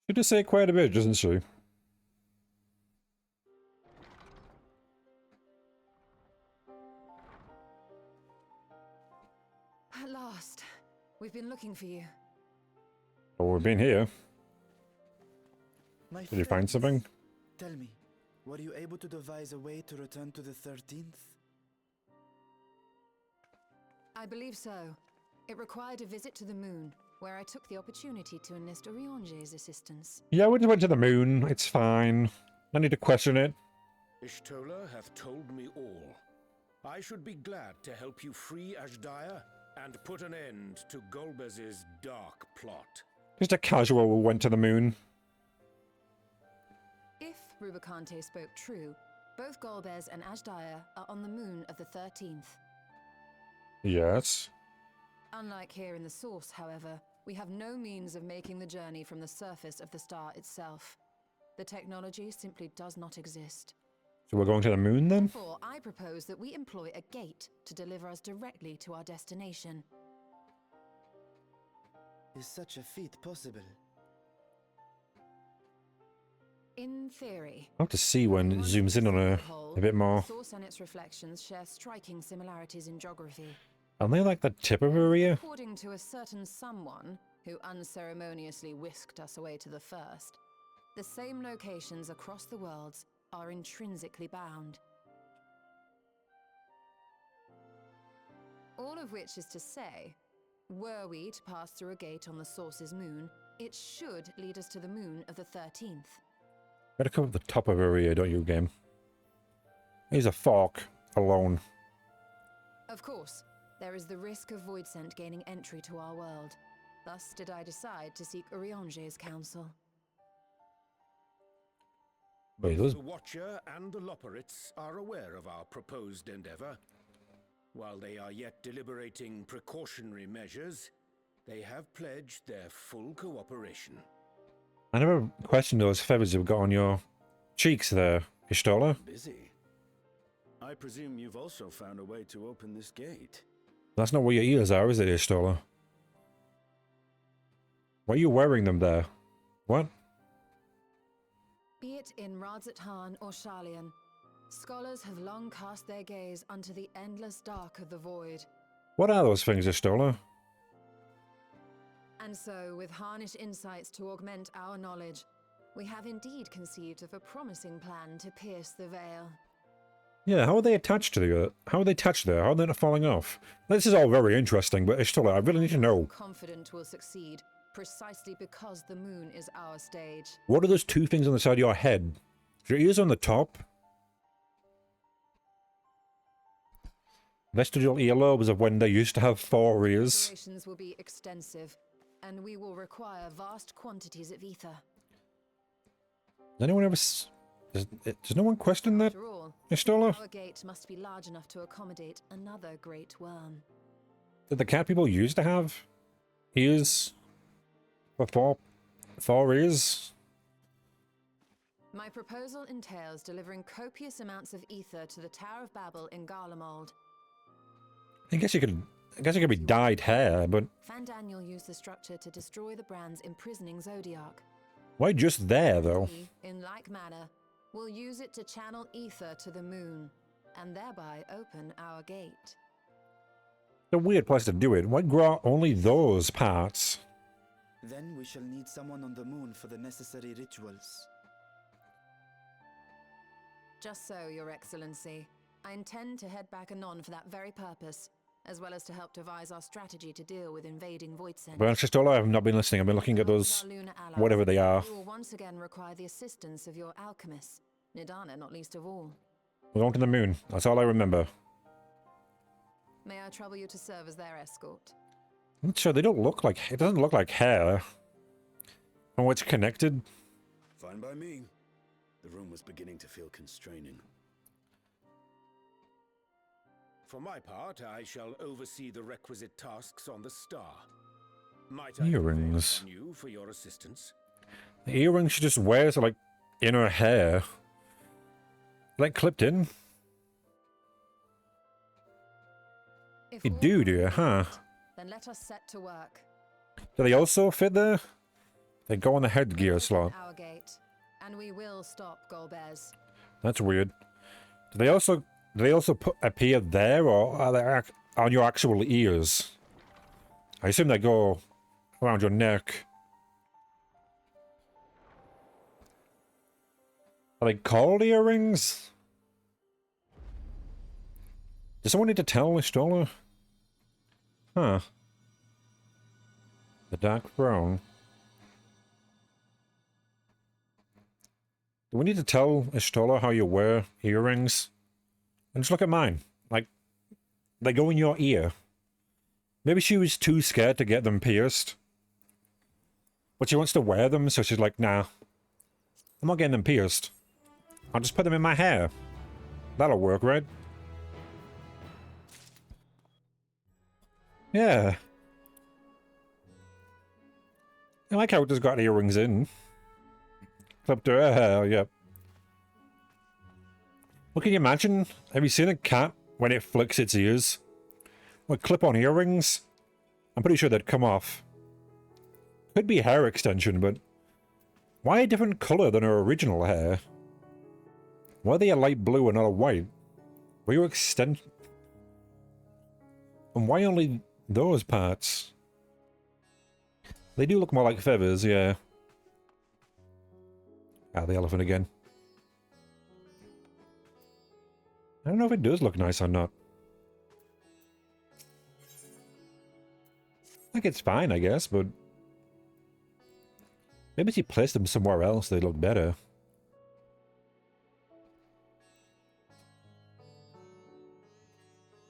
She does say quite a bit, doesn't she? At last. We've been looking for you. Oh, we've been here. My Did you find friends, something? Tell me, were you able to devise a way to return to the 13th? I believe so. It required a visit to the moon, where I took the opportunity to enlist Oriange's assistance. Yeah, we just went to the moon. It's fine. No need to question it. Ishtola hath told me all. I should be glad to help you free Ashdaya and put an end to Golbez's dark plot. Just a casual went to the moon. If Rubicante spoke true, both Golbez and Ashdaya are on the moon of the 13th. Yes. Unlike here in the source, however, we have no means of making the journey from the surface of the star itself. The technology simply does not exist. So we're going to the moon then? Therefore, I propose that we employ a gate to deliver us directly to our destination. Is such a feat possible? In theory. I'll have to see when it zooms in on her a bit more. The source and its reflections share striking similarities in geography. Aren't they like the tip of her ear? According to a certain someone who unceremoniously whisked us away to the first, the same locations across the worlds are intrinsically bound. All of which is to say, were we to pass through a gate on the source's moon, it should lead us to the moon of the 13th. Gotta come up the top of her ear, don't you, game? Here's a fork alone. Of course, there is the risk of Voidsent gaining entry to our world. Thus did I decide to seek Oriange's counsel. Wait, those... The Watcher and the Loporrits are aware of our proposed endeavor. While they are yet deliberating precautionary measures, they have pledged their full cooperation. I never questioned those feathers you've got on your cheeks there, Ishtola. Busy. I I presume you've also found a way to open this gate. That's not where your ears are, is it, Ishtola? Why are you wearing them there? What? Be it in Radzathan or Sharlayan, scholars have long cast their gaze unto the endless dark of the void. What are those things, Ishtola? And so, with harnished insights to augment our knowledge, we have indeed conceived of a promising plan to pierce the veil. Yeah, how are they attached to the how are they attached there? How are they not falling off? This is all very interesting, but Ishtola, I really need to know. Confident we'll succeed, precisely because the moon is our stage. What are those two things on the side of your head? Your ears on the top? Vestigial earlobes of when they used to have 4 ears. Operations will be extensive, and we will require vast quantities of ether. Does anyone ever... Does no one question that, After all, Ishtola? our gate must be large enough to accommodate another great worm. Did the cat people used to have ears? For 4 ears? My proposal entails delivering copious amounts of ether to the Tower of Babel in Garlemald. I guess it could be dyed hair, but Fandaniel used the structure to destroy the brands imprisoning Zodiac. why just there, though? We, in like manner, will use it to channel ether to the moon, and thereby open our gate. It's a weird place to do it. Why grow only those parts? Then we shall need someone on the moon for the necessary rituals. Just so, Your Excellency. I intend to head back anon for that very purpose, as well as to help devise our strategy to deal with invading Voidsent. Well, Shistola, I have not been listening. I've been looking at those, whatever they are. We will once again require the assistance of your alchemists, Nidana not least of all. We're going to the moon. That's all I remember. May I trouble you to serve as their escort? I'm not sure. They don't look like... It doesn't look like hair. Oh, it's connected. Fine by me. The room was beginning to feel constraining. For my part, I shall oversee the requisite tasks on the star. Might I Earrings. prevail upon you for your assistance? The earrings she just wears are like in her hair. Like clipped in. If You all do, are do you? Huh? Then let us set to work. Do they also fit there? They go on the headgear slot. Our gate, and we will stop Golbez. That's weird. Do they also appear there, or are they on your actual ears? I assume they go around your neck. Are they called earrings? Does someone need to tell Ishtola? Huh. The dark brown. Do we need to tell Ishtola how you wear earrings? And just look at mine. Like, they go in your ear. Maybe she was too scared to get them pierced. But she wants to wear them, so she's like, nah. I'm not getting them pierced. I'll just put them in my hair. That'll work, right? Yeah. I like how it just got earrings in. Clipped her hair, yep. Well, can you imagine? Have you seen a cat when it flicks its ears? With clip-on earrings? I'm pretty sure they'd come off. Could be hair extension, but... Why a different colour than her original hair? Why are they a light blue and not a white? Were you extend... And why only those parts? They do look more like feathers, yeah. Ah, the elephant again. I don't know if it does look nice or not. Like, it's fine, I guess, but... Maybe if you place them somewhere else, they'd look better.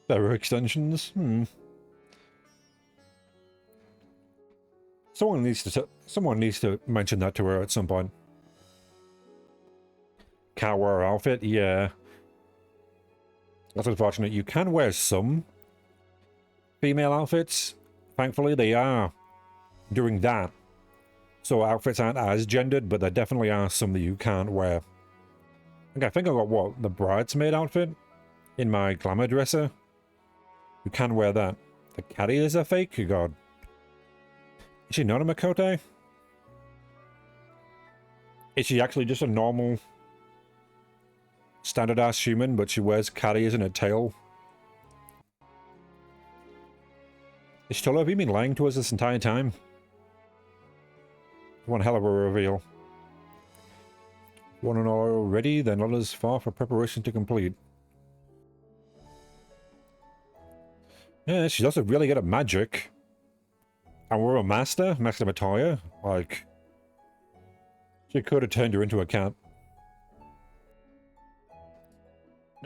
Better extensions? Someone needs to mention that to her at some point. Can't wear her outfit? Yeah. That's unfortunate. You can wear some female outfits. Thankfully, they are doing that. So outfits aren't as gendered, but there definitely are some that you can't wear. Okay, I think I got, what, the bridesmaid outfit? in my glamour dresser. You can wear that. The carriers are fake? Oh god. Is she not a Makote? Is she actually just a normal standard-ass human, but she wears carriers and a tail? Ishtola, have you been lying to us this entire time? One hell of a reveal. One and all already, then others far for preparation to complete. Yeah, she's also really good at magic. And we're a Master Matoya. Like, she could have turned her into a cat.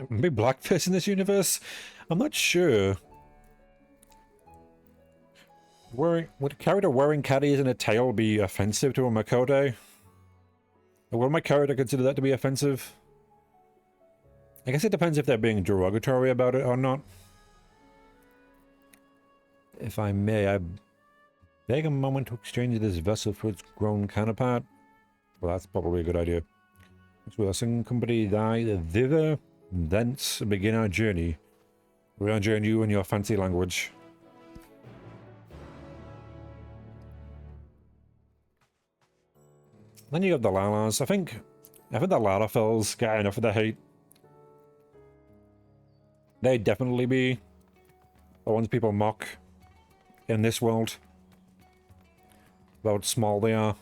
Maybe blackface in this universe? I'm not sure. Would a character wearing caddies and a tail be offensive to a Makote? Or would my character consider that to be offensive? I guess it depends if they're being derogatory about it or not. If I may, I beg a moment to exchange this vessel for its grown counterpart. Well, that's probably a good idea. With us in company thy thither, thence begin our journey. We are join you in your fancy language. Then you have the Lalas. I think the Lalafels get enough of the hate. They'd definitely be the ones people mock in this world. About how small they are.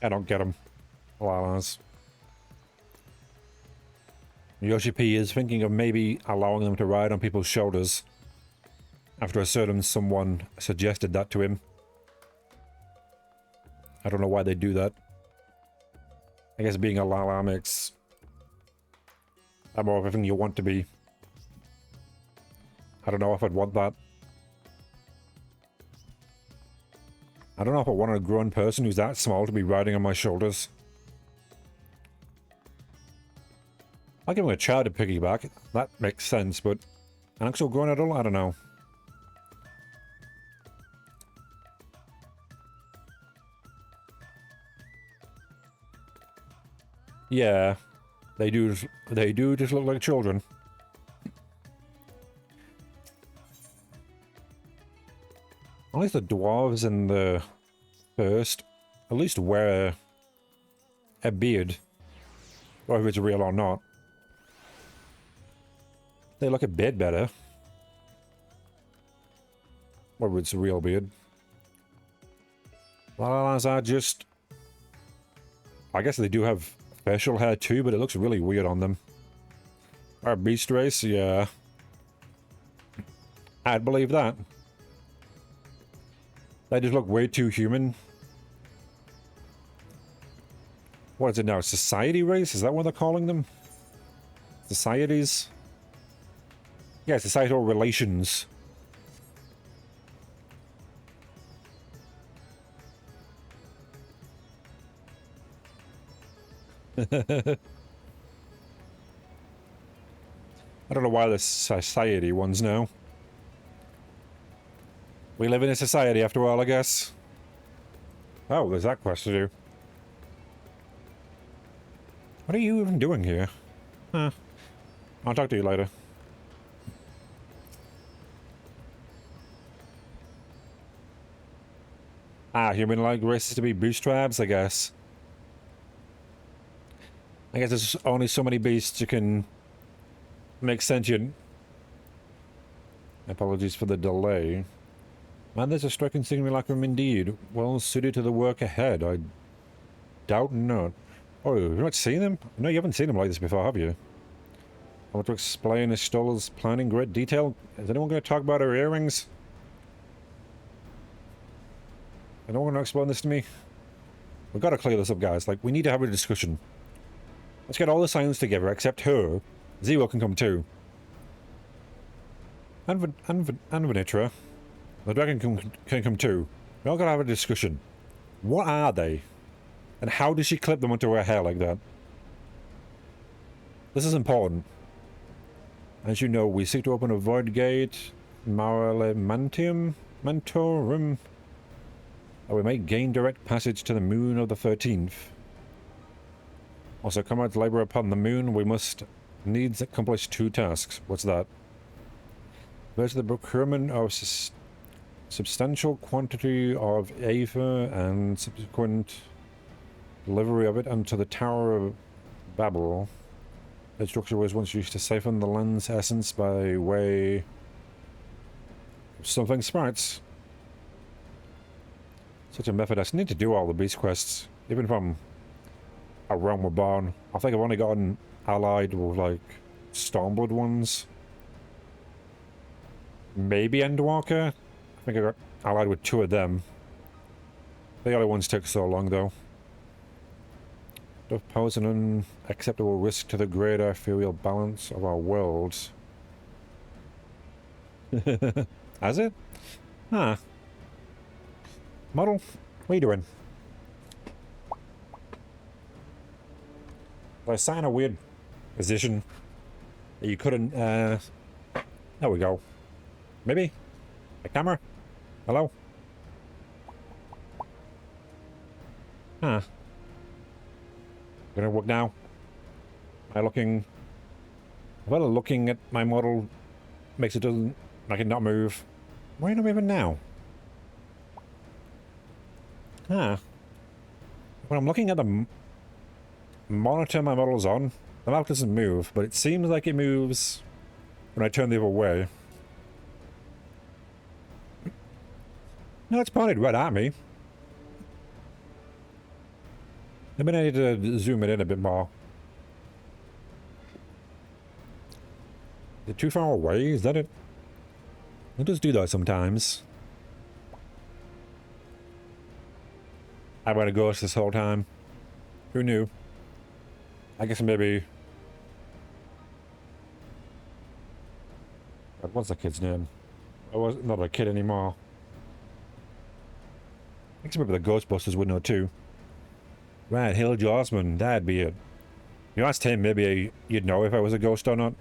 I don't get them. Lalas. Yoshi P is thinking of maybe allowing them to ride on people's shoulders after a certain someone suggested that to him. I don't know why they do that. I guess being a Lala makes more of everything you want to be. I don't know if I'd want that. I don't know if I want a grown person who's that small to be riding on my shoulders. I'll give him a child to piggyback. That makes sense, but an actual grown adult? I don't know. Yeah, they do just look like children. At least the dwarves in the first at least wear a beard. Or if it's real or not. They look a bit better. Whether it's a real beard. Lalas are just... I guess they do have facial hair too, but it looks really weird on them. Our beast race, yeah. I'd believe that. They just look way too human. What is it now? Society race? Is that what they're calling them? Societies? Yeah, societal relations. I don't know why the society ones now. We live in a society after all, I guess. Oh, there's that quest to do. What are you even doing here? Huh. I'll talk to you later. Ah, human-like races to be bootstraps, I guess. I guess there's only so many beasts you can make sentient. Apologies for the delay. Man, there's a striking simulacrum indeed. Well suited to the work ahead. I doubt not. Oh, you've not seen them? No, you haven't seen them like this before, have you? I want to explain Estola's plan in great detail. Is anyone going to talk about her earrings? Anyone going to explain this to me? We've got to clear this up, guys. Like, we need to have a discussion. Let's get all the silence together, except her. Zero can come too. And Venitra. The dragon can come too. We all gotta have a discussion. What are they? And how does she clip them onto her hair like that? This is important. As you know, we seek to open a void gate, Mantorum, that we may gain direct passage to the moon of the 13th. Also, comrades labor upon the moon, we must needs accomplish 2 tasks. What's that? First, the procurement of substantial quantity of aether and subsequent delivery of it unto the Tower of Babel. The structure was once used to siphon the land's essence by way of something sprites. Such a method. I still need to do all the beast quests, even if I'm a realm reborn. I think I've only gotten allied with like Stormblood ones. Maybe Endwalker. I think I got allied with 2 of them. The other ones took so long though. Doth pose an unacceptable risk to the greater ethereal balance of our worlds. Has it? Huh. Model, what are you doing? I sat in a weird position that you couldn't, there we go. Maybe? A camera? Hello? Huh. Gonna work now? Am I looking... Well, looking at my model makes it doesn't... like it not move. Why not moving now? Huh. When I'm looking at the monitor my model's on, the mouth doesn't move, but it seems like it moves when I turn the other way. No, it's pointed right at me. Maybe I need to zoom it in a bit more. Is it too far away? Is that it? It does do that sometimes. I've been a ghost this whole time. Who knew? I guess maybe... What's the kid's name? I was not a kid anymore. I guess maybe the Ghostbusters would know too. Right, Hill Osmond, that'd be it. You asked him, maybe you'd know if I was a ghost or not.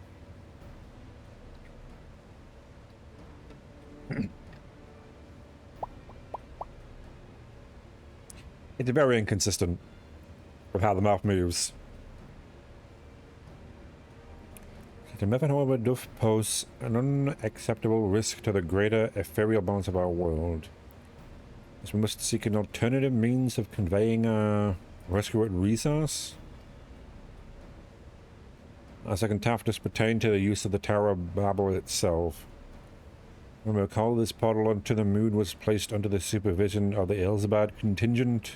It's very inconsistent with how the mouth moves. The method, however, doth pose an unacceptable risk to the greater ethereal balance of our world, as we must seek an alternative means of conveying our rescued resource. Our second task does pertain to the use of the Tower of Babel itself. When we recall, this portal onto the moon was placed under the supervision of the Ilsabad contingent.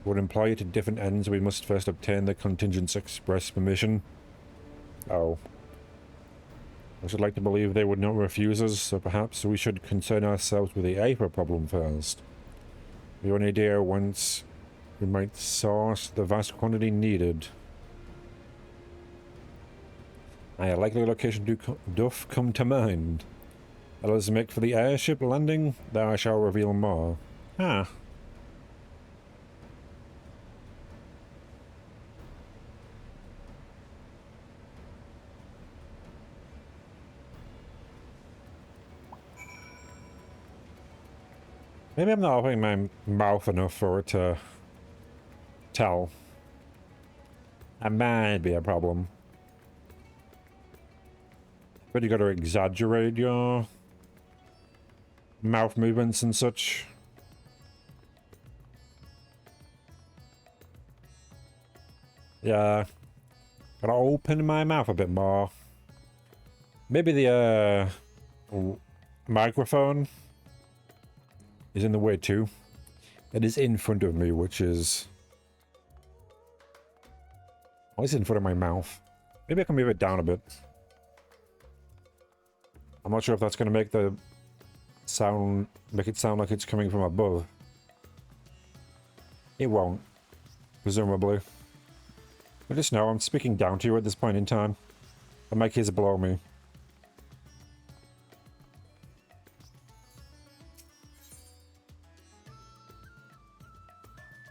Would employ to different ends, we must first obtain the contingent's express permission. Oh. I should like to believe they would not refuse us, so perhaps we should concern ourselves with the aether problem first. We have an idea whence we might source the vast quantity needed. A likely location doth come to mind. Let us make for the airship landing, there I shall reveal more. Ah. Maybe I'm not opening my mouth enough for it to tell. That might be a problem. But you gotta exaggerate your mouth movements and such. Yeah. Gotta open my mouth a bit more. Maybe the microphone is in the way too. It is in front of me, which is... Oh, it's in front of my mouth. Maybe I can move it down a bit. I'm not sure if that's going to make the sound... make it sound like it's coming from above. It won't. Presumably. But just know I'm speaking down to you at this point in time. The mic is below me.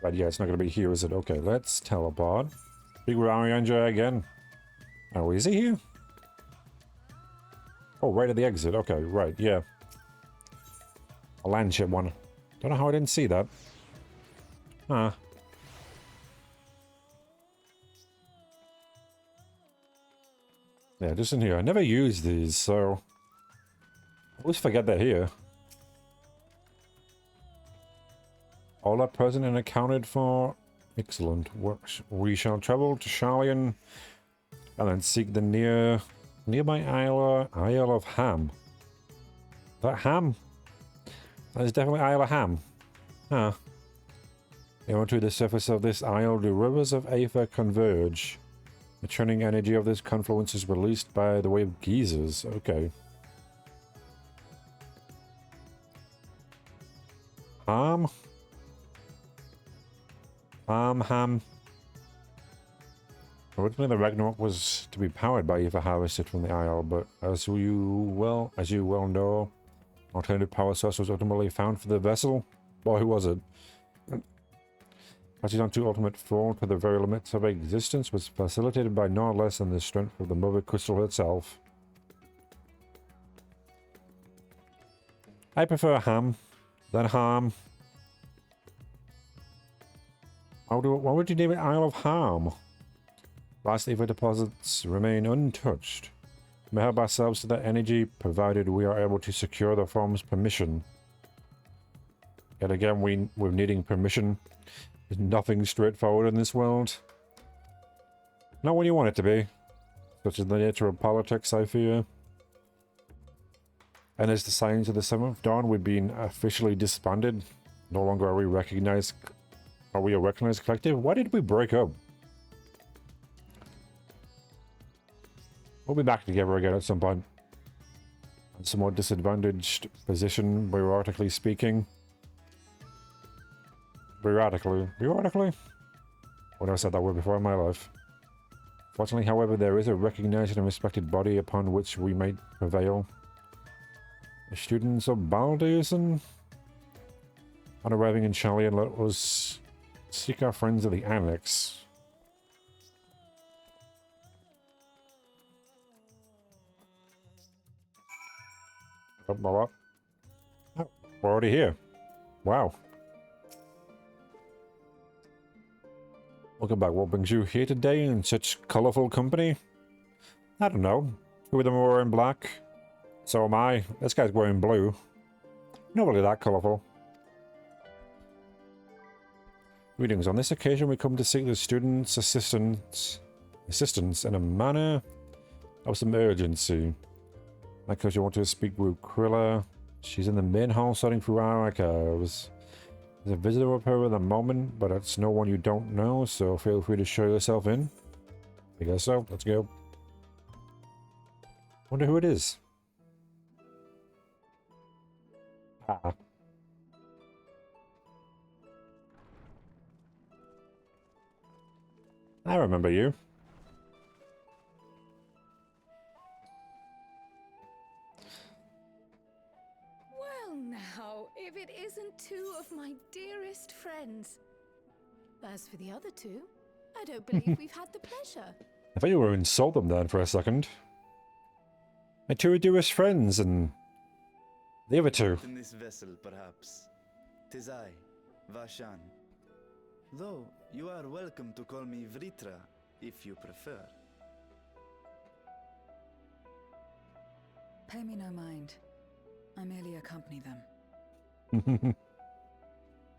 But yeah, it's not going to be here, is it? Okay, let's teleport. Speak with Arianja again. Oh, is he here? Oh, right at the exit. Okay, right, yeah. A land ship one. Don't know how I didn't see that. Huh. Yeah, just in here. I never use these, so... I always forget they're here. All are present and accounted for. Excellent. We shall travel to Sharlayan and then seek the nearby Isle of Ham. Is that Ham? That is definitely Isle of Ham. Huh. Onto the surface of this isle, the rivers of Aether converge. The churning energy of this confluence is released by the way of geysers. Okay. Ham? Ham. Originally the Ragnarok was to be powered by Aether harvested from the Isle, but as you well know, alternative power source was ultimately found for the vessel. Boy, was it. Passing on to ultimate form to the very limits of existence was facilitated by no less than the strength of the Mother Crystal herself. I prefer Ham than Harm. Why would you name it Isle of Harm? Last Aether deposits remain untouched. We may help ourselves to that energy, provided we are able to secure the form's permission. Yet again, we're needing permission. There's nothing straightforward in this world. Not when you want it to be. Such is the nature of politics, I fear. And as the signs of the 7th Dawn, we've been officially disbanded. No longer are we recognized. Are we a recognized collective? Why did we break up? We'll be back together again at some point. In some more disadvantaged position, bureaucratically speaking. Bureaucratically? I've never said that word before in my life. Fortunately, however, there is a recognized and respected body upon which we might prevail. The students of Balduson? On arriving in Sharlayan, let us seek our friends of the Annex. Oh, we're already here. Wow. Welcome back. What brings you here today in such colourful company? I don't know. Two of them are wearing black. So am I. This guy's wearing blue. Not really that colourful. Greetings. On this occasion, we come to seek the students' assistance in a manner of some urgency. Because you want to speak with Krilla. She's in the main hall sorting through our archives. There's a visitor up here at the moment, but it's no one you don't know, so feel free to show yourself in. I guess so. Let's go. Wonder who it is. Ah. I remember you. Well now, if it isn't two of my dearest friends. As for the other two, I don't believe we've had the pleasure. I thought you were insult them then for a second. My two dearest friends and the other two. In this vessel, perhaps. 'Tis I, Vashan. Though you are welcome to call me Vritra, if you prefer. Pay me no mind. I merely accompany them.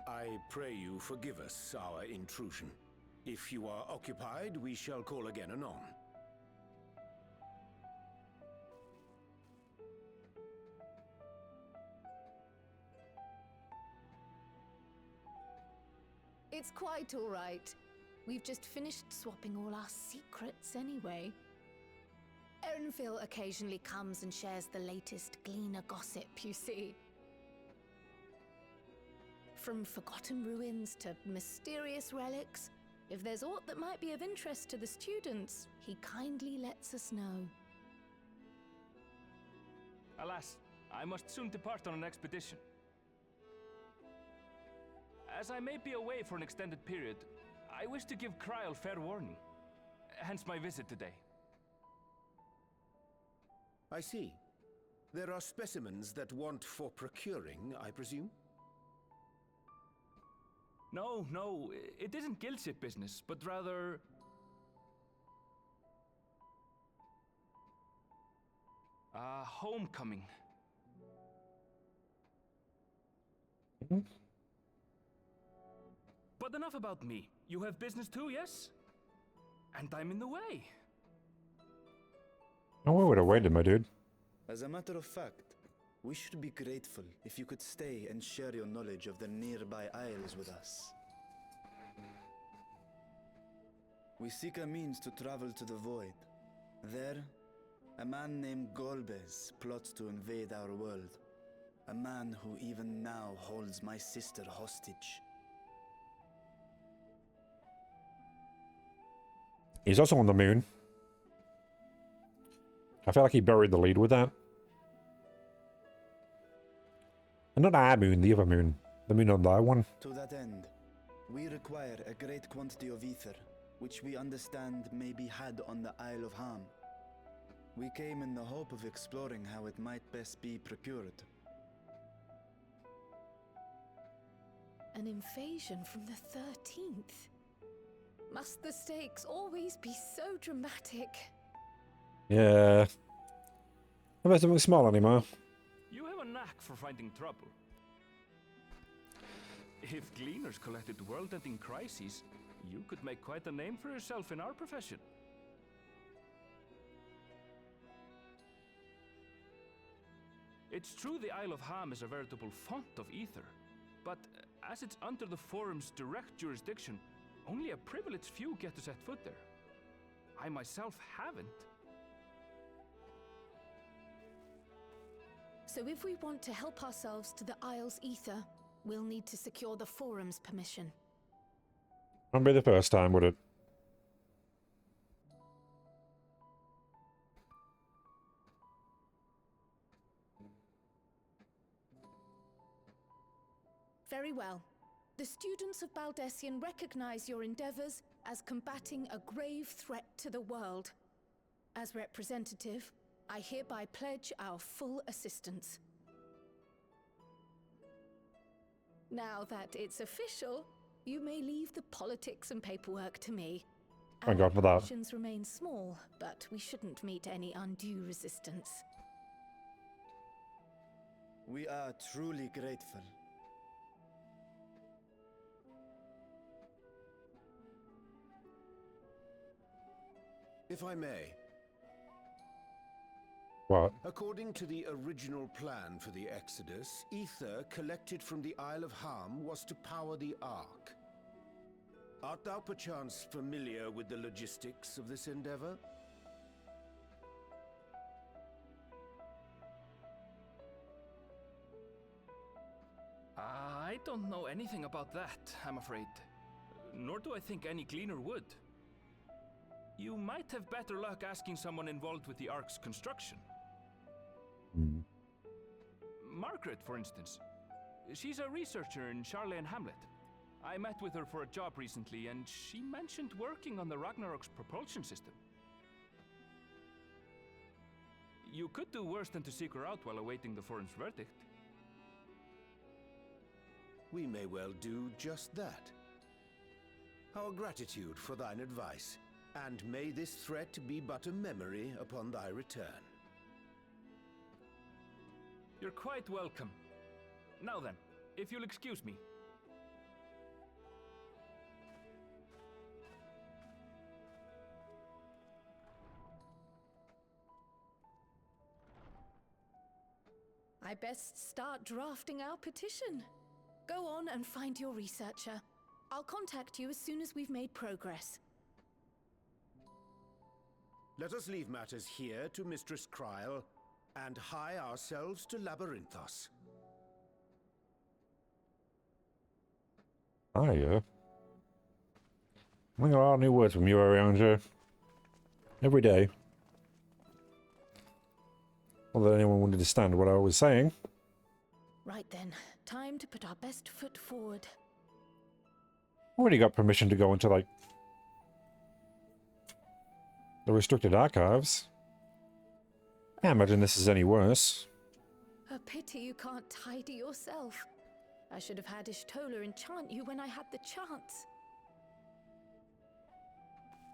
I pray you forgive us our intrusion. If you are occupied, we shall call again anon. It's quite all right. We've just finished swapping all our secrets anyway. Erenville occasionally comes and shares the latest Gleaner gossip, you see. From forgotten ruins to mysterious relics, if there's aught that might be of interest to the students, he kindly lets us know. Alas, I must soon depart on an expedition. As I may be away for an extended period, I wish to give Kryl fair warning. hence my visit today. I see. There are specimens that want for procuring, I presume? No, it isn't guild ship business, but rather... homecoming. But enough about me. You have business too, yes? And I'm in the way. Oh, we would have waited, my dude. As a matter of fact, we should be grateful if you could stay and share your knowledge of the nearby isles with us. We seek a means to travel to the Void. There, a man named Golbez plots to invade our world. A man who even now holds my sister hostage. He's also on the moon. I feel like he buried the lead with that. And not our moon, the other moon. The moon on that one. To that end, we require a great quantity of ether, which we understand may be had on the Isle of Ham. We came in the hope of exploring how it might best be procured. An invasion from the 13th? Must the stakes always be so dramatic? Yeah. I bet something small anymore. You have a knack for finding trouble. If gleaners collected world-ending crises, you could make quite a name for yourself in our profession. It's true the Isle of Ham is a veritable font of ether, but as it's under the Forum's direct jurisdiction, only a privileged few get to set foot there. I myself haven't. So if we want to help ourselves to the Isle's ether, we'll need to secure the Forum's permission. Won't be the first time, would it? Very well. The students of Baldessian recognize your endeavors as combating a grave threat to the world. As representative, I hereby pledge our full assistance. Now that it's official, you may leave the politics and paperwork to me. Thank God for that. Our options remain small, but we shouldn't meet any undue resistance. We are truly grateful. If I may. What? According to the original plan for the Exodus, ether collected from the Isle of Ham was to power the Ark. Art thou perchance familiar with the logistics of this endeavor? I don't know anything about that, I'm afraid. Nor do I think any gleaner would. You might have better luck asking someone involved with the Ark's construction. Margaret, for instance. She's a researcher in Charley and Hamlet. I met with her for a job recently, and she mentioned working on the Ragnarok's propulsion system. You could do worse than to seek her out while awaiting the Forum's verdict. We may well do just that. Our gratitude for thine advice, and may this threat be but a memory upon thy return. You're quite welcome. Now then, if you'll excuse me. I best start drafting our petition. Go on and find your researcher. I'll contact you as soon as we've made progress. Let us leave matters here to Mistress Kryl, and hie ourselves to Labyrinthos. Ah, yeah. I think a lot of new words from you around here. Every day. Although anyone would understand what I was saying. Right then, time to put our best foot forward. Already got permission to go into, like, The restricted archives. Can't imagine this is any worse. A pity you can't tidy yourself. I should have had Ishtola enchant you when I had the chance.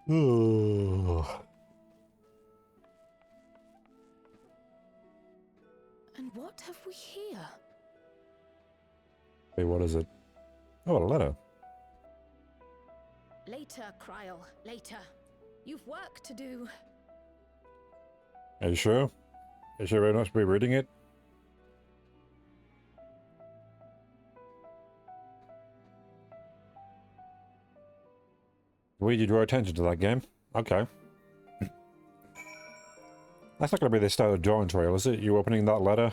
Ugh. And what have we here? Hey, what is it? Oh, a letter. Later, Kryl, later. You've work to do. Are you sure? Are you sure we're not supposed to be reading it? Why did you draw attention to that game? Okay. That's not going to be the start of the drawing trail, is it? You opening that letter?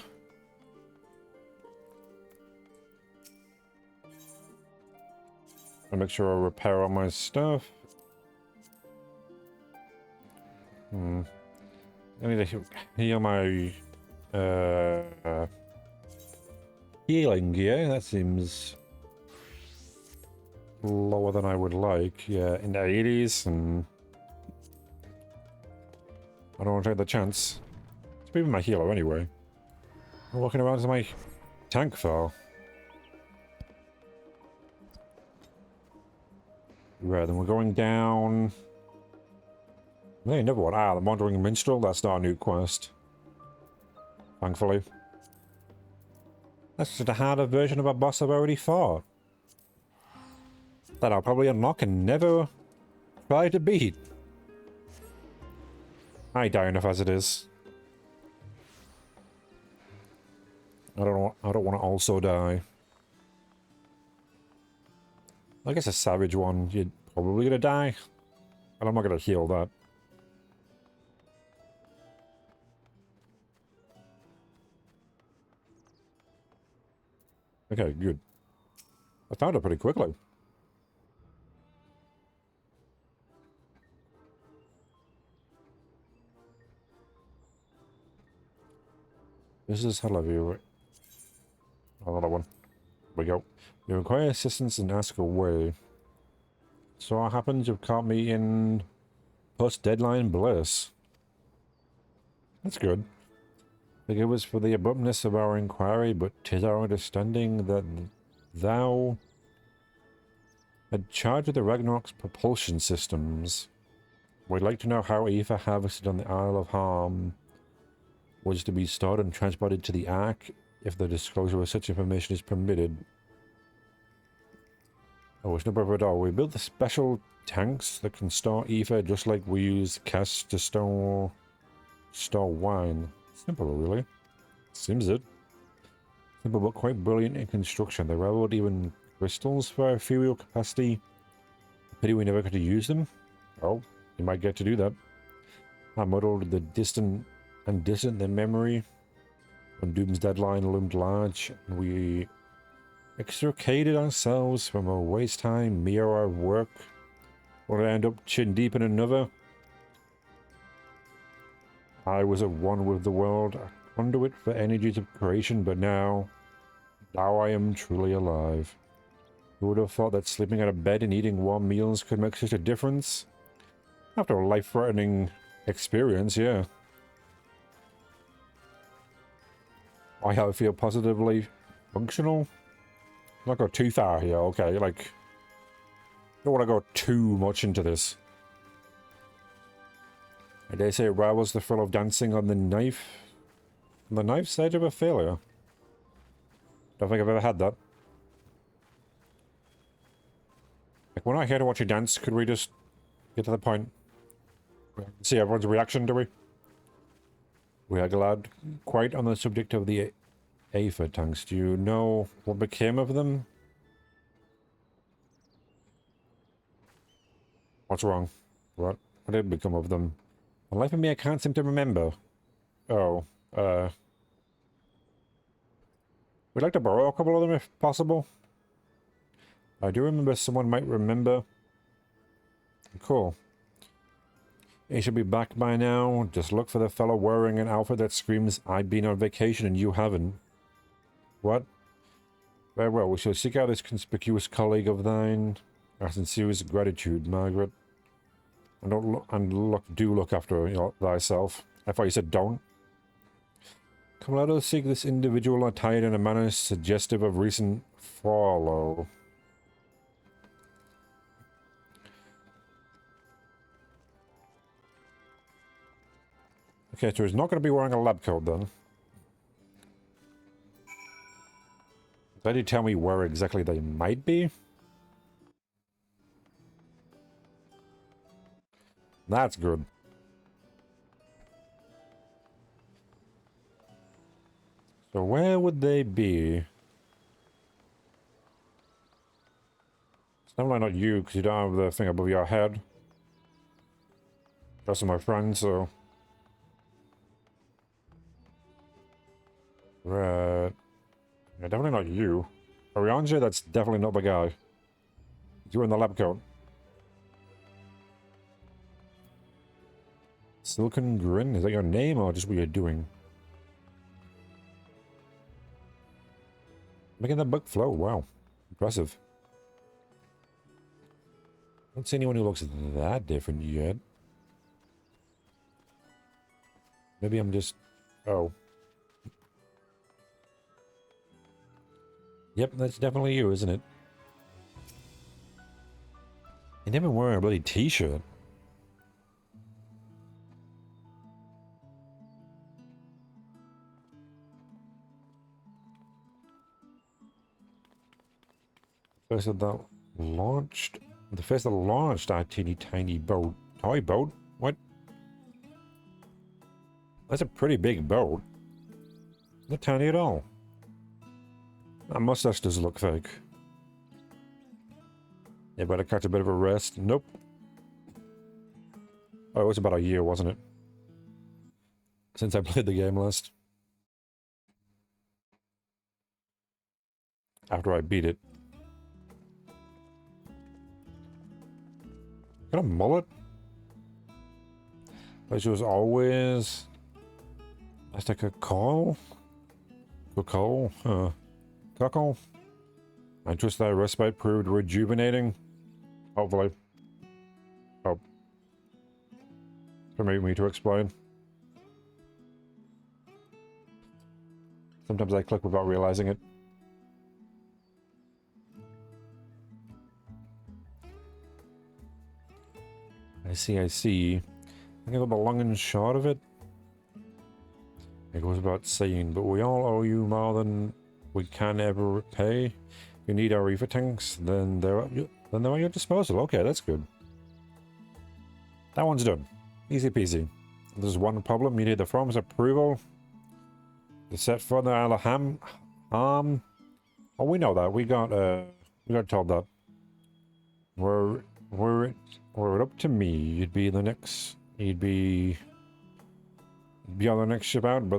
I'll make sure I repair all my stuff. I need to heal my healing gear. That seems lower than I would like. Yeah, in the 80s, and I don't want to take the chance. It's maybe my healer anyway. I'm walking around to my tank file. Right, then we're going down. Hey, never one. Ah, the Wandering Minstrel. That's not a new quest. Thankfully. That's just a harder version of a boss I've already fought. That I'll probably unlock and never try to beat. I die enough as it is. I don't want to also die. I guess a savage one, you're probably gonna die. And I'm not gonna heal that. Okay, good. I found it pretty quickly. This is how I view it. Another one. Here we go. You require assistance and ask away. So what happens? You've caught me in post-deadline bliss. That's good. Forgive us for the abruptness of our inquiry, but 'tis our understanding that thou had charge of the Ragnarok's propulsion systems. We'd like to know how Aether harvested on the Isle of Harm was to be stored and transported to the Ark, if the disclosure of such information is permitted. Oh, it's no problem at all. We built the special tanks that can store ether just like we use casks to store wine. Simple, really. Seems it. Simple but quite brilliant in construction. They rivaled even crystals for ethereal capacity. Pity we never got to use them. Oh, you might get to do that. I modeled the distant the memory. When Doom's deadline loomed large, and we extricated ourselves from a waste time mirror of work, or end up chin deep in another. I was at one with the world, a conduit for energies of creation, but now I am truly alive. Who would have thought that sleeping out of bed and eating warm meals could make such a difference? After a life-threatening experience, yeah. I feel positively functional. Not go too far here, okay? Like, don't want to go too much into this. I dare say it rivals the thrill of dancing on the knife. On the knife's edge of a failure. Don't think I've ever had that. Like, we're not here to watch you dance. Could we just get to the point? See everyone's reaction, do we? We are glad. Quite on the subject of the Aether tanks. Do you know what became of them? What's wrong? What did become of them? The life of me, I can't seem to remember. Oh, we'd like to borrow a couple of them if possible. I do remember someone might remember. Cool. He should be back by now. Just look for the fellow wearing an outfit that screams, I've been on vacation and you haven't. What? Very well, we shall seek out this conspicuous colleague of thine. Our sincerest gratitude, Margaret. Do look after thyself. I thought you said don't. Come, let us seek this individual attired in a manner suggestive of recent follow. Okay, so he's not going to be wearing a lab coat then. Did you tell me where exactly they might be? That's good. So where would they be? It's definitely not you, because you don't have the thing above your head. Those are my friends, so... Right. Yeah, definitely not you. Oriange, that's definitely not the guy. You're in the lab coat. Silken Grin, is that your name or just what you're doing? Making that book flow, wow. Impressive. I don't see anyone who looks that different yet. Maybe I'm just... Oh. Yep, that's definitely you, isn't it? You never wear a bloody t-shirt. First of that launched... The first that launched our teeny tiny boat. Toy boat? What? That's a pretty big boat. Not tiny at all. That mustache does look fake. Yeah, better catch a bit of a rest. Nope. Oh, it was about a year, wasn't it? Since I played the game last. After I beat it. Got a mullet? Which was always... That's like a call? A call? Huh. Cuckle? I trust that respite proved rejuvenating. Hopefully. Oh. Permit me to explain. Sometimes I click without realizing it. I see. I think I got the long and short of it. It goes about saying, but we all owe you more than we can ever repay. If you need our ether tanks, then they're at your disposal. Okay, that's good. That one's done. Easy peasy. There's one problem. You need the From's approval to set foot in the Isle of Ham. Oh, we know that. We got told that. Were it up to me, you'd be the next. You'd be on the next ship out, but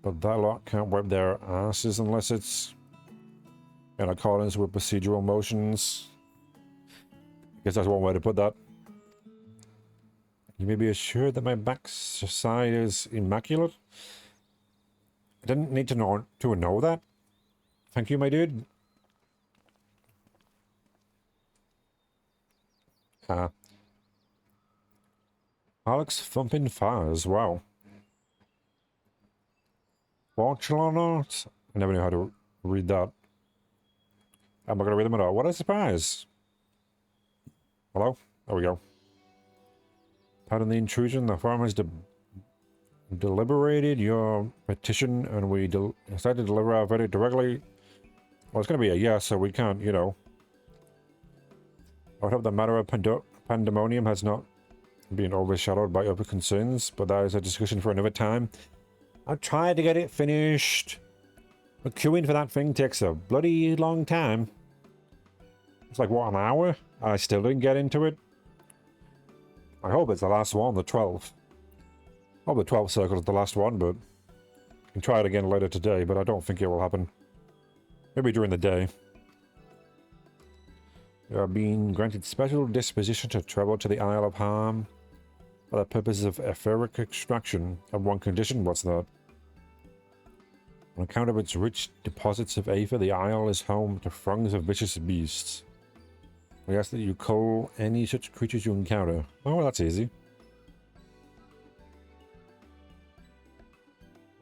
that lot can't wipe their asses unless it's in accordance with procedural motions. I guess that's one way to put that. You may be assured that my backside is immaculate. I didn't need to know that. Thank you, my dude. Alex thumping fires, wow. Fortunate. I never knew how to read that. I'm not going to read them at all. What a surprise. Hello? There we go. Pardon the intrusion. The farm has deliberated your petition and we decided to deliver our verdict directly. Well, it's going to be a yes, so we can't, you know. I would hope the matter of pandemonium has not been overshadowed by other concerns, but that is a discussion for another time. I'll try to get it finished. But queuing for that thing takes a bloody long time. It's like, what, an hour? I still didn't get into it. I hope it's the last one, the 12th. I hope the 12th circle is the last one, but I can try it again later today, but I don't think it will happen. Maybe during the day. You are being granted special disposition to travel to the Isle of Harm for the purposes of etheric extraction on one condition. What's that? On account of its rich deposits of aether, the Isle is home to throngs of vicious beasts. We ask that you cull any such creatures you encounter. Oh, well, that's easy.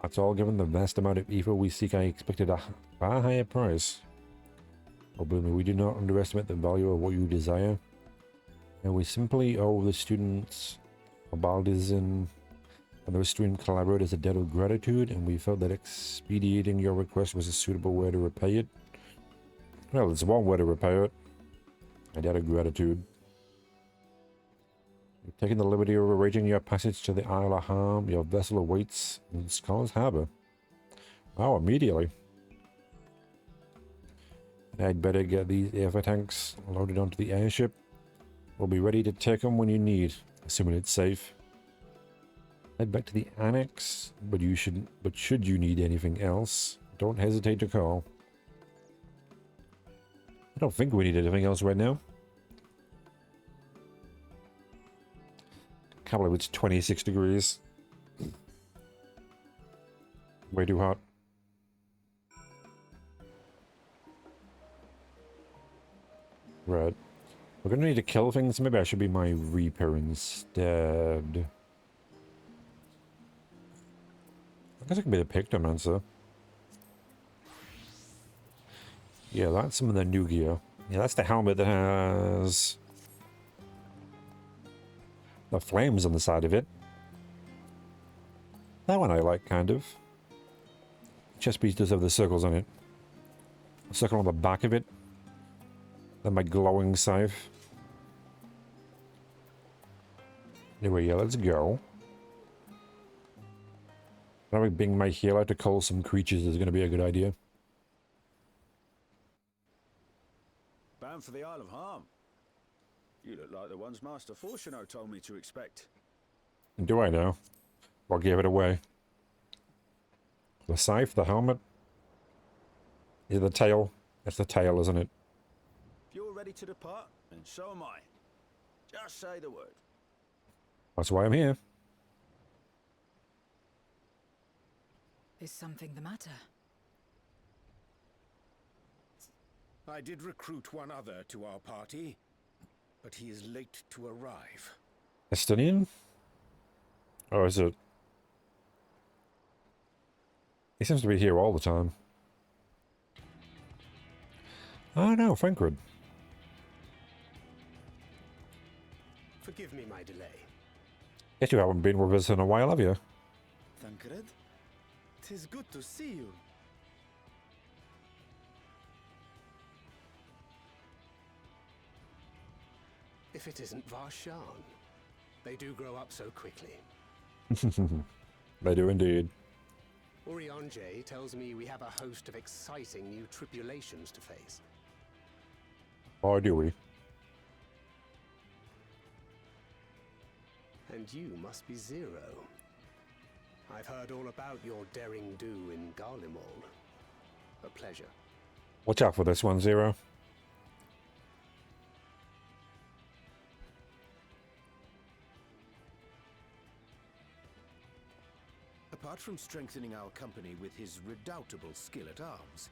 That's all. Given the vast amount of ether we seek, I expected a far higher price. Oh, believe me, we do not underestimate the value of what you desire. And we simply owe the students, Baldizen, and those student collaborators a debt of gratitude, and we felt that expediting your request was a suitable way to repay it. Well, there's one way to repay it. A debt of gratitude. You've taken the liberty of arranging your passage to the Isle of Harm. Your vessel awaits in Scar's Harbor. Oh, immediately. I'd better get these air tanks loaded onto the airship. We'll be ready to take them when you need, assuming it's safe. Head back to the annex, but should you need anything else, don't hesitate to call. I don't think we need anything else right now. Can't believe it's 26 degrees. Way too hot. Right. We're gonna need to kill things. Maybe I should be my Reaper instead. I guess I can be the Pictomancer. Yeah, that's some of the new gear. Yeah, that's the helmet that has the flames on the side of it. That one I like, kind of. Chest piece does have the circles on it. A circle on the back of it. Then my glowing scythe. Anyway, yeah, let's go. Probably being my healer to cull some creatures is going to be a good idea. Bound for the Isle of Harm. You look like the ones Master Fortuno told me to expect. Do I know? Or gave it away? The scythe, the helmet? Is it the tail? It's the tail, isn't it? If you're ready to depart, then so am I. Just say the word. That's why I'm here. Is something the matter? I did recruit one other to our party, but he is late to arrive. Estonian? Or is it? He seems to be here all the time. Oh no, Frankfurt. Forgive me my delay. Guess you haven't been with us in a while, have you? Tancred? 'Tis good to see you. If it isn't Varshan. They do grow up so quickly. They do indeed. Urianje tells me we have a host of exciting new tribulations to face. Or do we? And you must be Zero. I've heard all about your daring do in Garlemald. A pleasure. Watch out for this one, Zero. Apart from strengthening our company with his redoubtable skill at arms,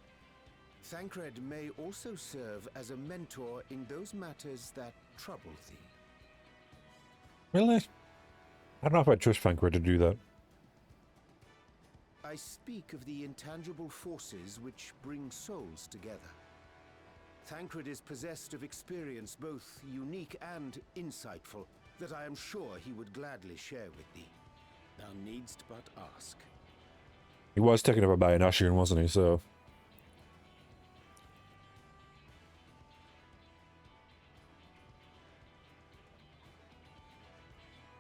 Thancred may also serve as a mentor in those matters that trouble thee. Really? I don't know if I trust Thancred to do that. I speak of the intangible forces which bring souls together. Thancred is possessed of experience both unique and insightful that I am sure he would gladly share with thee. Thou needst but ask. He was taken over by an Ashian, wasn't he? So.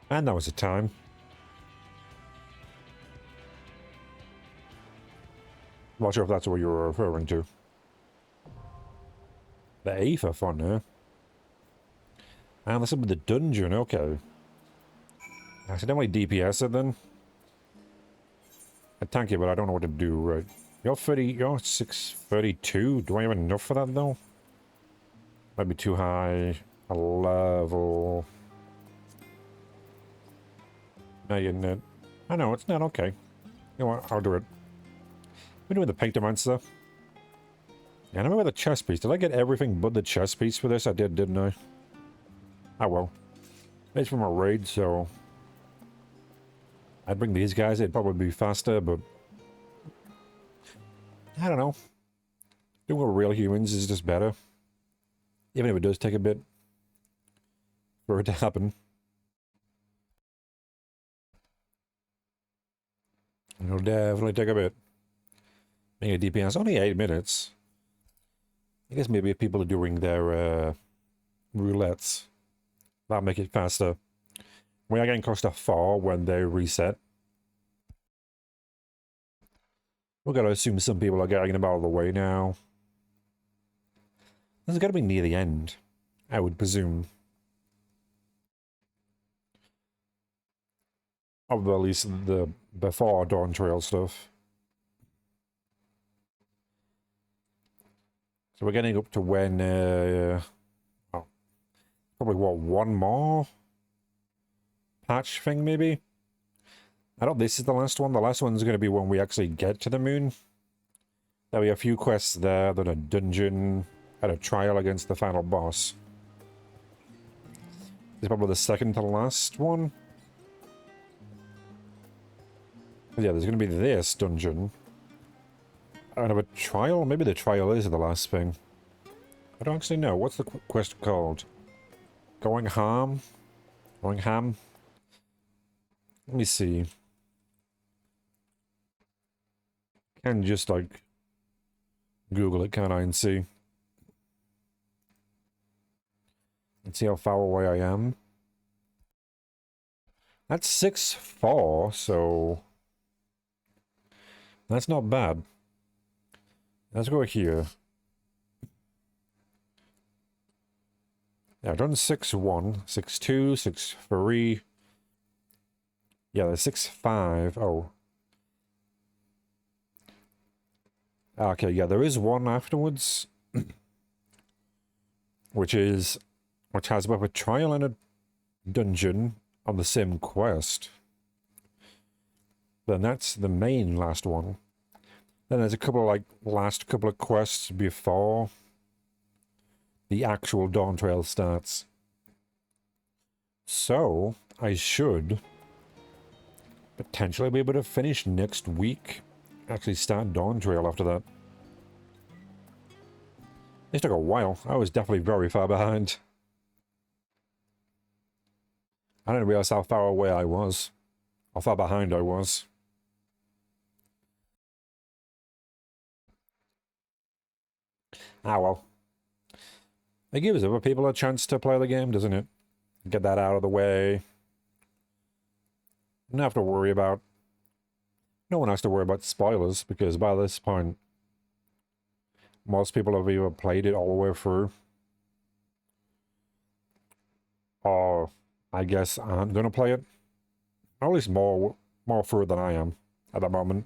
And that was the time. Not sure if that's what you were referring to. The Aether font, huh? And this will be the dungeon, okay. Accidentally DPS it then. I thank you, but I don't know what to do, right? You're 632. Do I have enough for that though? Might be too high a level. No, you're not. I know, it's not okay. You know what? I'll do it. We're doing the Pictomancer. Yeah, I remember the chest piece. Did I get everything but the chest piece for this? I did, didn't I? Oh well. It's from a raid, so... I'd bring these guys, it'd probably be faster, but... I don't know. Doing with real humans is just better. Even if it does take a bit for it to happen. It'll definitely take a bit. Being a DPS, only 8 minutes. I guess maybe if people are doing their roulettes, that'll make it faster. We are getting close to 4 when they reset. We're going to assume some people are getting them out of the way now. This is going to be near the end, I would presume. Of at least the before Dawn Trail stuff. So we're getting up to when, oh, probably what, one more patch thing maybe? I don't, this is the last one. The last one's going to be when we actually get to the moon. There'll be a few quests there, then a dungeon, and a trial against the final boss. This is probably the second to last one. Yeah, there's going to be this dungeon. And a trial? Maybe the trial is the last thing. I don't actually know. What's the quest called? Going ham? Going ham? Let me see. Can just, like, Google it, can't I, and see. And see how far away I am. That's 6-4, so... That's not bad. Let's go here. Yeah, I've done 6-1, 6-2, 6-3. Yeah, there's 6-5. Oh. Okay, yeah, there is one afterwards. which has both a trial and a dungeon on the same quest. Then that's the main last one. Then there's a couple of, like, last couple of quests before the actual Dawn Trail starts. So, I should potentially be able to finish next week. Actually start Dawn Trail after that. This took a while. I was definitely very far behind. I didn't realize how far away I was. How far behind I was. Ah, well. It gives other people a chance to play the game, doesn't it? Get that out of the way. Don't have to worry about... No one has to worry about spoilers, because by this point, most people have either played it all the way through, or I guess aren't going to play it. Or at least more through than I am at the moment.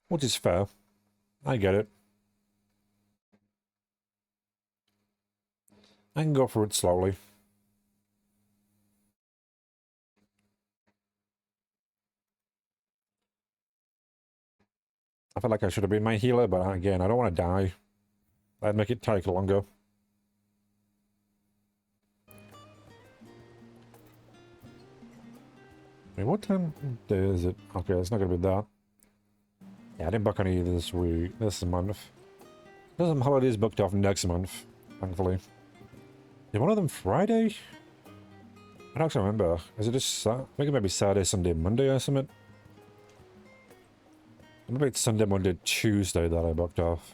Which is fair. I get it. I can go through it slowly. I feel like I should have been my healer, but again, I don't want to die. That'd make it take longer. Wait, what time is it? Okay, it's not going to be that. Yeah, I didn't book any this week, this month. There's some holidays booked off next month, thankfully. Is one of them Friday? I don't actually remember. Is it just I think it might be Saturday, Sunday, Monday or something? Maybe it's Sunday, Monday, Tuesday that I booked off.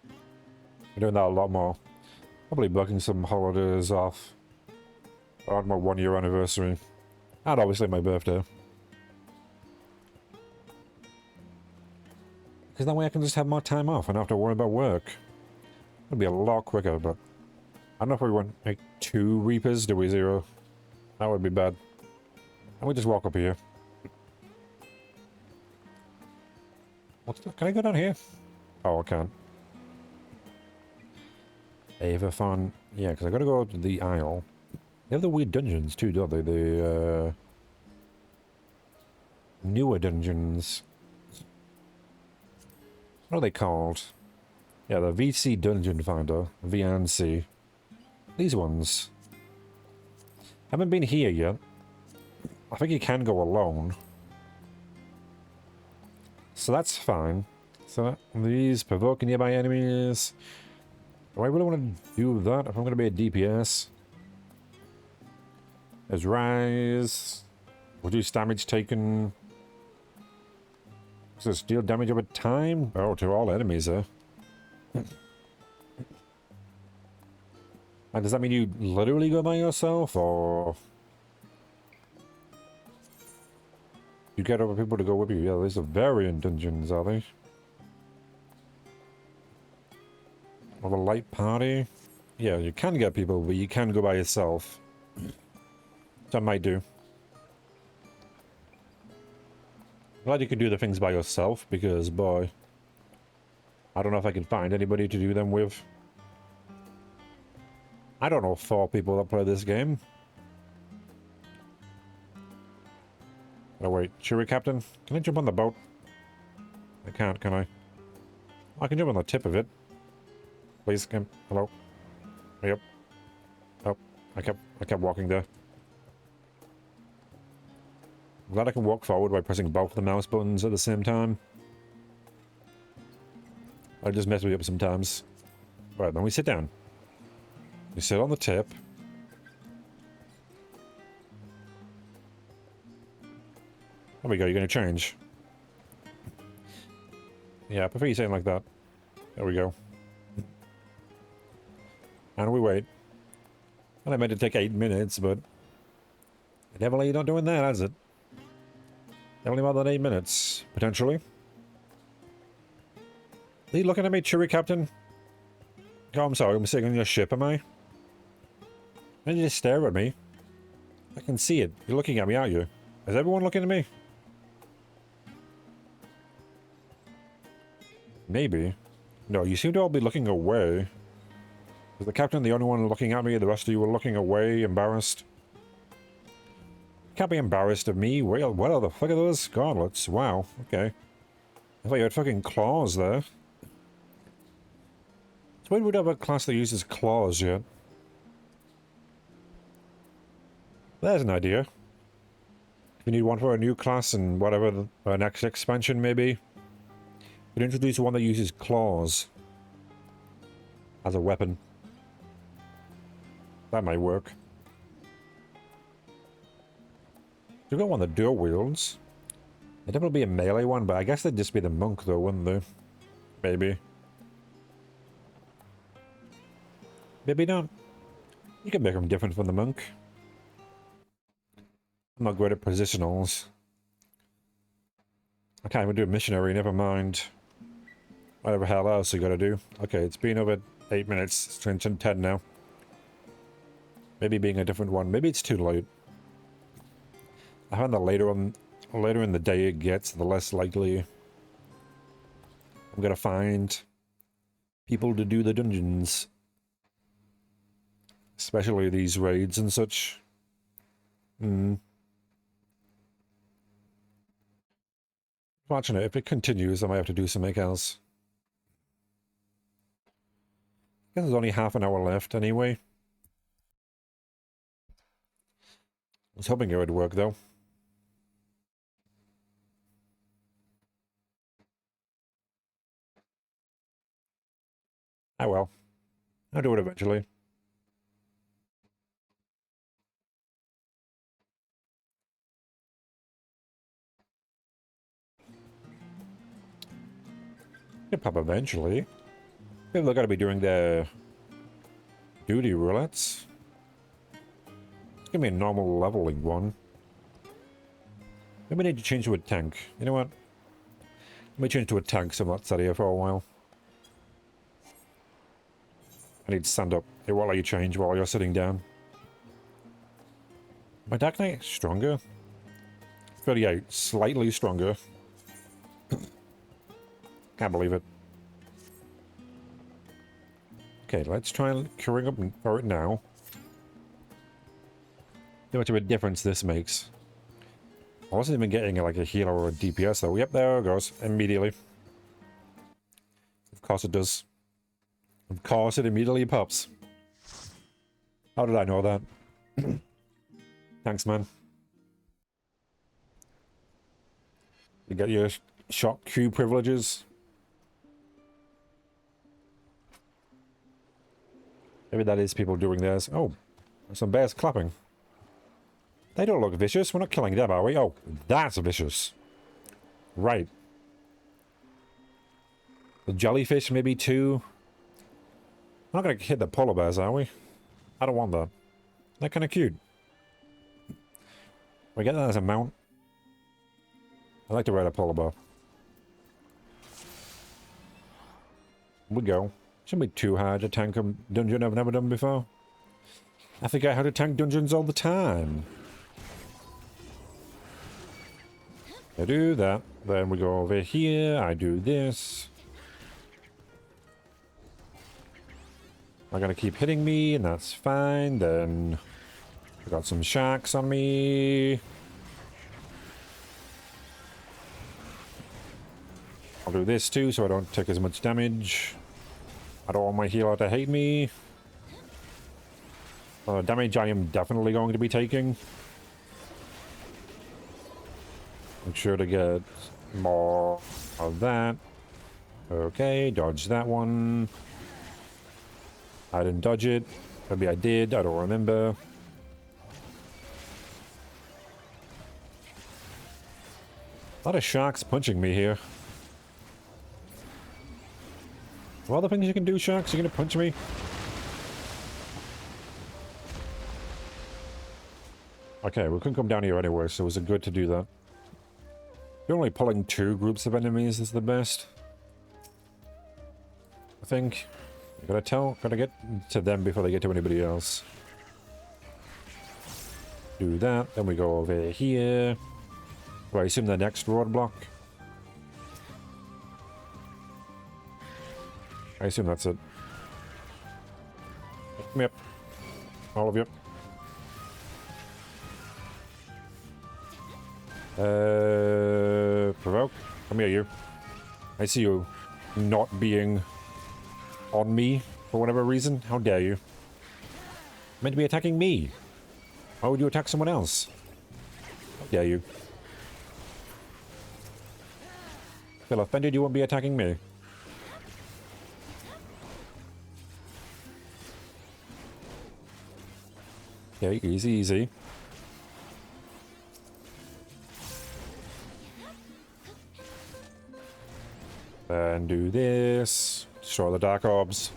I'm doing that a lot more. Probably booking some holidays off around my 1-year anniversary. And obviously my birthday. Because that way I can just have more time off and not have to worry about work. It'd be a lot quicker, but... I don't know if we want, like, 2 Reapers, do we 0? That would be bad. And we just walk up here. Can I go down here? Oh, I can't. Avathon. Yeah, because I gotta go to the Isle. They have the weird dungeons too, don't they? The newer dungeons. What are they called? Yeah, the VC Dungeon Finder. VNC. These ones. Haven't been here yet. I think you can go alone. So that's fine. So these provoking nearby enemies. Do I really want to do that if I'm going to be a DPS? There's rise. Reduce damage taken. Does this deal damage over time? Oh, to all enemies, And does that mean you literally go by yourself, or you get other people to go with you? Yeah, these are variant dungeons, are they? Of a light party? Yeah, you can get people, but you can go by yourself. Which I might do. Glad you can do the things by yourself, because, boy, I don't know if I can find anybody to do them with. I don't know 4 people that play this game. Oh wait, Cheery Captain? Can I jump on the boat? I can't, can I? I can jump on the tip of it. Please, come. Hello? Yep. Oh, I kept walking there. I'm glad I can walk forward by pressing both the mouse buttons at the same time. I just mess me up sometimes. Alright, then we sit down. We sit on the tip. There we go, you're gonna change. Yeah, I prefer you saying like that. There we go. And we wait. Well, I meant to take 8 minutes, but definitely you're not doing that, has it? Definitely more than 8 minutes, potentially. Are you looking at me, Cheery Captain? Oh, I'm sorry, I'm sitting on your ship, am I? Why did you just stare at me? I can see it. You're looking at me, aren't you? Is everyone looking at me? Maybe. No, you seem to all be looking away. Is the captain the only one looking at me? The rest of you were looking away, embarrassed? Can't be embarrassed of me. Well, what the fuck are those gauntlets? Wow, okay. I thought you had fucking claws there. So when would have a class that uses claws yet? There's an idea. If you need one for a new class and whatever the next expansion may be, you could introduce one that uses claws as a weapon. That might work. We've got one that dual wields. It'd definitely be a melee one, but I guess they'd just be the monk though, wouldn't they? Maybe. Maybe not. You can make them different from the monk. I'm not good at positionals. I can't even do a missionary, never mind. Whatever hell else you gotta do. Okay, it's been over 8 minutes. It's turned to 10 now. Maybe being a different one. Maybe it's too late. I find that later in the day it gets, the less likely I'm gonna find people to do the dungeons. Especially these raids and such. Fortunate, if it continues, I might have to do something else. I guess there's only half an hour left anyway. I was hoping it would work though. Oh well. I'll do it eventually. Could pop eventually. People are going to be doing their duty roulettes. It's going to be a normal leveling one. Maybe I need to change to a tank. You know what? Let me change to a tank so I'm not sat here for a while. I need to stand up. It won't let you change while you're sitting down. My Dark Knight stronger? 38, slightly stronger. Can't believe it. Okay, let's try and queuing up for it now. See how much of a difference this makes. I wasn't even getting like a healer or a DPS though. Yep, there it goes. Immediately. Of course it does. Of course it immediately pops. How did I know that? Thanks, man. You get your shot queue privileges. Maybe that is people doing theirs. Oh, some bears clapping. They don't look vicious. We're not killing them, are we? Oh, that's vicious. Right. The jellyfish maybe too. We're not going to hit the polar bears, are we? I don't want that. They're kind of cute. We get that as a mount. I like to ride a polar bear. We go. Shouldn't be too hard to tank a dungeon I've never done before. I forget how to tank dungeons all the time. I do that. Then we go over here. I do this. They're gonna keep hitting me, and that's fine. Then I got some sharks on me. I'll do this too, so I don't take as much damage. I don't want my healer to hate me. Damage I am definitely going to be taking. Make sure to get more of that. Okay, dodge that one. I didn't dodge it. Maybe I did, I don't remember. A lot of sharks punching me here. Of all the things you can do, sharks, you're gonna punch me? Okay, we couldn't come down here anyway, so was it good to do that? You're only pulling 2 groups of enemies is the best. I think. You gotta get to them before they get to anybody else. Do that, then we go over here. Well, I assume the next roadblock. I assume that's it. Yep. All of you. Provoke. Come here, you. I see you not being on me for whatever reason. How dare you? Meant to be attacking me. Why would you attack someone else? How dare you? Feel offended you won't be attacking me. Okay, easy, easy. And do this. Destroy the dark orbs.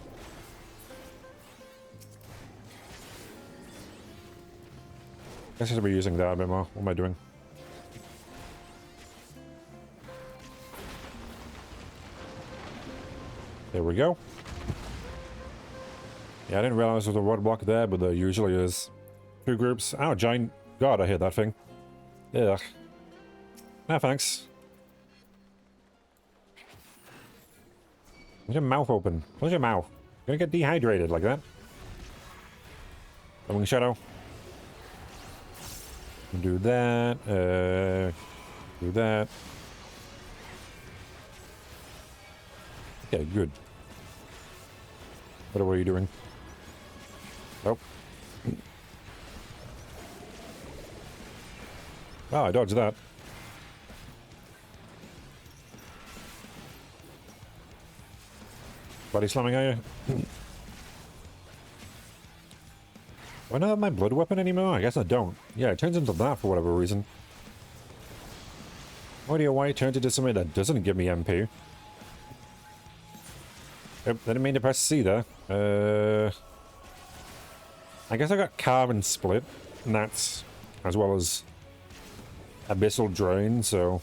Guess I should be using that a bit more. What am I doing? There we go. Yeah, I didn't realize there was a roadblock there, but there usually is. 2 groups. Oh, giant. God, I hate that thing. Ugh. No, thanks. Where's your mouth open? Close your mouth. You're gonna get dehydrated like that. Wing shadow. Do that. Do that. Okay, good. What are you doing? Nope. Oh, I dodged that. Body slamming, are you? Do I not have my blood weapon anymore? I guess I don't. Yeah, it turns into that for whatever reason. No idea why it turns into something that doesn't give me MP. Yep, didn't mean to press C there. I guess I got carve and split, and that's as well as abyssal drain, so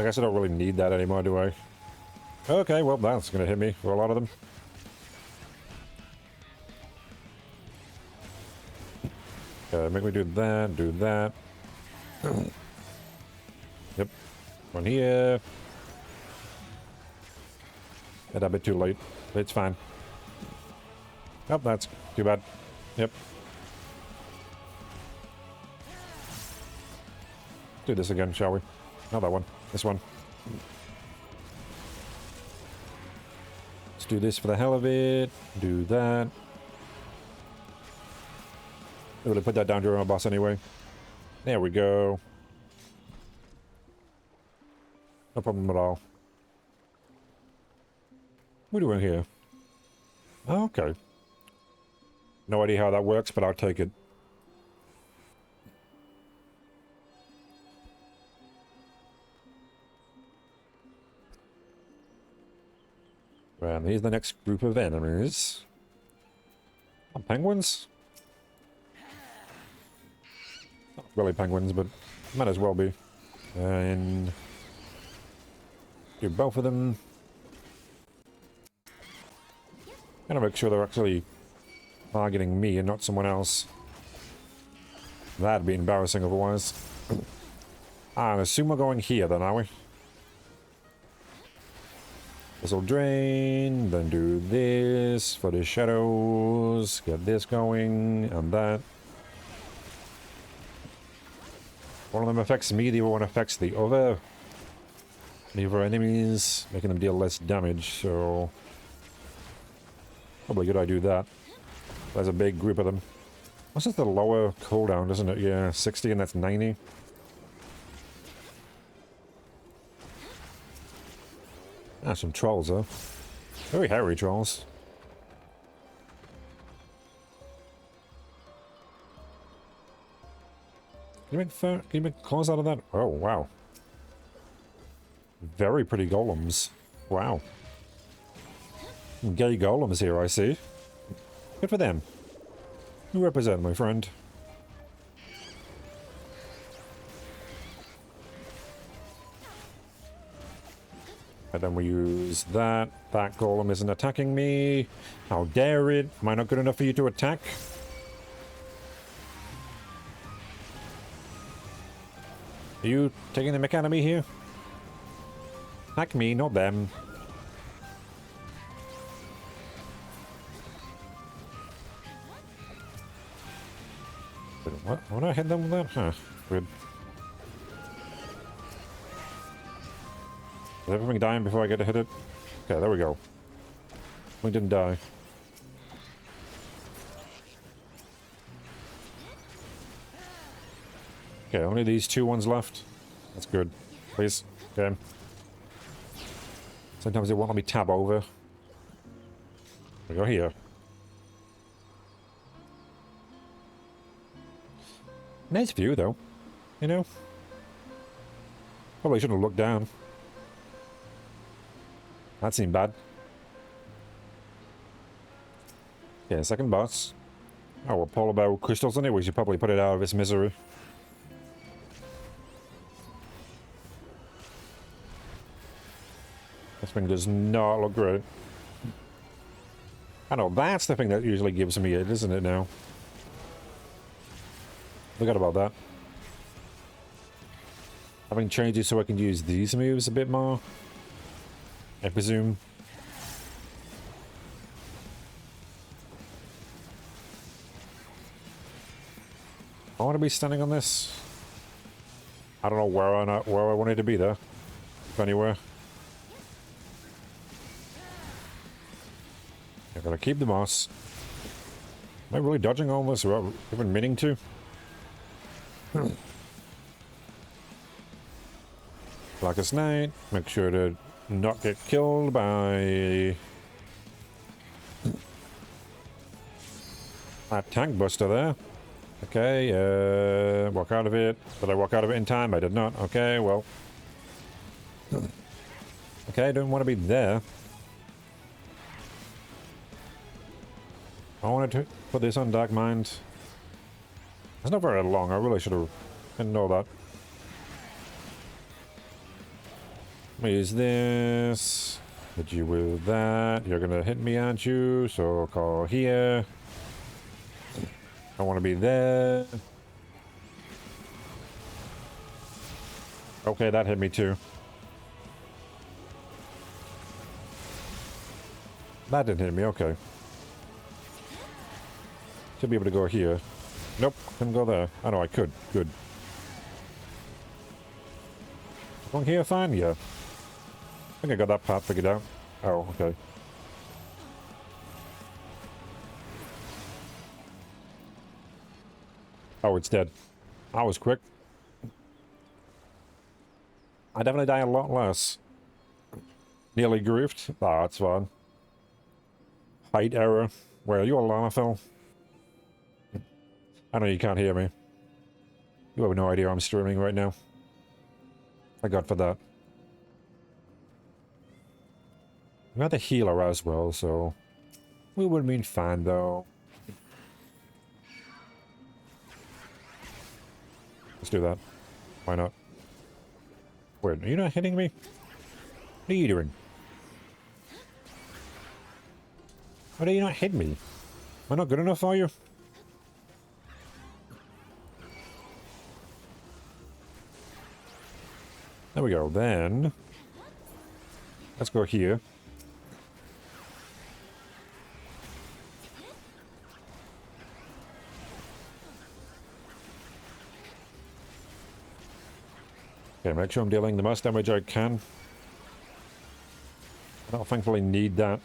I guess I don't really need that anymore, do I? Okay, well, that's gonna hit me for a lot of them. Okay, make me do that, do that. Yep. One here. It's a bit too late. It's fine. Oh, that's too bad. Yep. Do this again, shall we? Not that one. This one. Let's do this for the hell of it. Do that. I'm gonna put that down during my boss anyway. There we go. No problem at all. What are we doing here? Oh, okay. No idea how that works, but I'll take it. And here's the next group of enemies. Oh, penguins? Not really penguins, but might as well be. And do both of them. Gotta make sure they're actually targeting me and not someone else. That'd be embarrassing otherwise. I assume we're going here then, are we? This'll drain, then do this for the shadows, get this going, and that. One of them affects me, the other one affects the other. The other enemies, making them deal less damage, so... Probably good I do that. There's a big group of them. What's just the lower cooldown, isn't it? Yeah, 60 and that's 90. Ah, some trolls, though. Very hairy trolls. Can you make claws out of that? Oh, wow. Very pretty golems. Wow. Gay golems here, I see. Good for them. You represent, my friend. And then we use that. That golem isn't attacking me. How dare it? Am I not good enough for you to attack? Are you taking the mick out of me here? Attack me, not them. What? When I hit them with that? Huh. Weird. Is everything dying before I get to hit it? Okay, there we go. We didn't die. Okay, only these two ones left. That's good. Please. Okay. Sometimes they won't let me tab over. We go here. Nice view, though. You know? Probably shouldn't have looked down. That seemed bad. Yeah, second boss. Oh, well, polar bear crystals in it. We should probably put it out of its misery. This thing does not look great. I know, that's the thing that usually gives me it, isn't it now? Forgot about that. Having changed it so I can use these moves a bit more, I presume. I want to be standing on this. I don't know where I wanted to be there. If anywhere. I gotta keep the moss. Am I really dodging all this without even meaning to? Blackest Night. Make sure to not get killed by that tank buster there. Okay, walk out of it. Did I walk out of it in time? I did not. Okay, well. Okay, I don't want to be there. I wanted to put this on Dark Mind. It's not very long. I really should have... didn't know that. Use this. Hit you with that. You're gonna hit me, aren't you? So I'll call here. I want to be there. Okay, that hit me too. That didn't hit me, okay. Should be able to go here. Nope, couldn't go there. Oh no, I could. Good. Going here, fine? Yeah. I think I got that part figured out. Oh, okay. Oh, it's dead. That was quick. I definitely die a lot less. Nearly grooved. Ah, that's fine. Height error. Where are you, Alanafel? I know you can't hear me. You have no idea I'm streaming right now. Thank God for that. We had the healer as well, so we would have been fine though. Let's do that. Why not? Wait, are you not hitting me? What are you doing? Why do you not hit me? Am I not good enough for you? There we go, then. Let's go here. Okay, make sure I'm dealing the most damage I can. I don't thankfully need that.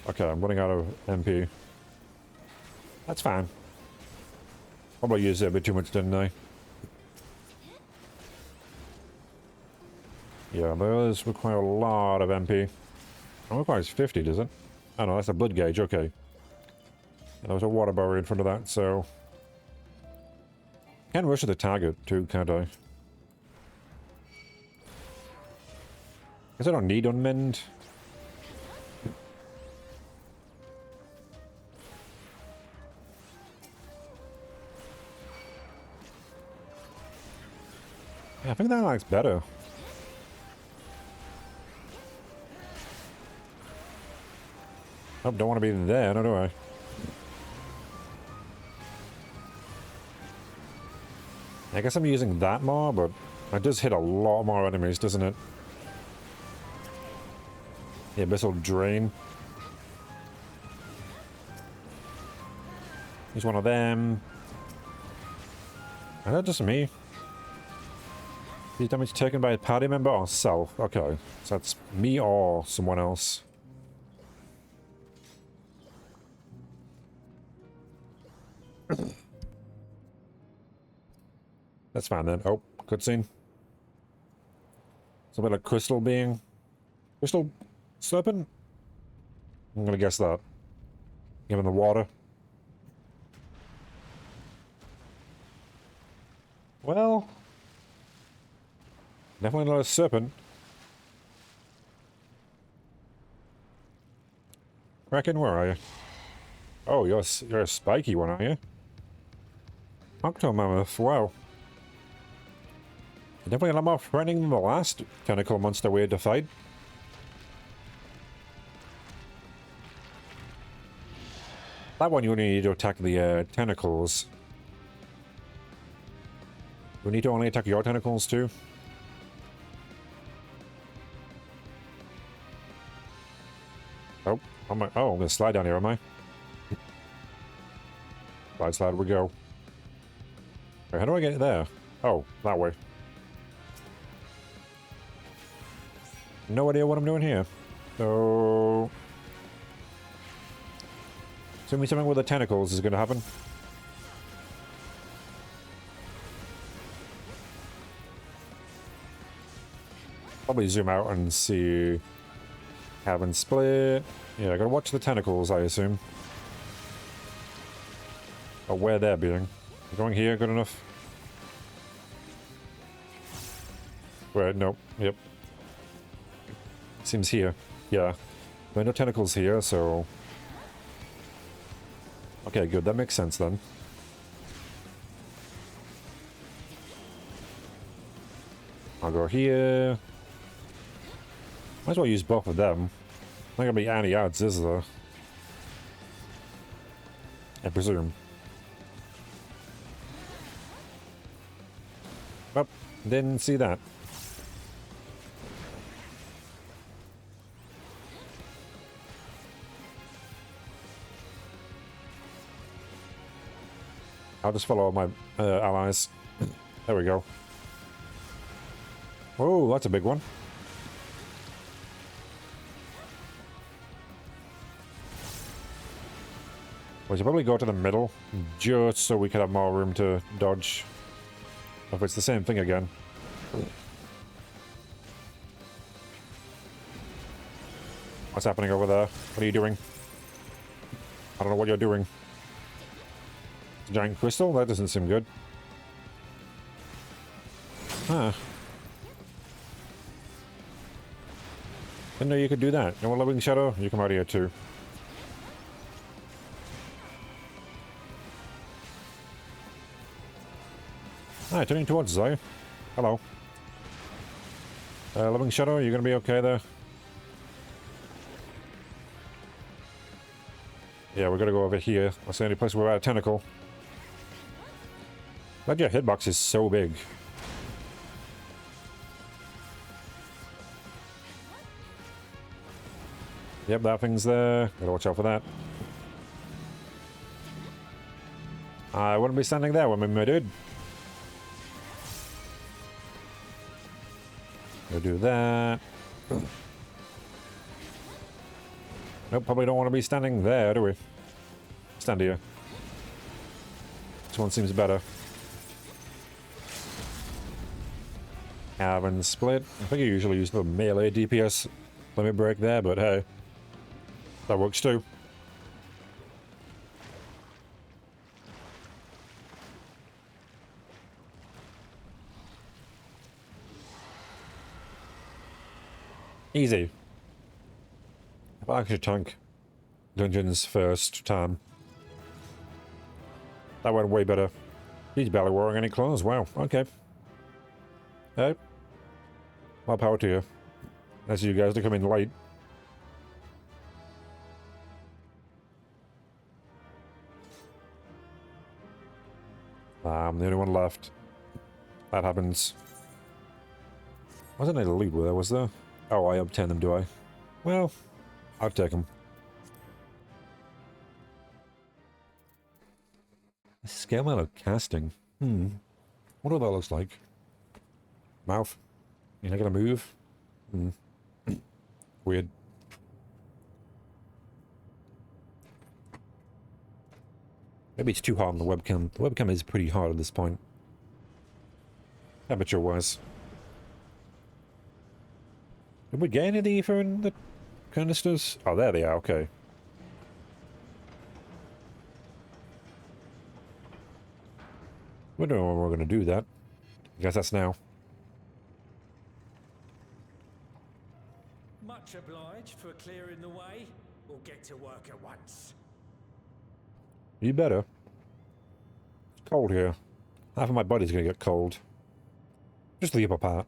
Okay, I'm running out of MP. That's fine. Probably used it a bit too much, didn't I? Yeah, those require a lot of MP. It requires 50, does it? Oh no, that's a blood gauge, okay. And there was a water barrier in front of that, so... Can rush at the target too, can't I? Guess I don't need unmend. Yeah, I think that looks better. Oh, don't want to be there, no, do I? I guess I'm using that more, but it does hit a lot more enemies, doesn't it? The Abyssal Drain. He's one of them. Is that just me? The damage taken by a party member or self? Okay, so that's me or someone else. That's fine then. Oh, cutscene. Something like crystal being. Crystal serpent? I'm gonna guess that. Given the water. Well. Definitely not a serpent. Reckon, where are you? Oh, you're a spiky one, are you? Octomammoth, wow. Definitely a lot more threatening than the last tentacle monster we had to fight. That one you only need to attack the tentacles. We need to only attack your tentacles too. Oh, I'm gonna slide down here, am I? Slide, we go. Okay, how do I get there? Oh, that way. No idea what I'm doing here. So... assuming something with the tentacles is gonna happen. Probably zoom out and see... Haven't split. Yeah, I gotta watch the tentacles, I assume. Or where they're being. Going here, good enough? Wait, nope, yep. Seems here. Yeah. There are no tentacles here, so... Okay, good, that makes sense then. I'll go here. Might as well use both of them. Not gonna be any odds, is there? I presume. Oh, didn't see that. I'll just follow my allies. There we go. Oh, that's a big one. We should probably go to the middle, just so we can have more room to dodge. If it's the same thing again. What's happening over there? What are you doing? I don't know what you're doing. Giant crystal? That doesn't seem good. Huh. Didn't know you could do that. You want a living shadow? You come out here too. Hi, turning towards Zoe. Hello. Living shadow, you gonna be okay there? Yeah, we're gonna go over here. That's the only place we're at a tentacle. But your hitbox is so big. Yep, that thing's there. Gotta watch out for that. I wouldn't be standing there with me, my dude. Go do that. Nope, probably don't want to be standing there, do we? Stand here. This one seems better. Have and split. I think you usually use the melee DPS limit break there, but hey. That works too. Easy. I actually tank dungeons first time. That went way better. He's barely wearing any clothes. Wow. Okay. Hey. More power to you. Nice of you guys to come in late. I'm the only one left. That happens. Wasn't any loot there, was there? Oh, I obtain them, do I? Well, I'll take them. Scale amount of casting. Wonder what that looks like. Mouth. You're not gonna move? Weird. Maybe it's too hard on the webcam. The webcam is pretty hard at this point. Temperature-wise. Did we get any of the ether in the canisters? Oh, there they are, okay. We don't know when we're going to do that. I guess that's now. Much obliged for clearing the way. We'll get to work at once. You better. It's cold here. Half of my body's going to get cold. Just the upper part.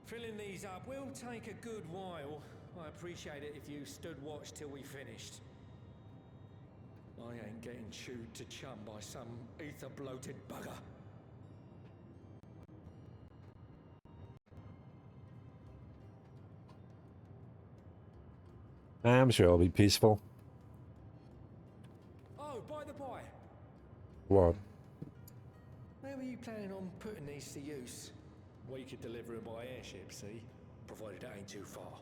Filling these up will take a good while. I appreciate it if you stood watch till we finished. I ain't getting chewed to chum by some ether-bloated bugger. I'm sure it'll be peaceful. Oh, by the by. What? Where were you planning on putting these to use? We could deliver them by airship, see? Provided it ain't too far.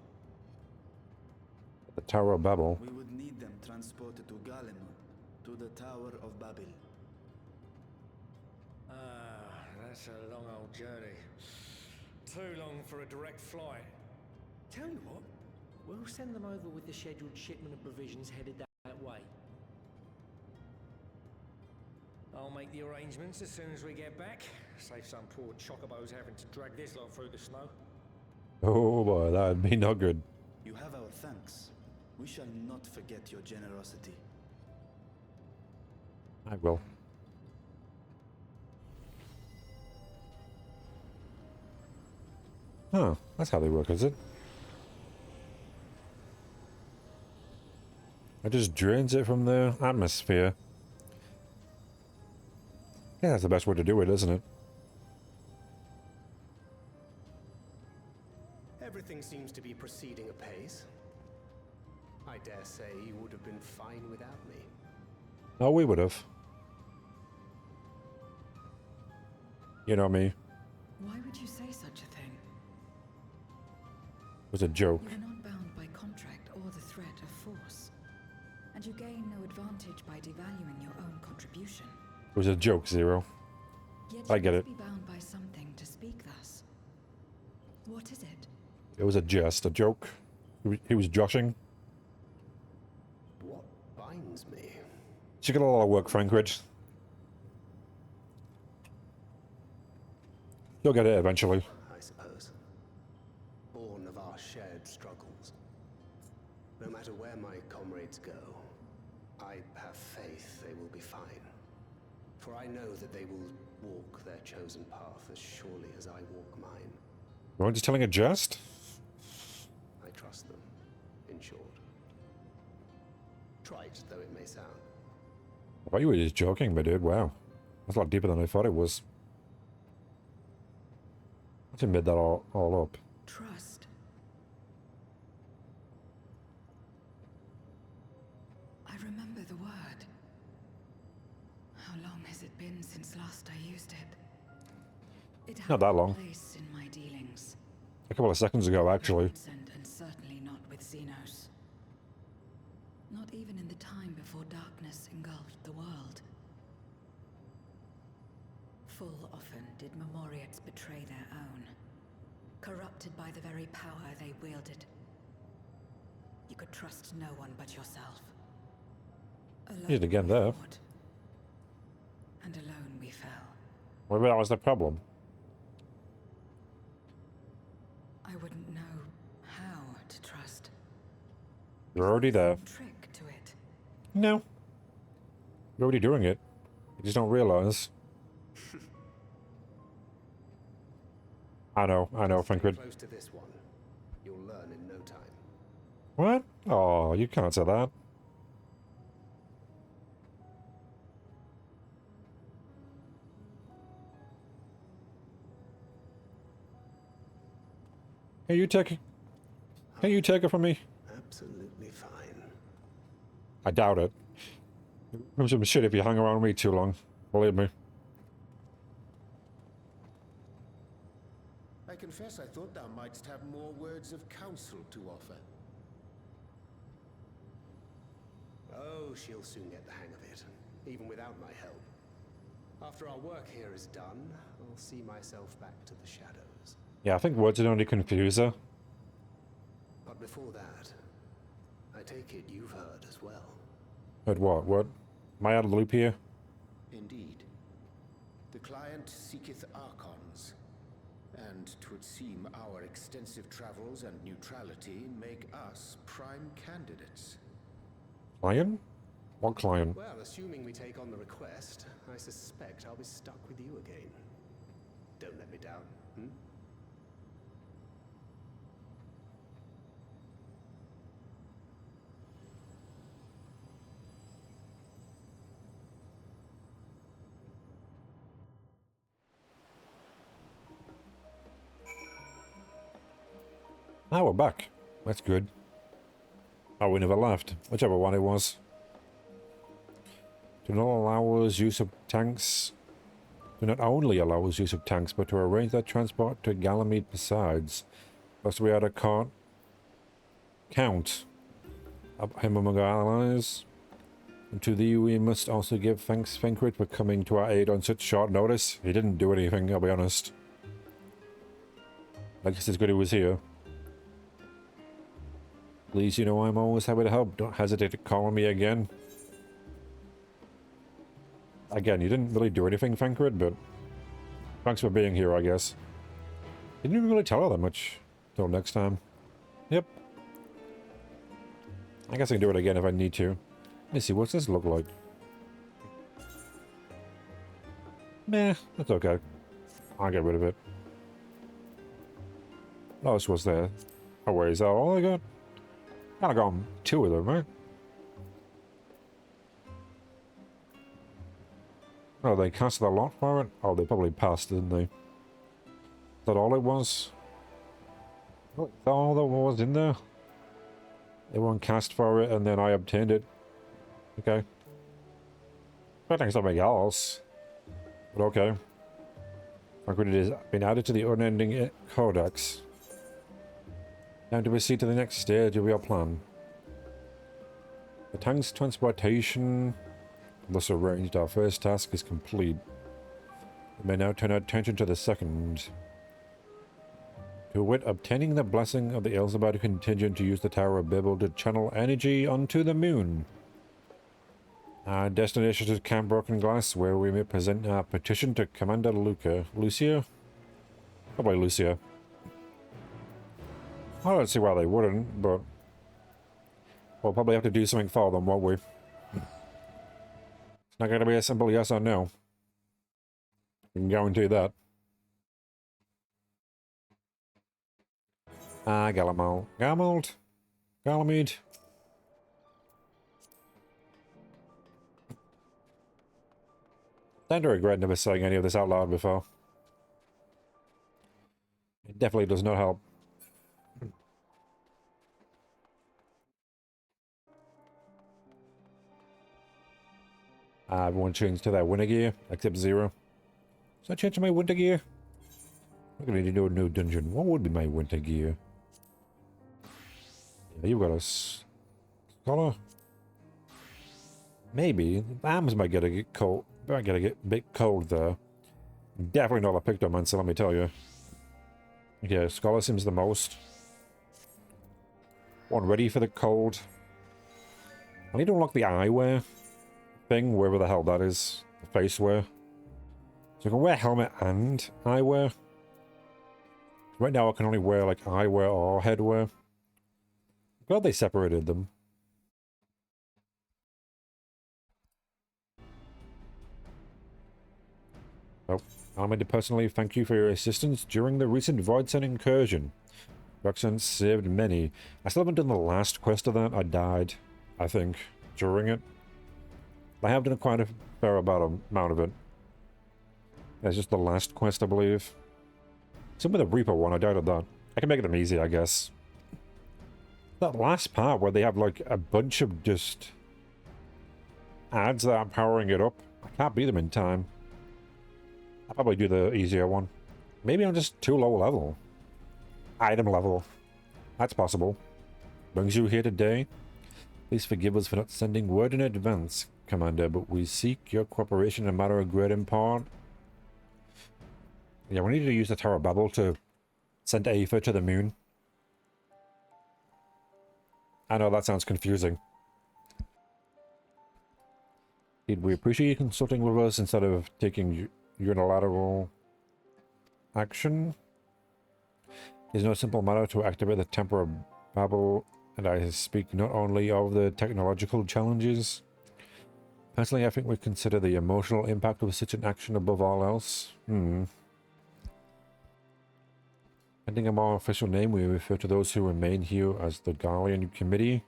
The Tower of Babel. We would need them transported to Gallimore, to the Tower of Babel. Ah, that's a long old journey. Too long for a direct flight. Tell you what, we'll send them over with the scheduled shipment of provisions headed that way. I'll make the arrangements as soon as we get back. Save some poor chocobos having to drag this lot through the snow. Oh boy, that'd be not good. You have our thanks. We shall not forget your generosity. I will. Huh, that's how they work, is it? It just drains it from the atmosphere. Yeah, that's the best way to do it, isn't it? Everything seems to be proceeding apace. I dare say you would have been fine without me. Oh, we would have. You know me. Why would you say such a thing? It was a joke. You are not bound by contract or the threat of force. And you gain no advantage by devaluing your own contribution. It was a joke, Zero. Yet I get it. you must be bound by something to speak thus. What is it? It was a jest, a joke. He was joshing. What binds me? She got a lot of work, Frankridge. You'll get it eventually. I suppose. Born of our shared struggles. No matter where my comrades go, I have faith they will be fine. For I know that they will walk their chosen path as surely as I walk mine. Weren't you telling a jest? I trust them, in short. Trite though it may sound. I thought you were just joking, my dude. Wow. That's a lot deeper than I thought it was. Let's admit that all up. Trust. I remember the word. How long has it been since last I used it? It Not that long. place in my dealings. A couple of seconds ago, actually. And certainly not with Xenos. Not even in the time before darkness engulfed the world. Full often did Memoriates betray their own, corrupted by the very power they wielded. You could trust no one but yourself. Did it again there. And alone we fell. Maybe that was the problem. I wouldn't know how to trust. You're already there. Trick to it. No. You're already doing it. You just don't realize. I know, Frankrid. Close to this one. You'll learn in no time. What? Oh, you can't say that. Hey, you take it. Can you take it from me? Absolutely fine. I doubt it. I'm some shit if you hang around me too long. Believe me. I confess I thought thou mightst have more words of counsel to offer. Oh, she'll soon get the hang of it, even without my help. After our work here is done, I'll see myself back to the shadows. Yeah, I think words would only confuse her. But before that, I take it you've heard as well. Heard what? What? Am I out of the loop here? Indeed. The client seeketh archons, and 'twould seem our extensive travels and neutrality make us prime candidates. Client? What client? Well, assuming we take on the request, I suspect I'll be stuck with you again. Don't let me down, hmm? Ah, we're back. That's good. Oh, we never left. Whichever one it was. Do not allow us use of tanks. Do not only allow us use of tanks, but to arrange their transport to Ganymede besides. Lest we had a count him among our allies. And to thee we must also give thanks, Fenkrit, for coming to our aid on such short notice. He didn't do anything, I'll be honest. I guess it's good he was here. Please, you know I'm always happy to help. Don't hesitate to call on me again. Again, you didn't really do anything, Fenkrid, but thanks for being here, I guess. Didn't even really tell her that much. Till next time. Yep. I guess I can do it again if I need to. Let me see, what's this look like? Meh, that's okay. I'll get rid of it. Oh, this was there. Oh wait, is that all I got? Kinda got two of them, right? Oh, they cast a lot for it? Oh, they probably passed, didn't they? Is that all it was? Oh, is that all that was in there? Everyone cast for it, and then I obtained it. Okay. Expecting something else. But okay. It has been added to the unending codex. Time to proceed to the next stage of your plan. The tank's transportation, thus arranged, our first task is complete. We may now turn our attention to the second. To wit, obtaining the blessing of the Elzabad contingent to use the Tower of Babel to channel energy onto the moon. Our destination is Camp Broken Glass, where we may present our petition to Commander Lucia? Probably Lucia. I don't see why they wouldn't, but we'll probably have to do something for them, won't we? It's not going to be a simple yes or no. I can guarantee that. Galamald. Galamede. Tend to regret never saying any of this out loud before. It definitely does not help. Everyone changed to their winter gear, except Zero. Should I change to my winter gear? I'm gonna need to do a new dungeon. What would be my winter gear? Yeah, you've got a scholar. Maybe. The arms might get a bit cold. Might get a bit cold there. Definitely not a Pictomancer, let me tell you. Yeah, scholar seems the most. One ready for the cold. I need to unlock the eyewear thing, wherever the hell that is. The face wear. So I can wear helmet and eyewear. Right now I can only wear like eyewear or headwear. Glad they separated them. Oh, I mean to personally thank you for your assistance during the recent Voidsent incursion. Roxanne saved many. I still haven't done the last quest of that. I died, I think, during it. I have done quite a fair amount of it. It's just the last quest, I believe. Some with the Reaper one, I died at that. I can make them easy, I guess. That last part where they have like a bunch of just ads that are powering it up. I can't beat them in time. I'll probably do the easier one. Maybe I'm just too low level. Item level. That's possible. Brings you here today. Please forgive us for not sending word in advance, Commander, but we seek your cooperation in a matter of great import. Yeah, we need to use the Tower of Babel to send Aether to the moon. I know that sounds confusing. We appreciate you consulting with us instead of taking unilateral action. It's no simple matter to activate the Temple of Babel, and I speak not only of the technological challenges. Personally, I think we consider the emotional impact of such an action above all else. Pending a more official name, we refer to those who remain here as the Guardian Committee.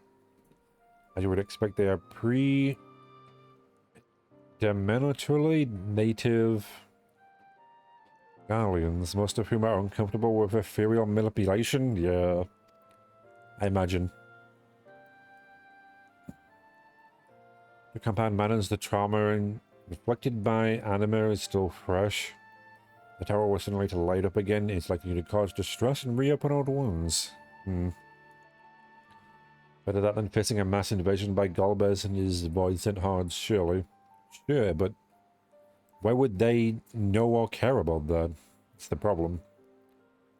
As you would expect, they are predominantly native Guardians, most of whom are uncomfortable with ethereal manipulation. Yeah, I imagine. The compound manners, the trauma inflicted by anima is still fresh. The tower was suddenly to light up again. It's likely to cause distress and reopen old wounds. Better that than facing a mass invasion by Golbez and his Voidsent hordes, surely. Sure, but why would they know or care about that? That's the problem.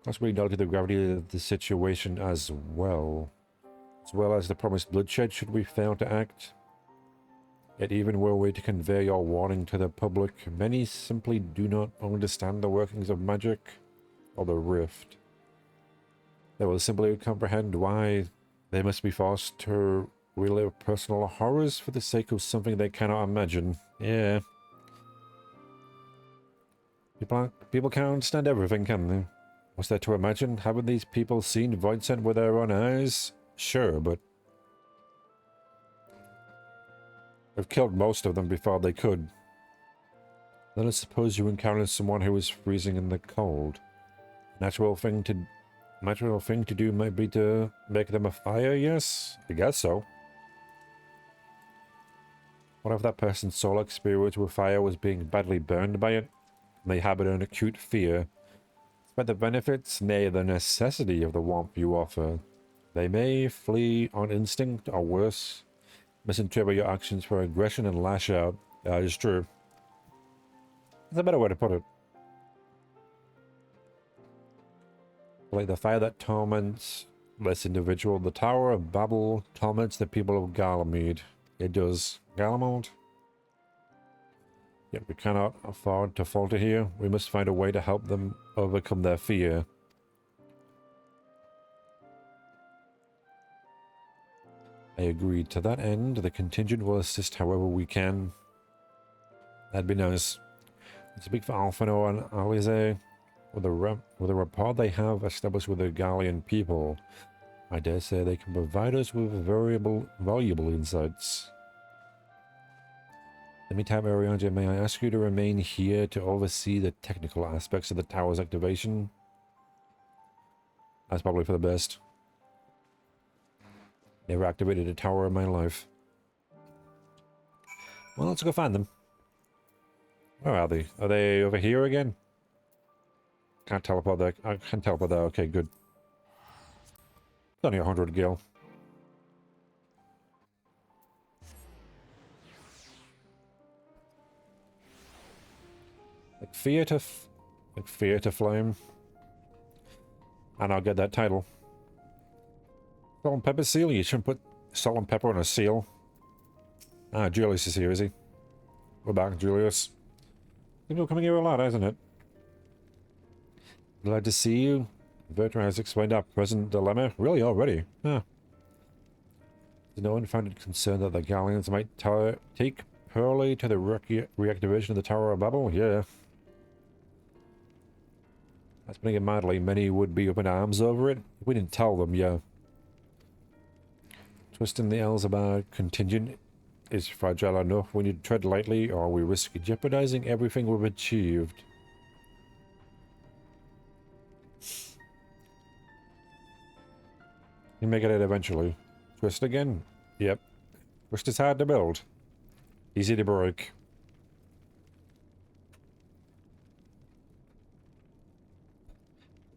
Plus, we acknowledge the gravity of the situation as well as the promised bloodshed should we fail to act. Yet even were we to convey your warning to the public, many simply do not understand the workings of magic or the rift. They will simply comprehend why they must be forced to relive personal horrors for the sake of something they cannot imagine. Yeah. People can't understand everything, can they? What's there to imagine? Haven't these people seen Voidsent with their own eyes? Sure, but we've killed most of them before they could. Let us suppose you encounter someone who is freezing in the cold. A natural thing to natural thing to do might be to make them a fire, yes? I guess so. What if that person's sole experience with fire was being badly burned by it, and they harbor an acute fear? Despite the benefits, nay, the necessity of the warmth you offer, they may flee on instinct, or worse, misinterpret your actions for aggression and lash out. That is true. That's a better way to put it. Like the fire that torments this individual, the Tower of Babel torments the people of Garlemald. It does. Garlemald? Yet we cannot afford to falter here. We must find a way to help them overcome their fear. I agreed. To that end, the contingent will assist however we can. That'd be nice. I speak for Alphino and Alize. With the rapport they have established with the Gallian people, I dare say they can provide us with valuable insights. In the meantime, Arianja, may I ask you to remain here to oversee the technical aspects of the tower's activation? That's probably for the best. Never activated a tower in my life. Well, let's go find them. Where are they? Are they over here again? Can't teleport there. I can teleport there. Okay, good. It's only 100 gil. Like fear to flame. And I'll get that title. Salt and pepper seal? You shouldn't put salt and pepper on a seal. Ah, Julius is here, is he? We're back, Julius. You're coming here a lot, isn't it? Glad to see you. Vertra has explained our present dilemma. Really, already? Huh. Does no one find it concerned that the Gallians might take Pearly to the reactivation of the Tower of Babel? Yeah. That's putting it mildly. Many would be up in arms over it. If we didn't tell them, yeah. Twisting the Elzabad contingent is fragile enough. We need to tread lightly, or we risk jeopardizing everything we've achieved. You make it out eventually. Twist again? Yep. Twist is hard to build. Easy to break.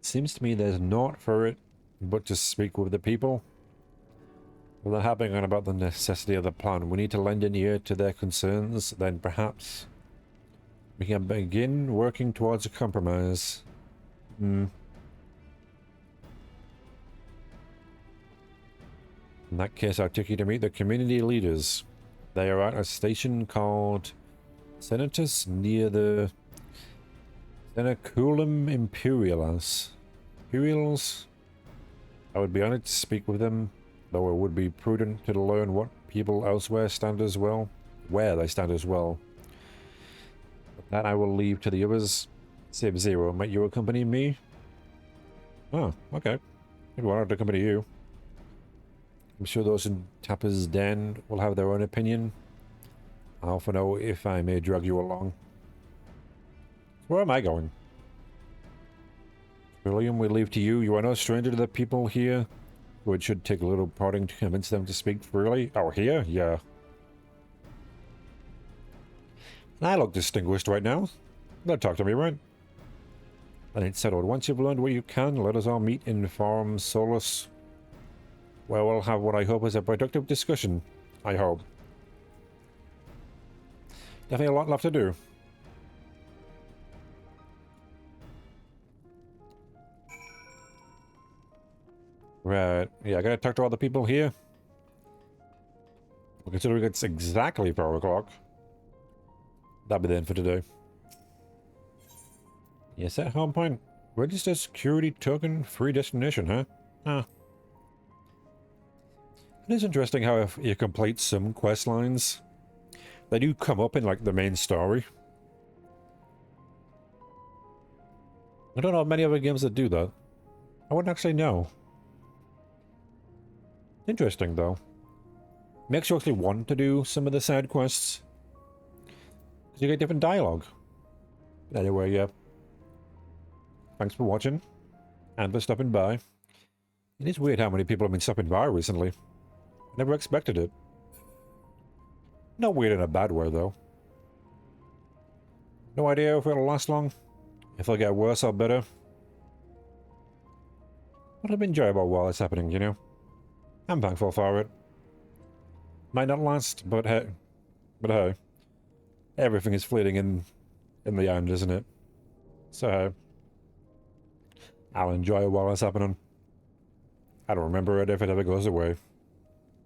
Seems to me there's naught for it but to speak with the people. Well, they're harping on about the necessity of the plan. We need to lend an ear to their concerns, then perhaps we can begin working towards a compromise. In that case, I'll take you to meet the community leaders. They are at a station called Senatus near the Senaculum Imperialis. Imperials? I would be honored to speak with them, though it would be prudent to learn what people elsewhere stand as well. Where they stand as well. But that I will leave to the others. Sub-Zero, might you accompany me? Oh, okay. Maybe I want to accompany you. I'm sure those in Tapper's Den will have their own opinion. I'll for know if I may drag you along. Where am I going? William, we leave to you. You are no stranger to the people here, so it should take a little prodding to convince them to speak freely. Oh, here? Yeah. And I look distinguished right now. Don't talk to me, right? Then it's settled. Once you've learned what you can, let us all meet in Forum Solus, where we'll have what I hope is a productive discussion. I hope. Definitely a lot left to do. Right. Yeah, I gotta talk to all the people here. Well, considering it's exactly 4 o'clock. That'll be the end for today. Yes, at home point. Register security token, free destination, huh? Ah. It is interesting how if you complete some quest lines, they do come up in like the main story. I don't know of many other games that do that. I wouldn't actually know. Interesting though. Makes you actually want to do some of the side quests. Because you get different dialogue. Anyway, yeah. Thanks for watching. And for stopping by. It is weird how many people have been stopping by recently. Never expected it. Not weird in a bad way, though. No idea if it'll last long. If it'll get worse or better. But it'll be enjoyable while it's happening, you know? I'm thankful for it. Might not last, but hey. Everything is fleeting in the end, isn't it? So hey. I'll enjoy it while it's happening. I don't remember it if it ever goes away.